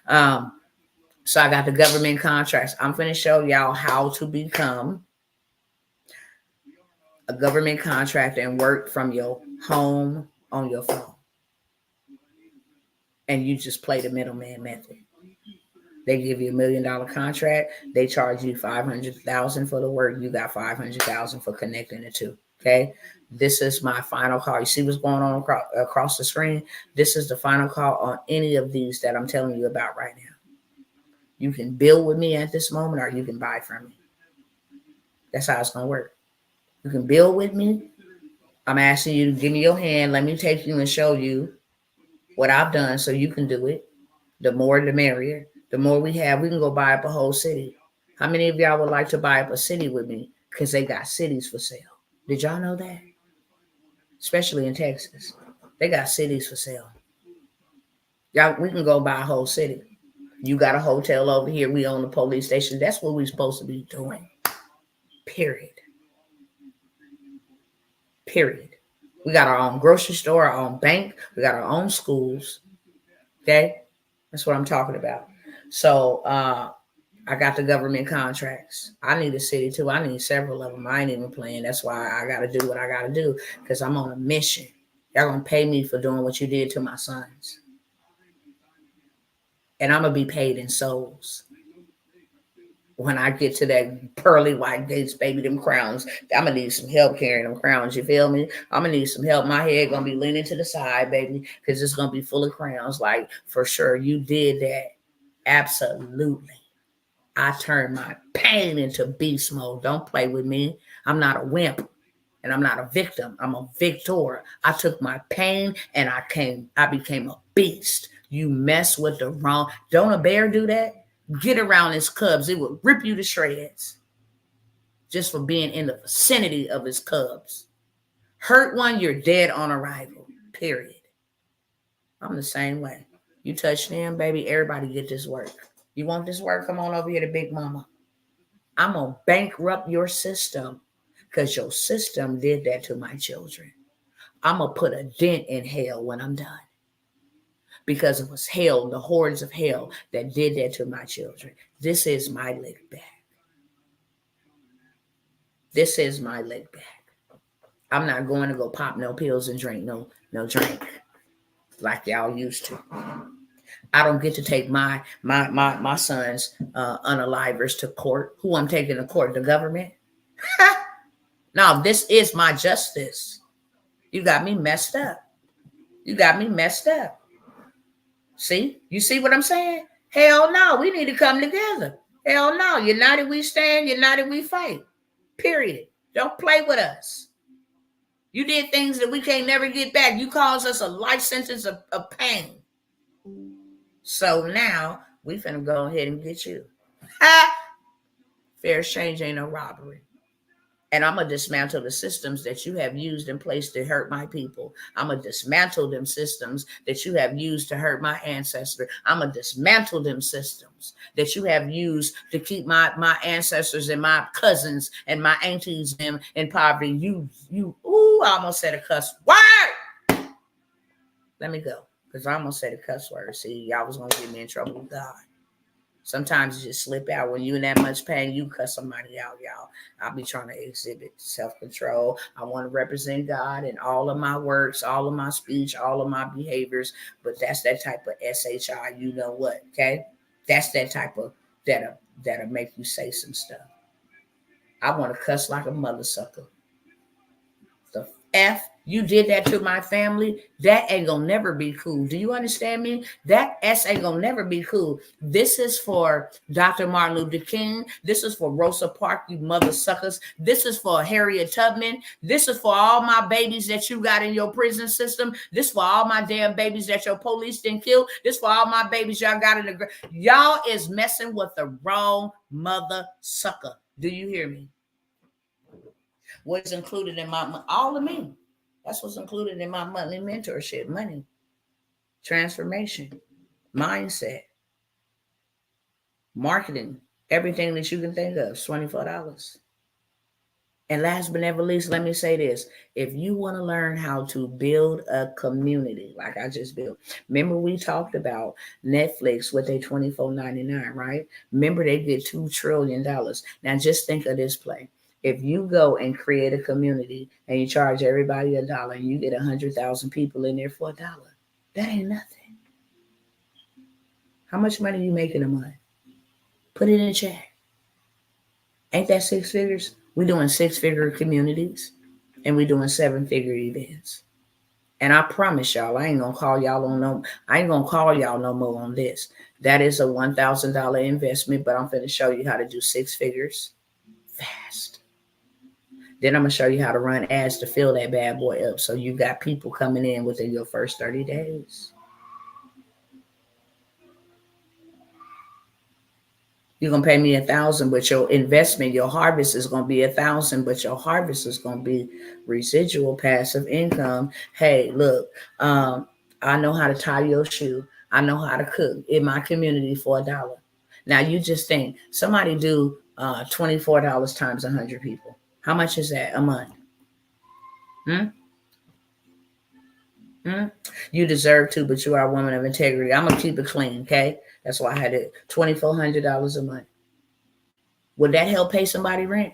So I got the government contracts. I'm going to show y'all how to become a government contractor and work from your home on your phone. And you just play the middleman method. They give you $1 million contract. They charge you $500,000 for the work. You got $500,000 for connecting the two. Okay. This is my final call. You see what's going on across the screen? This is the final call on any of these that I'm telling you about right now. You can build with me at this moment or you can buy from me. That's how it's going to work. You can build with me. I'm asking you to give me your hand. Let me take you and show you what I've done so you can do it. The more, the merrier. The more we have, we can go buy up a whole city. How many of y'all would like to buy up a city with me? Because they got cities for sale. Did y'all know that? Especially in Texas. They got cities for sale. Y'all, we can go buy a whole city. You got a hotel over here. We own the police station. That's what we're supposed to be doing. Period. We got our own grocery store, our own bank. We got our own schools. Okay? That's what I'm talking about. So I got the government contracts. I need a city too. I need several of them. I ain't even playing. That's why I got to do what I got to do because I'm on a mission. Y'all going to pay me for doing what you did to my sons. And I'm going to be paid in souls. When I get to that pearly white gates, baby, them crowns, I'm going to need some help carrying them crowns. You feel me? I'm going to need some help. My head going to be leaning to the side, baby, because it's going to be full of crowns. Like, for sure, you did that. Absolutely. I turned my pain into beast mode. Don't play with me. I'm not a wimp and I'm not a victim. I'm a victor. I took my pain and I became a beast. You mess with the wrong. Don't a bear do that? Get around his cubs. It will rip you to shreds just for being in the vicinity of his cubs. Hurt one, you're dead on arrival. Period. I'm the same way. You touch them, baby, everybody get this work. You want this work? Come on over here to Big Mama. I'm going to bankrupt your system because your system did that to my children. I'm going to put a dent in hell when I'm done. Because it was hell, the hordes of hell that did that to my children. This is my lick back. This is my lick back. I'm not going to go pop no pills and drink no drink like y'all used to. I don't get to take my son's unalivers to court. Who I'm taking to court? The government? No, this is my justice. You got me messed up. See? You see what I'm saying? Hell no, we need to come together. Hell no, united we stand, united we fight. Period. Don't play with us. You did things that we can't never get back. You caused us a life sentence of pain. So now we finna go ahead and get you. Fair exchange ain't no robbery. And I'm going to dismantle the systems that you have used in place to hurt my people. I'm going to dismantle them systems that you have used to hurt my ancestors. I'm going to dismantle them systems that you have used to keep my ancestors and my cousins and my aunties in poverty. I almost said a cuss word. Let me go, because I almost said a cuss word. See, y'all was going to get me in trouble with God. Sometimes you just slip out. When you're in that much pain, you cuss somebody out, y'all. I'll be trying to exhibit self-control. I want to represent God in all of my works, all of my speech, all of my behaviors. But that's that type of SHI, you know what, okay? That's that type of, that that'll make you say some stuff. I want to cuss like a mother sucker. The F you did that to my family, that ain't gonna never be cool. Do you understand me? That S ain't gonna never be cool. This is for Dr. Martin Luther King. This is for Rosa Parks, you mother suckers. This is for Harriet Tubman. This is for all my babies that you got in your prison system. This for all my damn babies that your police didn't kill. This for all my babies y'all got in the y'all is messing with the wrong mother sucker. Do you hear me? What's included in my all of me? That's what's included in my monthly mentorship: money, transformation, mindset, marketing, everything that you can think of. $24. And last but never least, let me say this. If you want to learn how to build a community like I just built, remember we talked about Netflix with their $24.99, right? Remember they get $2 trillion. Now just think of this play. If you go and create a community and you charge everybody $1 and you get 100,000 people in there for $1, that ain't nothing. How much money are you making a month? Put it in the chat. Ain't that 6 figures? We're doing 6-figure communities and we're doing 7-figure events. And I promise y'all, I ain't gonna call y'all no more on this. That is a $1,000 investment, but I'm gonna show you how to do 6 figures fast. Then I'm going to show you how to run ads to fill that bad boy up. So you got people coming in within your first 30 days. You're going to pay me $1,000, but your investment, your harvest is going to be $1,000, but your harvest is going to be residual passive income. Hey, look, I know how to tie your shoe. I know how to cook in my community for $1. Now you just think somebody do $24 times 100 people. How much is that a month? You deserve to, but you are a woman of integrity. I'm going to keep it clean, okay? That's why I had it $2,400 a month. Would that help pay somebody rent?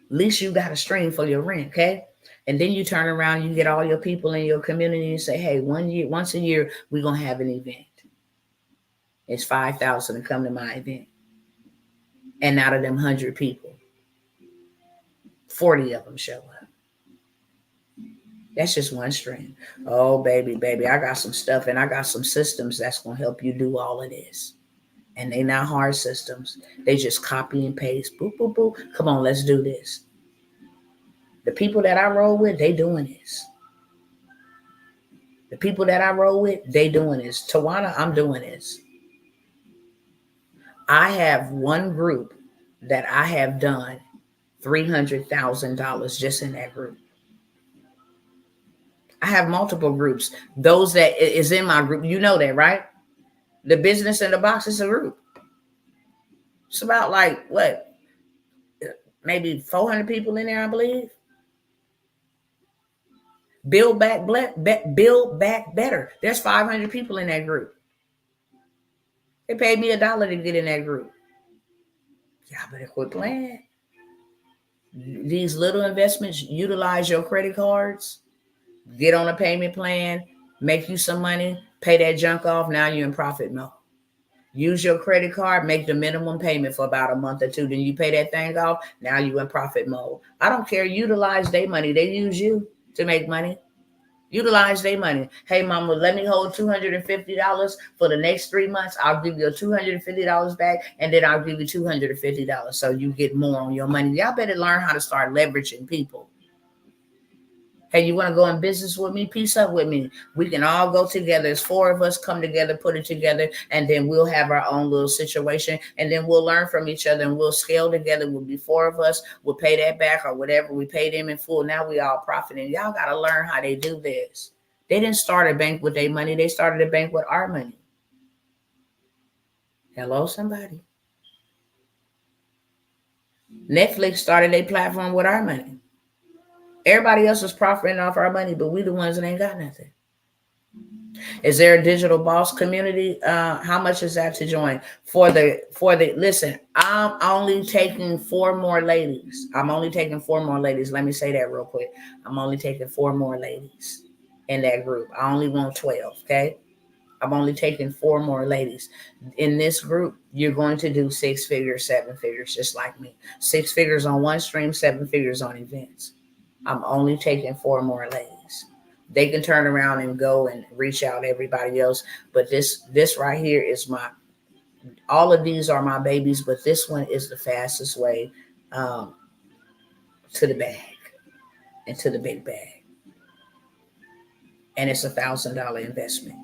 At least you got a stream for your rent, okay? And then you turn around, you get all your people in your community and say, hey, once a year, we're going to have an event. It's $5,000 to come to my event. And out of them 100 people, 40 of them show up. That's just one stream. Oh, baby, I got some stuff and I got some systems that's going to help you do all of this. And they not hard systems. They just copy and paste. Boop, boop, boop. Come on, let's do this. The people that I roll with, they doing this. The people that I roll with, they doing this. Tawana, I'm doing this. I have one group that I have done $300,000 just in that group. I have multiple groups. Those that is in my group, you know that, right? The Business in the Box is a group. It's about like what? Maybe 400 people in there, I believe. Build back better. There's 500 people in that group. They paid me $1 to get in that group. Y'all better quit playing. These little investments, utilize your credit cards, get on a payment plan, make you some money, pay that junk off. Now you're in profit mode. Use your credit card, make the minimum payment for about a month or two. Then you pay that thing off. Now you in profit mode. I don't care. Utilize their money. They use you to make money. Utilize their money. Hey, mama, let me hold $250 for the next 3 months. I'll give you $250 back, and then I'll give you $250 so you get more on your money. Y'all better learn how to start leveraging people. Hey, you want to go in business with me? Peace up with me. We can all go together. There's 4 of us come together, put it together, and then we'll have our own little situation, and then we'll learn from each other, and we'll scale together. We'll be 4 of us. We'll pay that back or whatever. We pay them in full. Now we all profiting. Y'all got to learn how they do this. They didn't start a bank with their money. They started a bank with our money. Hello, somebody. Netflix started a platform with our money. Everybody else is profiting off our money, but we the ones that ain't got nothing. Is there a digital boss community? How much is that to join? For the listen, I'm only taking 4 more ladies. Let me say that real quick. I'm only taking 4 more ladies in that group. I only want 12, okay? I'm only taking 4 more ladies. In this group, you're going to do 6 figures, 7 figures, just like me. 6 figures on one stream, 7 figures on events. I'm only taking 4 more ladies. They can turn around and go and reach out to everybody else. But this right here is all of these are my babies, but this one is the fastest way to the bag and to the big bag. And it's $1,000 investment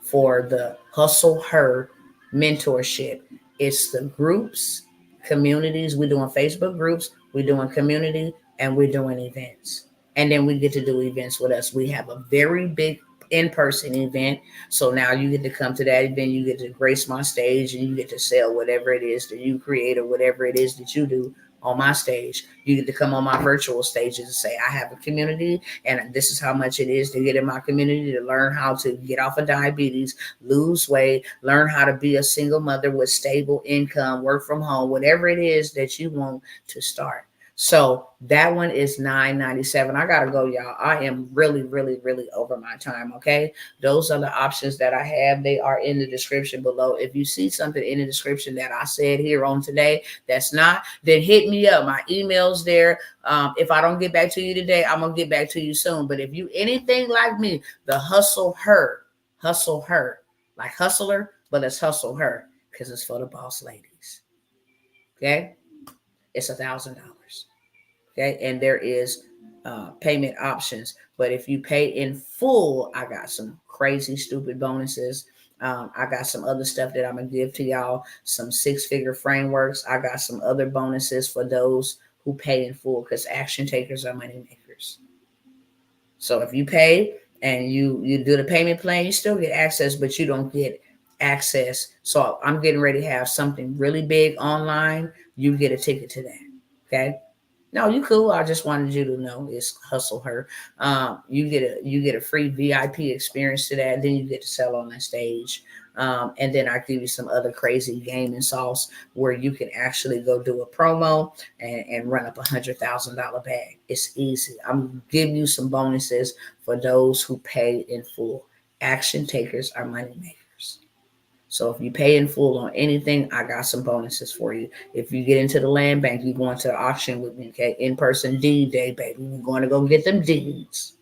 for the Hustle Her mentorship. It's the groups, communities. We're doing Facebook groups, we're doing community, and we're doing events. And then we get to do events with us. We have a very big in-person event. So now you get to come to that event, you get to grace my stage, and you get to sell whatever it is that you create or whatever it is that you do on my stage. You get to come on my virtual stages and say, I have a community, and this is how much it is to get in my community, to learn how to get off of diabetes, lose weight, learn how to be a single mother with stable income, work from home, whatever it is that you want to start. So that one is $9.97. I gotta go, y'all. I am really, really, really over my time. Okay, those are the options that I have. They are in the description below. If you see something in the description that I said here on today that's not, then hit me up. My email's there. If I don't get back to you today, I'm gonna get back to you soon. But if you anything like me, the hustle her, like hustler, but let's hustle her because it's for the boss ladies. Okay, it's $1,000. Okay, and there is payment options, but if you pay in full, I got some crazy stupid bonuses. I got some other stuff that I'm gonna give to y'all, some 6-figure frameworks. I got some other bonuses for those who pay in full, because action takers are money makers. So if you pay and you do the payment plan, you still get access, but you don't get access. So I'm getting ready to have something really big online. You get a ticket to that. Okay. No, you cool. I just wanted you to know it's Hustle Her. You get a free VIP experience to that. Then you get to sell on that stage. And then I give you some other crazy gaming sauce where you can actually go do a promo and run up $100,000 bag. It's easy. I'm giving you some bonuses for those who pay in full. Action takers are money makers. So if you pay in full on anything, I got some bonuses for you. If you get into the land bank, you're going to the auction with me, okay? In-person deed day, baby. We're going to go get them deeds.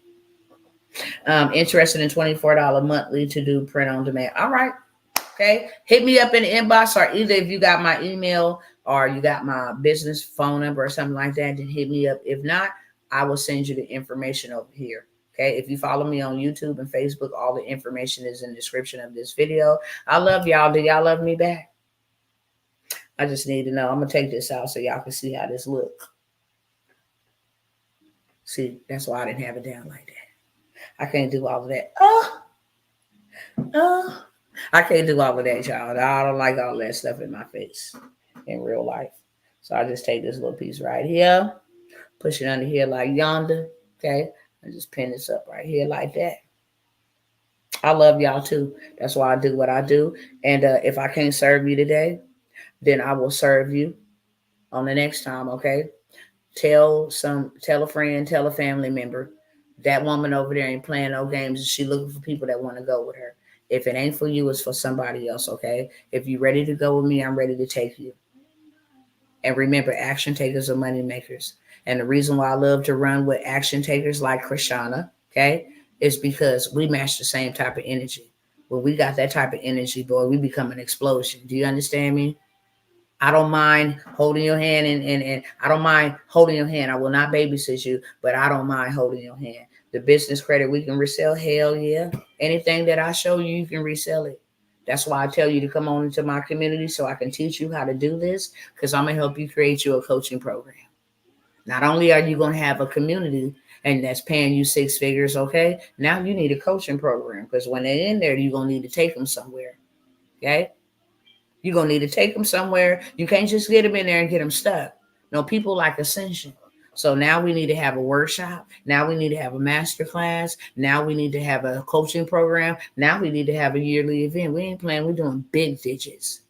Interested in $24 monthly to do print on demand. All right. Okay. Hit me up in the inbox, or either if you got my email or you got my business phone number or something like that, then hit me up. If not, I will send you the information over here. Okay, if you follow me on YouTube and Facebook, all the information is in the description of this video. I love y'all. Do y'all love me back? I just need to know. I'm going to take this out so y'all can see how this look. See, that's why I didn't have it down like that. I can't do all of that. I can't do all of that, y'all. I don't like all that stuff in my face in real life. So I just take this little piece right here, push it under here like yonder. Okay. I just pin this up right here like that. I love y'all too. That's why I do what I do. And if I can't serve you today, then I will serve you on the next time, okay? Tell a friend, tell a family member. That woman over there ain't playing no games. She looking for people that want to go with her. If it ain't for you, it's for somebody else, okay? If you're ready to go with me, I'm ready to take you. And remember, action takers are money makers. And the reason why I love to run with action takers like Krishana, okay, is because we match the same type of energy. When we got that type of energy, boy, we become an explosion. Do you understand me? I don't mind holding your hand and I don't mind holding your hand. I will not babysit you, but I don't mind holding your hand. The business credit we can resell, hell yeah. Anything that I show you, you can resell it. That's why I tell you to come on into my community so I can teach you how to do this, because I'm going to help you create you a coaching program. Not only are you going to have a community and that's paying you 6 figures, okay? Now you need a coaching program, because when they're in there, you're going to need to take them somewhere, okay? You're going to need to take them somewhere. You can't just get them in there and get them stuck. No, people like ascension. So now we need to have a workshop. Now we need to have a master class. Now we need to have a coaching program. Now we need to have a yearly event. We ain't playing. We're doing big digits.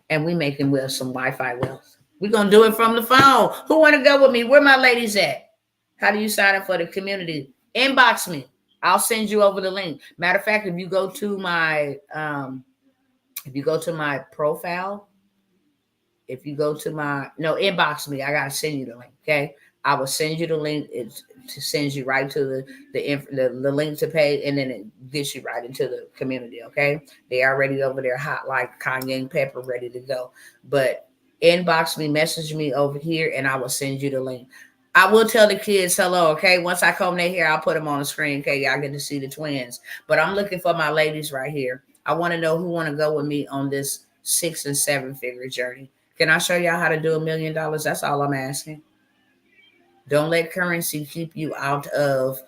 And we making some Wi-Fi wealth. We're going to do it from the phone. Who want to go with me? Where my ladies at? How do you sign up for the community? Inbox me. I'll send you over the link. Matter of fact, if you go to my profile, if you go to my inbox me, I gotta send you the link. Okay, I will send you the link. It sends you right to the link to pay, and then it gets you right into the community. Okay, they already over there hot like cayenne pepper, ready to go. But inbox me, message me over here, and I will send you the link. I will tell the kids hello. Okay, once I comb their hair, I'll put them on the screen. Okay, y'all get to see the twins. But I'm looking for my ladies right here. I want to know who want to go with me on this 6 and 7 figure journey. Can I show y'all how to do $1 million? That's all I'm asking. Don't let currency keep you out of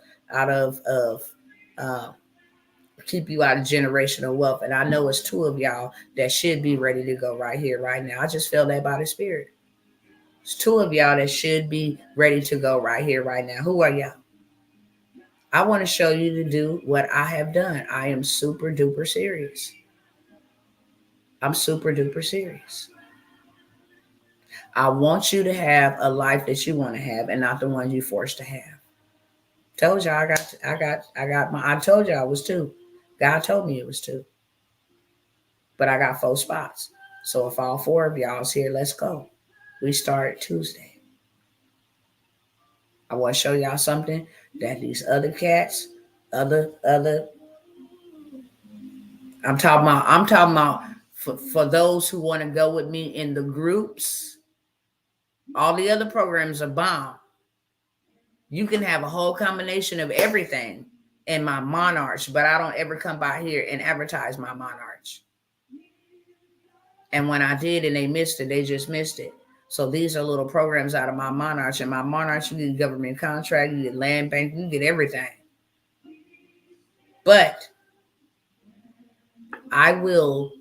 keep you out of generational wealth. And I know it's 2 of y'all that should be ready to go right here, right now. I just feel that by the Spirit. It's 2 of y'all that should be ready to go right here, right now. Who are y'all? I want to show you to do what I have done. I am super duper serious. I'm super duper serious. I want you to have a life that you want to have and not the one you forced to have. Told y'all I told y'all it was 2. God told me it was 2. But I got 4 spots. So if all 4 of y'all's here, let's go. We start Tuesday. I want to show y'all something that these other cats, I'm talking about for those who want to go with me in the groups. All the other programs are bomb. You can have a whole combination of everything in my Monarch, but I don't ever come by here and advertise my Monarch. And when I did and they missed it, they just missed it. So these are little programs out of my Monarch. And my Monarch, you get government contract, you get land bank, you get everything. But I will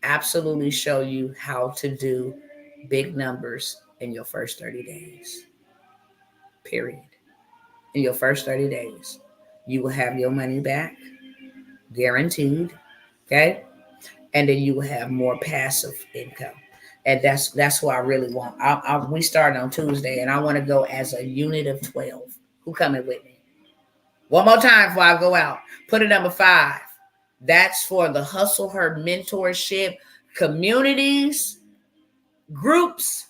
absolutely show you how to do big numbers in your first 30 days. Period. In your first 30 days, you will have your money back, guaranteed. Okay. And then you will have more passive income. And that's what I really want. We started on Tuesday, and I want to go as a unit of 12. Who coming with me? One more time before I go out. Put it number 5. That's for the Hustle Her Mentorship communities, groups,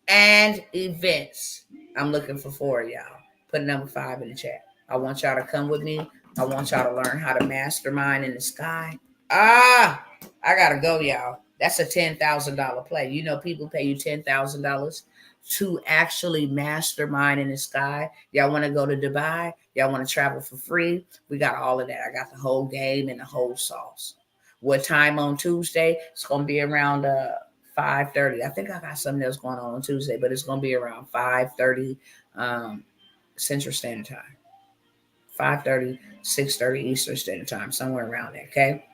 and events. I'm looking for 4 of y'all. Put number 5 in the chat. I want y'all to come with me. I want y'all to learn how to mastermind in the sky. I gotta go, y'all. That's a $10,000 play. You know, people pay you $10,000 to actually mastermind in the sky. Y'all want to go to Dubai? Y'all want to travel for free? We got all of that. I got the whole game and the whole sauce. What time on Tuesday? It's gonna be around 5:30. I think I got something else going on Tuesday, but it's gonna be around 5:30 Central Standard Time. 5:30, 6:30 Eastern Standard Time, somewhere around there. Okay.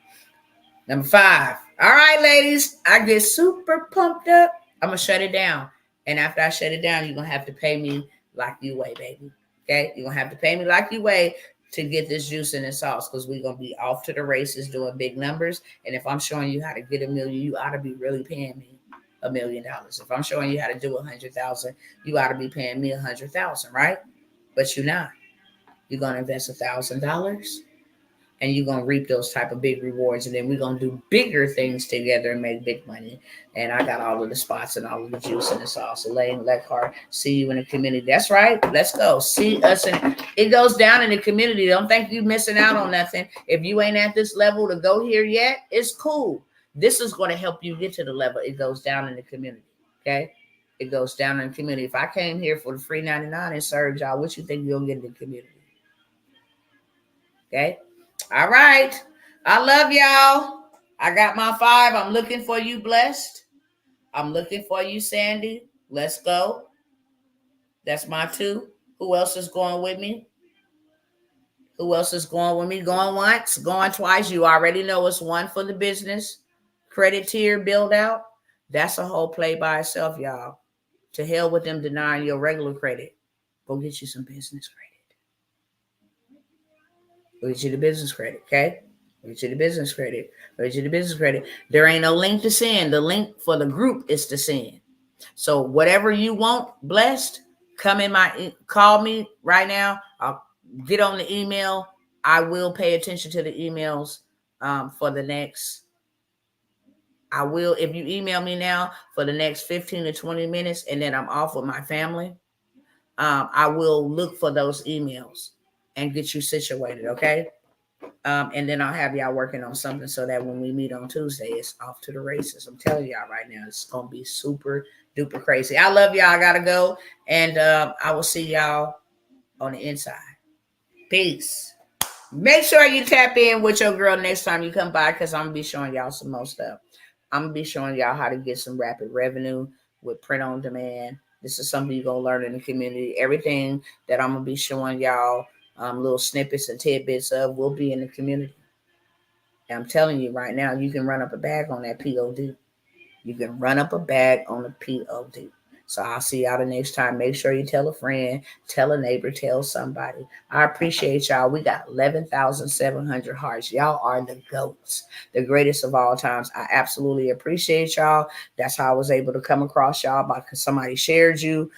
Number 5. All right, ladies, I get super pumped up. I'm going to shut it down. And after I shut it down, you're going to have to pay me like you weigh, baby. Okay? You're going to have to pay me like you weigh to get this juice and this sauce, because we're going to be off to the races doing big numbers. And if I'm showing you how to get $1 million, you ought to be really paying me $1 million. If I'm showing you how to do 100,000, you ought to be paying me 100,000, right? But you're not. You're going to invest $1,000. And you're going to reap those type of big rewards. And then we're going to do bigger things together and make big money. And I got all of the spots and all of the juice and the sauce. Elaine Leckhart, see you in the community. That's right. Let's go. See us. It goes down in the community. Don't think you're missing out on nothing. If you ain't at this level to go here yet, it's cool. This is going to help you get to the level. It goes down in the community. Okay? It goes down in the community. If I came here for the free 99 and served y'all, what you think you'll get in the community? Okay? All right. I love y'all. I got my 5. I'm looking for you, Blessed. I'm looking for you, Sandy. Let's go. That's my 2. Who else is going with me? Who else is going with me? Going once, going twice. You already know it's 1 for the business. Credit tier build out. That's a whole play by itself, y'all. To hell with them denying your regular credit. Go get you some business credit. We'll get you the business credit, okay? We'll get you the business credit. We'll get you the business credit. There ain't no link to send. The link for the group is to send. So whatever you want, Blessed, call me right now. get on the email. I will pay attention to the emails for the next. I will, if you email me now for the next 15 to 20 minutes, and then I'm off with my family, I will look for those emails and get you situated, okay? And then I'll have y'all working on something so that when we meet on Tuesday, it's off to the races. I'm telling y'all right now, it's going to be super duper crazy. I love y'all. I got to go. And I will see y'all on the inside. Peace. Make sure you tap in with your girl next time you come by, because I'm going to be showing y'all some more stuff. I'm going to be showing y'all how to get some rapid revenue with print on demand. This is something you're going to learn in the community. Everything that I'm going to be showing y'all, little snippets and tidbits of, will be in the community. And I'm telling you right now, you can run up a bag on that POD. You can run up a bag on the POD. So I'll see y'all the next time. Make sure you tell a friend, tell a neighbor, tell somebody. I appreciate y'all. We got 11,700 hearts. Y'all are the GOATs, the greatest of all times. I absolutely appreciate y'all. That's how I was able to come across y'all, because somebody shared you,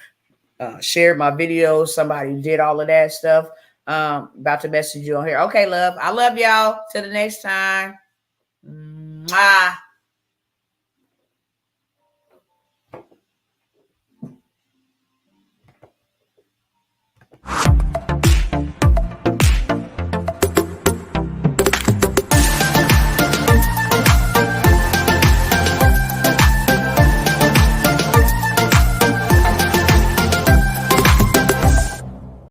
shared my videos. Somebody did all of that stuff. About to message you on here. Okay, love. I love y'all. Till the next time. Mwah.